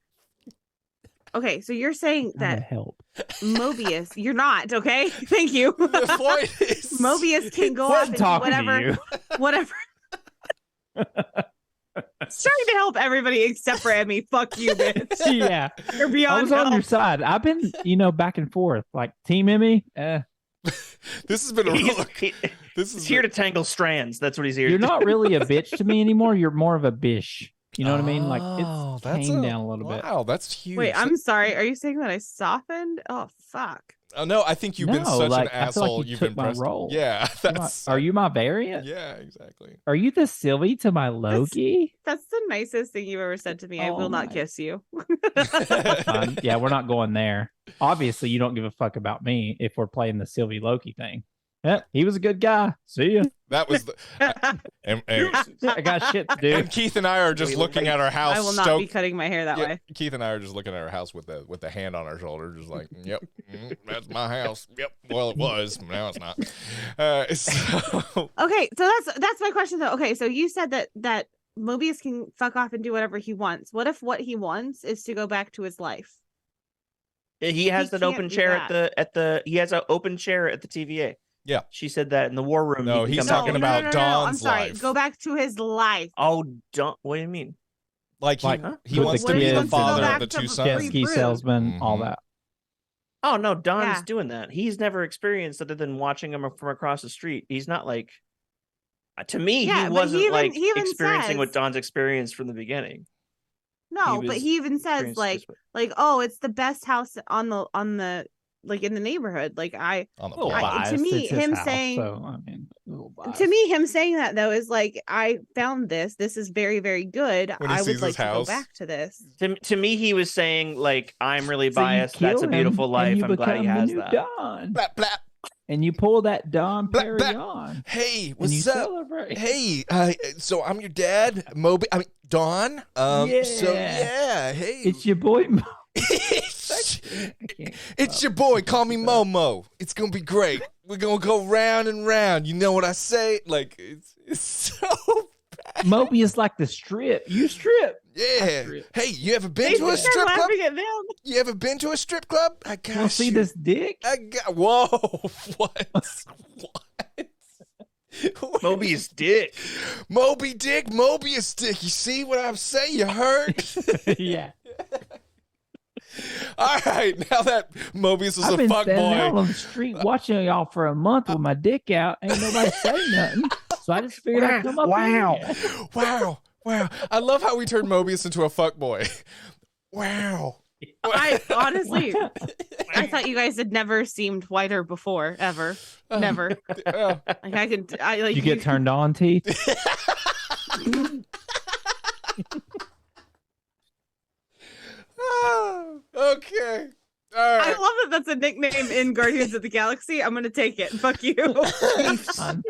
Okay, so you're saying that help Mobius, you're not, okay? Thank you. The point is Mobius can go off and do whatever. Trying to help everybody except for Emmy. Fuck you, bitch. Yeah. You're beyond I was on your side. I've been, back and forth. Like, Team Emmy, This has been a He's here to tangle strands. That's what he's here to do. You're not really a bitch to me anymore. You're more of a bish. You know what I mean? Like, it's came down a little bit. Wow, that's huge. Wait, I'm sorry. Are you saying that I softened? Oh, fuck. Oh, no, I think you've been such an asshole. Like you've been role. Yeah. Are you my variant? Yeah, exactly. Are you the Sylvie to my Loki? That's the nicest thing you've ever said to me. I will not kiss you. Yeah, we're not going there. Obviously, you don't give a fuck about me if we're playing the Sylvie Loki thing. Yeah, he was a good guy. See ya. That was the. I got shit to do. And Keith and I are just looking at our house. I will not be cutting my hair that way. Keith and I are just looking at our house with the hand on our shoulder, just like, yep, that's my house. Yep. Well, it was. Now it's not. Okay, so that's my question though. Okay, so you said that Mobius can fuck off and do whatever he wants. What if what he wants is to go back to his life? He has an open chair at the. He has an open chair at the TVA. Yeah, she said that in the war room. No, he's talking about Dawn's I'm sorry. life. Go back to his life. Oh, Dawn. What do you mean? Like he wants to be the father of the two sons. Jet ski salesman, all that. Oh no, Dawn's doing that. He's never experienced other than watching him from across the street. He's not like. To me, he wasn't like experiencing what Dawn's experienced from the beginning. No, but he even says like, oh, it's the best house on the like in the neighborhood. Like to me, him saying that though is like, I found this. This is very, very good. I would like to go back to this. To me, he was saying like, I'm really biased. That's a beautiful life. I'm glad he has that. Blap, blap. And you pull that Don Perry on. Hey, what's up? Celebrate. Hey, so I'm your dad, Don. Yeah. So yeah, hey, it's your boy. It's your boy. Call me Momo. It's gonna be great. We're gonna go round and round. You know what I say? Like it's so bad. Mobius like the strip. You strip. Yeah. Hey, you ever been to a strip club? You ever been to a strip club? I got you. See this dick? Whoa. What? Mobius dick. Mobius dick. You see what I'm saying? You heard? Yeah. All right, now that Mobius was a fuck boy, out on the street watching y'all for a month with my dick out. Ain't nobody say nothing, so I just figured I'd come up. Wow! I love how we turned Mobius into a fuck boy. Wow! I honestly, I thought you guys had never seemed whiter before, ever, never. Like you get turned on, Teeth. Okay. All I right. love that that's a nickname in Guardians of the Galaxy. I'm gonna take it. Fuck you. Fun.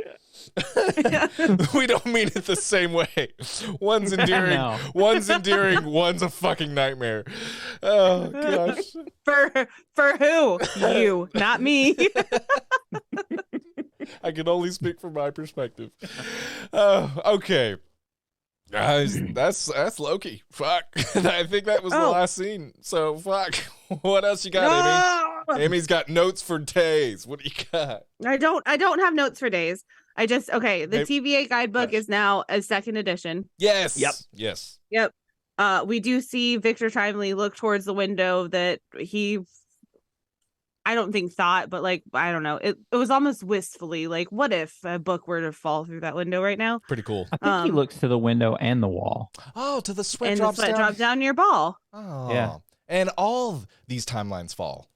We don't mean it the same way. One's endearing, No. one's a fucking nightmare. Oh gosh. For who? You, not me. I can only speak from my perspective. Okay. Guys, that's Loki. Fuck. I think that was the last scene. So fuck. What else you got, No! Amy? Amy's got notes for days. What do you got? I don't have notes for days. I just the Maybe- TVA guidebook Yes. is now a second edition. Yes. Yep. Yes. Yep. We do see Victor Timely look towards the window that he, I don't think thought, but like, I don't know. It was almost wistfully like, what if a book were to fall through that window right now? Pretty cool. I think he looks to the window and the wall. Oh, to the sweat And drops the sweat down. drops down your ball. Oh. Yeah. And all these timelines fall.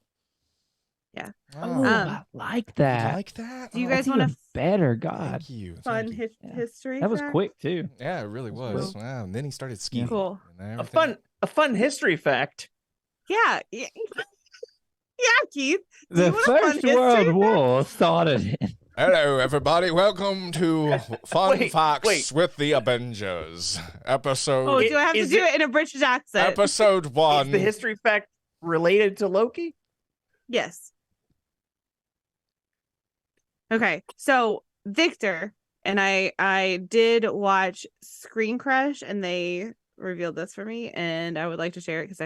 Yeah. Oh, I like you that. like that? Do you Oh, guys That's want even to better, God. Thank you. fun Thank you. Yeah. history? That was fact? quick too. Yeah, it really was. Cool. Wow. And then he started skiing. Cool. and A everything. fun history fact. Yeah. Yeah, Keith. Do The you want a fun First history World fact? War started in Hello, everybody. Welcome to Fun Wait, Facts wait. with the Avengers. Episode Oh, do I have to Is do it in a British accent? episode Is 1. the history fact related to Loki? Yes. Okay, so Victor and I did watch Screen Crush, and they revealed this for me, and I would like to share it because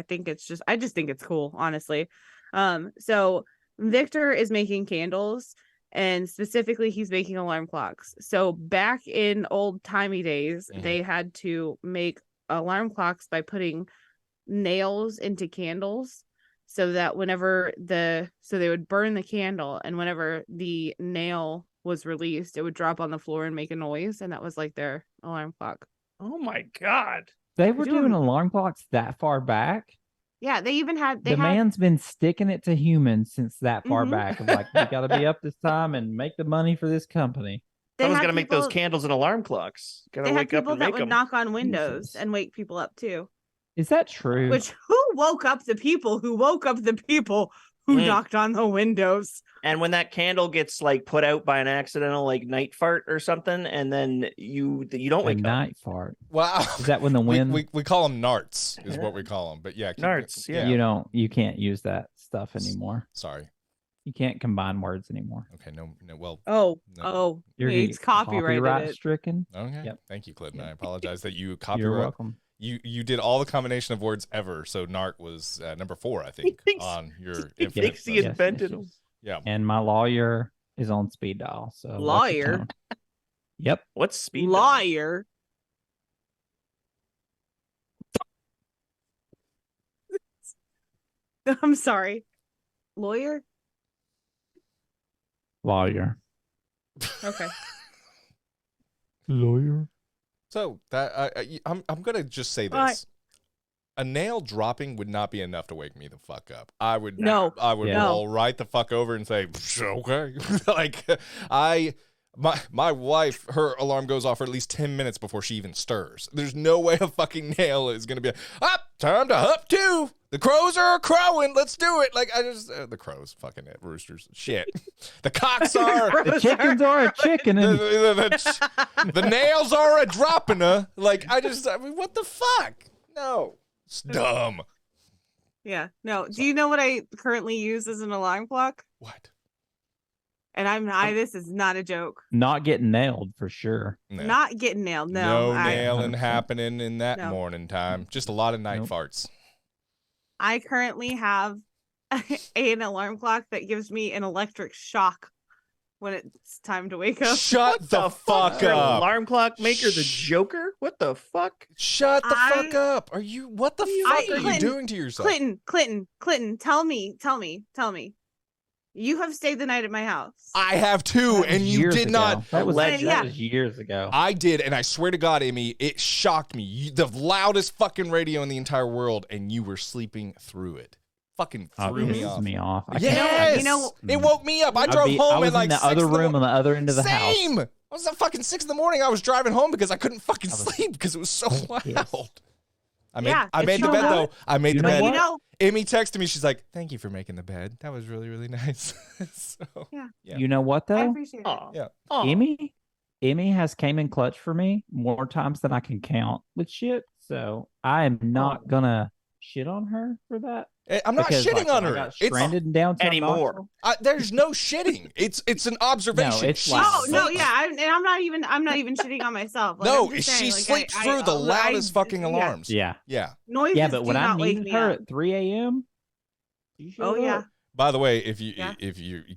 I just think it's cool, honestly. So Victor is making candles, and specifically he's making alarm clocks. So back in old timey days, Mhm. they had to make alarm clocks by putting nails into candles, so that so they would burn the candle, and whenever the nail was released, it would drop on the floor and make a noise, and that was like their alarm clock. Oh my god. They were doing- doing alarm clocks that far back. Yeah, they even had The man's been sticking it to humans since that far Mhm. back. Of like, we got to be up this time and make the money for this company. Someone's had got to make those people- candles and alarm clocks. Got They to had wake up people and that make would them. knock on windows Jesus. and wake people up too. Is that true? Which who woke up the people who woke up the people who Mm. knocked on the windows? And when that candle gets like put out by an accidental like night fart or something, and then you don't a wake up. night fart. Wow. Is that when the wind? We call them narts, is what we call them. But yeah. Narts, yeah. You can't use that stuff anymore. Sorry. You can't combine words anymore. Okay. No. Well. Oh, No. You're gonna it's get copyrighted. stricken. Okay. Yep. Thank you, Clinton. I apologize that you You're copyright. welcome. You did all the combination of words ever. So Nart was number 4, I think, thinks- on your he infinite thinks he list. invented yes, them. Yeah. And my lawyer is on speed dial. So watch your Lawyer? tone. Yep. What's speed? dial? Liar. I'm sorry. Lawyer? Lawyer. Okay. Lawyer. So that I'm gonna just say All right. this: a nail dropping would not be enough to wake me the fuck up. I would No. Yeah. roll right the fuck over and say, okay. Like my wife, her alarm goes off for at least 10 minutes before she even stirs. There's no way a fucking nail is gonna be up. Time to up too. The crows are crowing. Let's do it. Like I just the crows, fucking it, roosters, shit. The cocks are. The chickens are a chicken. And The nails are a dropping like I mean, what the fuck? No, it's dumb. Yeah. No. Do you know what I currently use as an alarm clock? What? And this is not a joke. not getting nailed for sure. No, Not getting nailed. No. nailing 100%. happening in that No. morning time. Just a lot of night Nope. farts. I currently have an alarm clock that gives me an electric shock when it's time to wake up. Shut What the fuck Your up. Alarm clock maker, the Shh. Joker? What the fuck? Shut the I- fuck up. Are you? What the fuck are you Clinton, doing to yourself? Clinton, tell me. You have stayed the night at my house. I have too, That was and you years did ago. not. That was, Legend. that was years ago. I did, and I swear to God, Emmy, it shocked me. The loudest fucking radio in the entire world, and you were sleeping through it. Fucking Oh, threw it me pisses off. me off. I can't- Yes, You know- it woke me up. I I'd drove be- home I was at like in the 6 other in the room on the other end of the house. Same. I was at fucking 6 in the morning. I was driving home because I couldn't fucking I was sleep because it was so pissed. loud. I made Yeah, I it's made the so bed good. though. I made You the know bed. You know, Emmy texted me. She's like, "Thank you for making the bed. That was really, really nice." So, Yeah. You know what I though? appreciate it. Aw. yeah. Aw. Emmy has came in clutch for me more times than I can count with shit. So I am not gonna shit on her for that. I'm not Because, shitting like, on when her. I got It's stranded in downtown anymore. Knoxville, there's no shitting. It's an observation. it's She loud. Oh no, sleeps- yeah, I'm not even shitting on myself. Like, No, I'm just she saying, like, sleeps I- through the loudest fucking yeah. alarms. Yeah. Yeah. Noises Yeah, but when do I not wake needed me her up. at 3 a.m., Oh yeah. By the way, if you Yeah.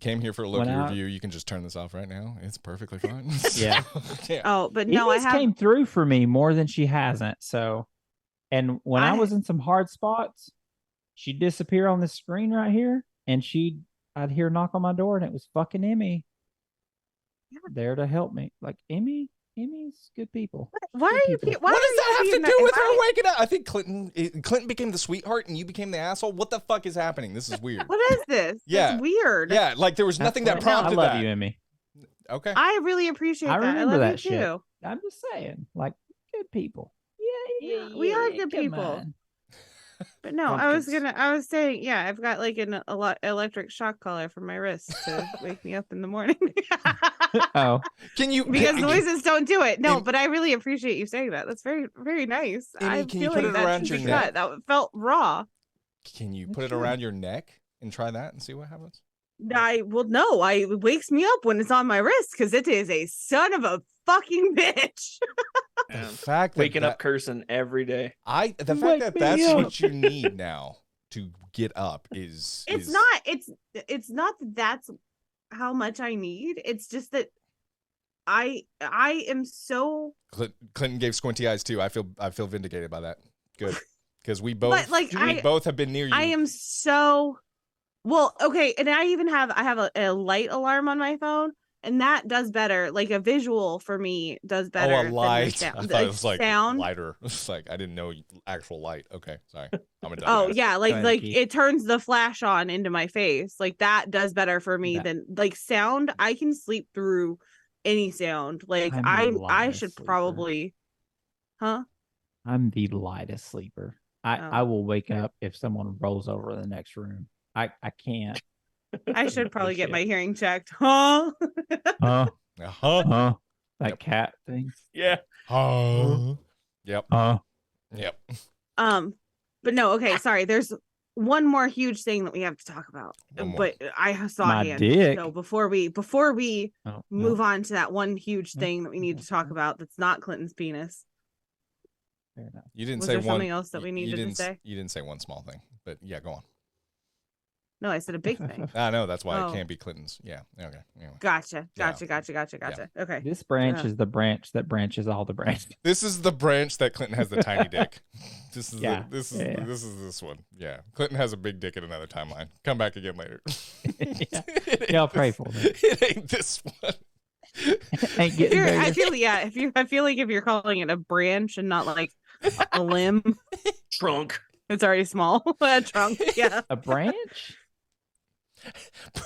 came here for a When Loki I- review, you can just turn this off right now. It's perfectly fine. Yeah. Yeah. Oh, but no, I Emmy's have. came through for me more than she hasn't. So, and when I I- was in some hard spots, she'd disappear on the screen right here, and I'd hear a knock on my door, and it was fucking Emmy there to help me. Like Emmy's good people. Why Good are you? people. Why What are does that you have to being do with am her I- waking up? I think Clinton became the sweetheart and you became the asshole. What the fuck is happening? This is weird. What is this? Yeah. It's weird. Yeah, like there was nothing that That's right. prompted I love that. you, Emmy. Okay. I really appreciate I that. remember I love that you shit. too. I'm just saying, like, good people. Yeah, we are good come people. on. But no, Pumpkins. I was saying, yeah, I've got like a lot electric shock collar for my wrist to wake me up in the morning. Oh, Can you Because noises don't do it. No, Em- but I really appreciate you saying that. That's very, very nice. Emmy, I can you feel put like it that around should be your neck? cut. That felt raw. Can you put it around your neck and try that and see what happens? It wakes me up when it's on my wrist because it is a son of a fucking bitch. The Yeah. fact that Waking up cursing every day. the fact Wake that me that's up. what you need now to get up is It's is- not. It's not that that's how much I need. It's just that I am so. Clinton gave squinty eyes too. I feel vindicated by that. Good. Because we both But, like, we both have been near you. I am so. Well, okay, and I have a light alarm on my phone, and that does better. Like a visual for me does better. Oh, a than the light. sound. I thought it was like sound. lighter. It's like I didn't know actual light. Okay, sorry. I'm a dumbass. Oh yeah, Go ahead, like Keith. it turns the flash on into my face. Like that does better for me Yeah. than like sound. I can sleep through any sound. Like I'm the I lightest should sleeper. probably, huh? I'm the lightest sleeper. I Oh. will wake up if someone rolls over in the next room. I can't. I should probably get Shit. my hearing checked, huh? Huh? Uh-huh. That Yep. cat thing. Yeah. Yep. Huh? Yep. But no, okay, sorry. There's one more huge thing that we have to talk about. One more. But I saw My a hand. dick. So before we Oh, move no. on to that one huge No. thing that we need to talk about that's not Clinton's penis. Fair enough. You didn't Was say there one. something else that we you needed to didn't, say? You didn't say one small thing, but yeah, go on. No, I said a big thing. I know that's why Oh. it can't be Clinton's. Yeah. Okay. Anyway. Gotcha. Yeah. Gotcha. Okay. This branch Yeah. is the branch that branches all the branches. This is the branch that Clinton has the tiny dick. This is Yeah. this is Yeah. this one. Yeah. Clinton has a big dick in another timeline. Come back again later. Yeah. It ain't Yeah, I'll pray this- for them. It ain't this one. Ain't getting I bigger. feel like if you're calling it a branch and not like a limb, Trunk. it's already small. A trunk. Yeah. A branch?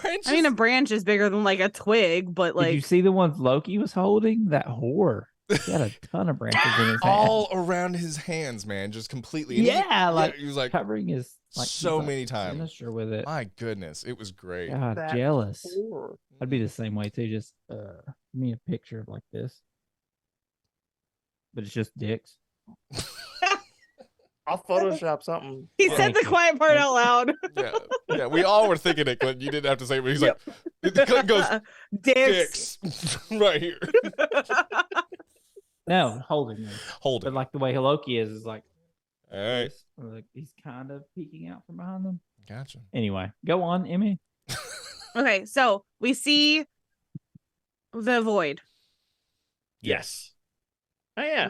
Branches. I mean, a branch is bigger than like a twig, but Did you like see the ones Loki was holding? That whore. He had a ton of branches in his hand. all around his hands, man, just completely. And Yeah, like he was like, covering his like so he's, like, many times. sinister with it. my goodness, it was great. God, That jealous. whore. I'd be the same way too. Just give me a picture of like this, but it's just dicks. I'll Photoshop something. he Well, said the thank you. quiet part Thank out loud. Yeah, we all were thinking it, Clinton. You didn't have to say it, but he's like, Clinton goes, Dicks. dicks, right here. No, holding them. Hold But it. like the way Loki is like, All right, this, or, like he's kind of peeking out from behind them. gotcha. Anyway, go on, Emmy. Okay, so we see the void. Yes. Oh yeah.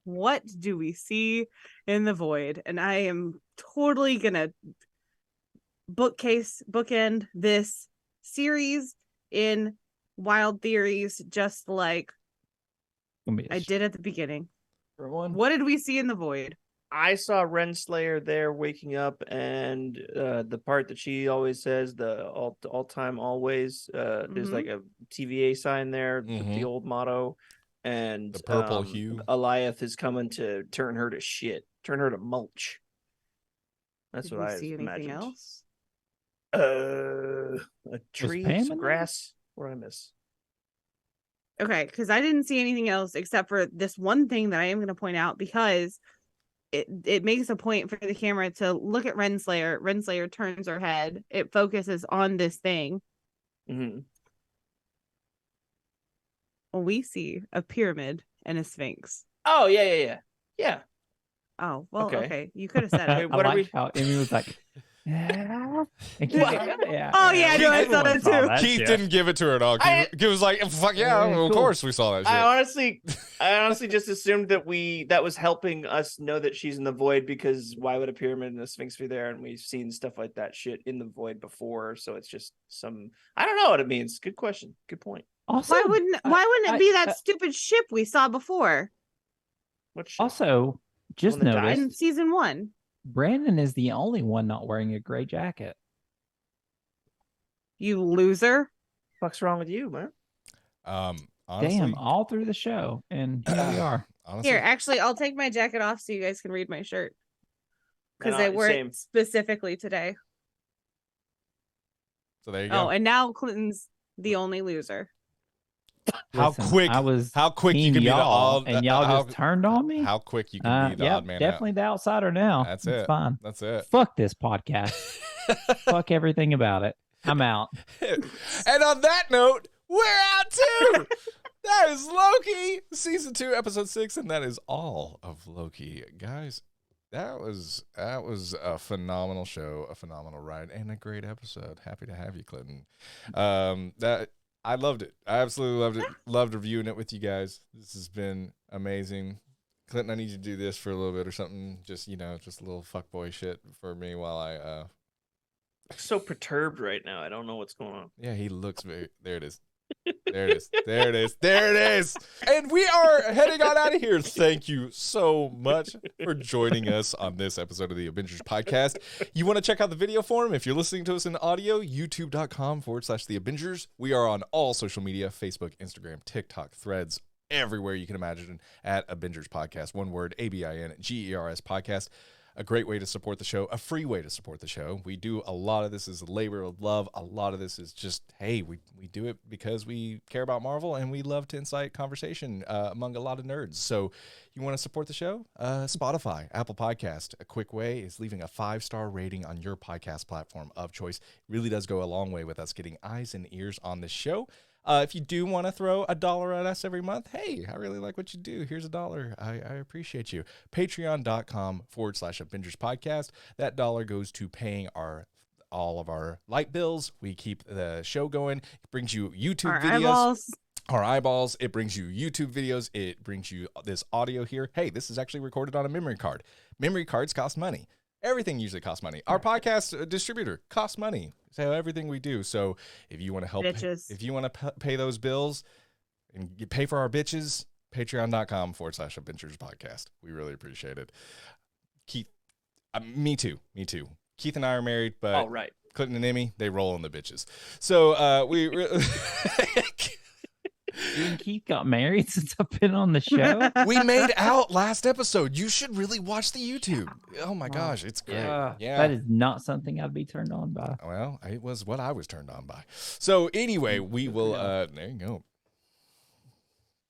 What do we see in the void? And I am totally gonna bookend this series in wild theories, just like Gonna be a I did at the beginning. one. What did we see in the void? I saw Renslayer there waking up, and the part that she always says, the all time always. There's Mhm. like a TVA sign there, the Mhm. old motto, and The purple hue. Eliath is coming to turn her to shit. Turn her to mulch. That's Did what we I see anything imagined. else? A tree, Pam some in there? grass. What did I miss? Okay, because I didn't see anything else except for this one thing that I am going to point out, because it makes a point for the camera to look at Renslayer. Renslayer turns her head. It focuses on this thing. Mm-hmm. Well, we see a pyramid and a sphinx. Oh, yeah. Oh, well, Okay. okay. You could have said Wait, it. what I are we- liked how Emmy was like, yeah. And Keith What? like, yeah. Oh, yeah, no, I saw Everyone that saw too. that Keith shit. didn't give it to her at all. Keith was like, fuck yeah, Yeah, of cool. course we saw that shit. I honestly just assumed that was helping us know that she's in the void, because why would a pyramid and a sphinx be there? And we've seen stuff like that shit in the void before, so it's just I don't know what it means. Good question. Good point. Also, Why wouldn't it be that stupid ship we saw before What shit? Also, just One that died? in noticed season 1? Brandon is the only one not wearing a gray jacket. You loser. What's wrong with you, man? Honestly, Damn, all through the show, and here we are. honestly, Here, actually, I'll take my jacket off so you guys can read my shirt, because And I wore same. it specifically today. so there you go. Oh, and now Clinton's the only loser. How Listen, quick- I was how quick you team can be the y'all, odd- and y'all how- just turned on me. How quick you can be the Yep, odd man definitely the outsider now. That's It's it. fine. That's it. Fuck this podcast. Fuck everything about it. I'm out. And on that note, we're out too. That is Loki, season 2, episode 6, and that is all of Loki, guys. That was a phenomenal show, a phenomenal ride, and a great episode. Happy to have you, Clinton. I loved it. I absolutely loved it. Loved reviewing it with you guys. This has been amazing. Clinton, I need you to do this for a little bit or something. Just just a little fuckboy shit for me while I. I'm so perturbed right now. I don't know what's going on. Yeah, he looks very. There it is. There it is. There it is. There it is. And we are heading on out of here. Thank you so much for joining us on this episode of the Abingers podcast. You want to check out the video form? If you're listening to us in audio, youtube.com/the Abingers. We are on all social media, Facebook, Instagram, TikTok, Threads, everywhere you can imagine at Abingers podcast. One word, ABINGERS podcast. A great way to support the show, a free way to support the show. We do a lot of this is a labor of love. A lot of this is just, hey, we do it because we care about Marvel and we love to incite conversation among a lot of nerds. So you want to support the show? Spotify, Apple Podcast. A quick way is leaving a 5-star rating on your podcast platform of choice. It really does go a long way with us getting eyes and ears on this show. If you do want to throw $1 at us every month, hey, I really like what you do. Here's $1. I appreciate you. Patreon.com/Abingers podcast. That dollar goes to paying all of our light bills. We keep the show going. It brings you YouTube videos. Our eyeballs. It brings you YouTube videos. It brings you this audio here. Hey, this is actually recorded on a memory card. Memory cards cost money. Everything usually costs money. Our podcast distributor costs money. So everything we do. So if you want to help, if you want to pay those bills and you pay for our bitches, patreon.com/Abingers podcast. We really appreciate it. Keith, me too. Keith and I are married, but right. Clinton and Emmy, they roll on the bitches. So we You and Keith got married since I've been on the show. we made out last episode. You should really watch the YouTube. Oh my gosh, it's great. Yeah. That is not something I'd be turned on by. Well, it was what I was turned on by. So anyway, we will there you go.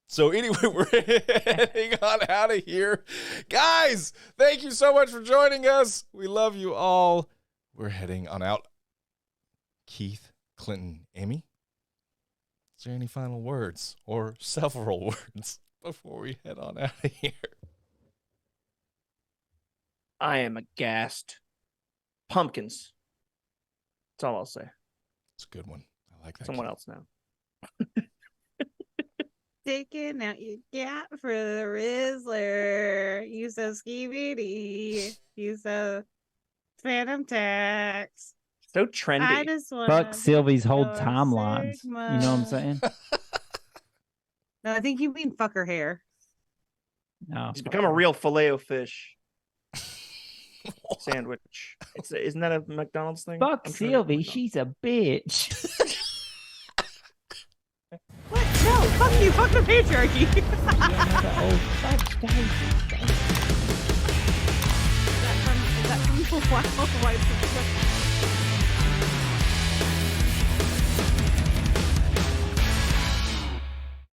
So anyway, we're heading on out of here. Guys, thank you so much for joining us. We love you all. We're heading on out. Keith, Clinton, Emmy, is there any final words or several words before we head on out of here? I am aghast. Pumpkins. That's all I'll say. It's a good one. I like that. Someone else now. Taking out your gap for the Rizzler. You so skibidi. You so Phantom Tax. So I trendy. just want Fuck Sylvie's whole go timelines. Sigma. You know what I'm saying? No, I think you mean fuck her hair. No. He's become a real filet-o-fish sandwich. Isn't that a McDonald's thing? Fuck I'm trying to- Sylvie. She's a bitch. What? No, fuck you. Fuck the patriarchy. Yeah, another old fudge daisy. wow, why is it-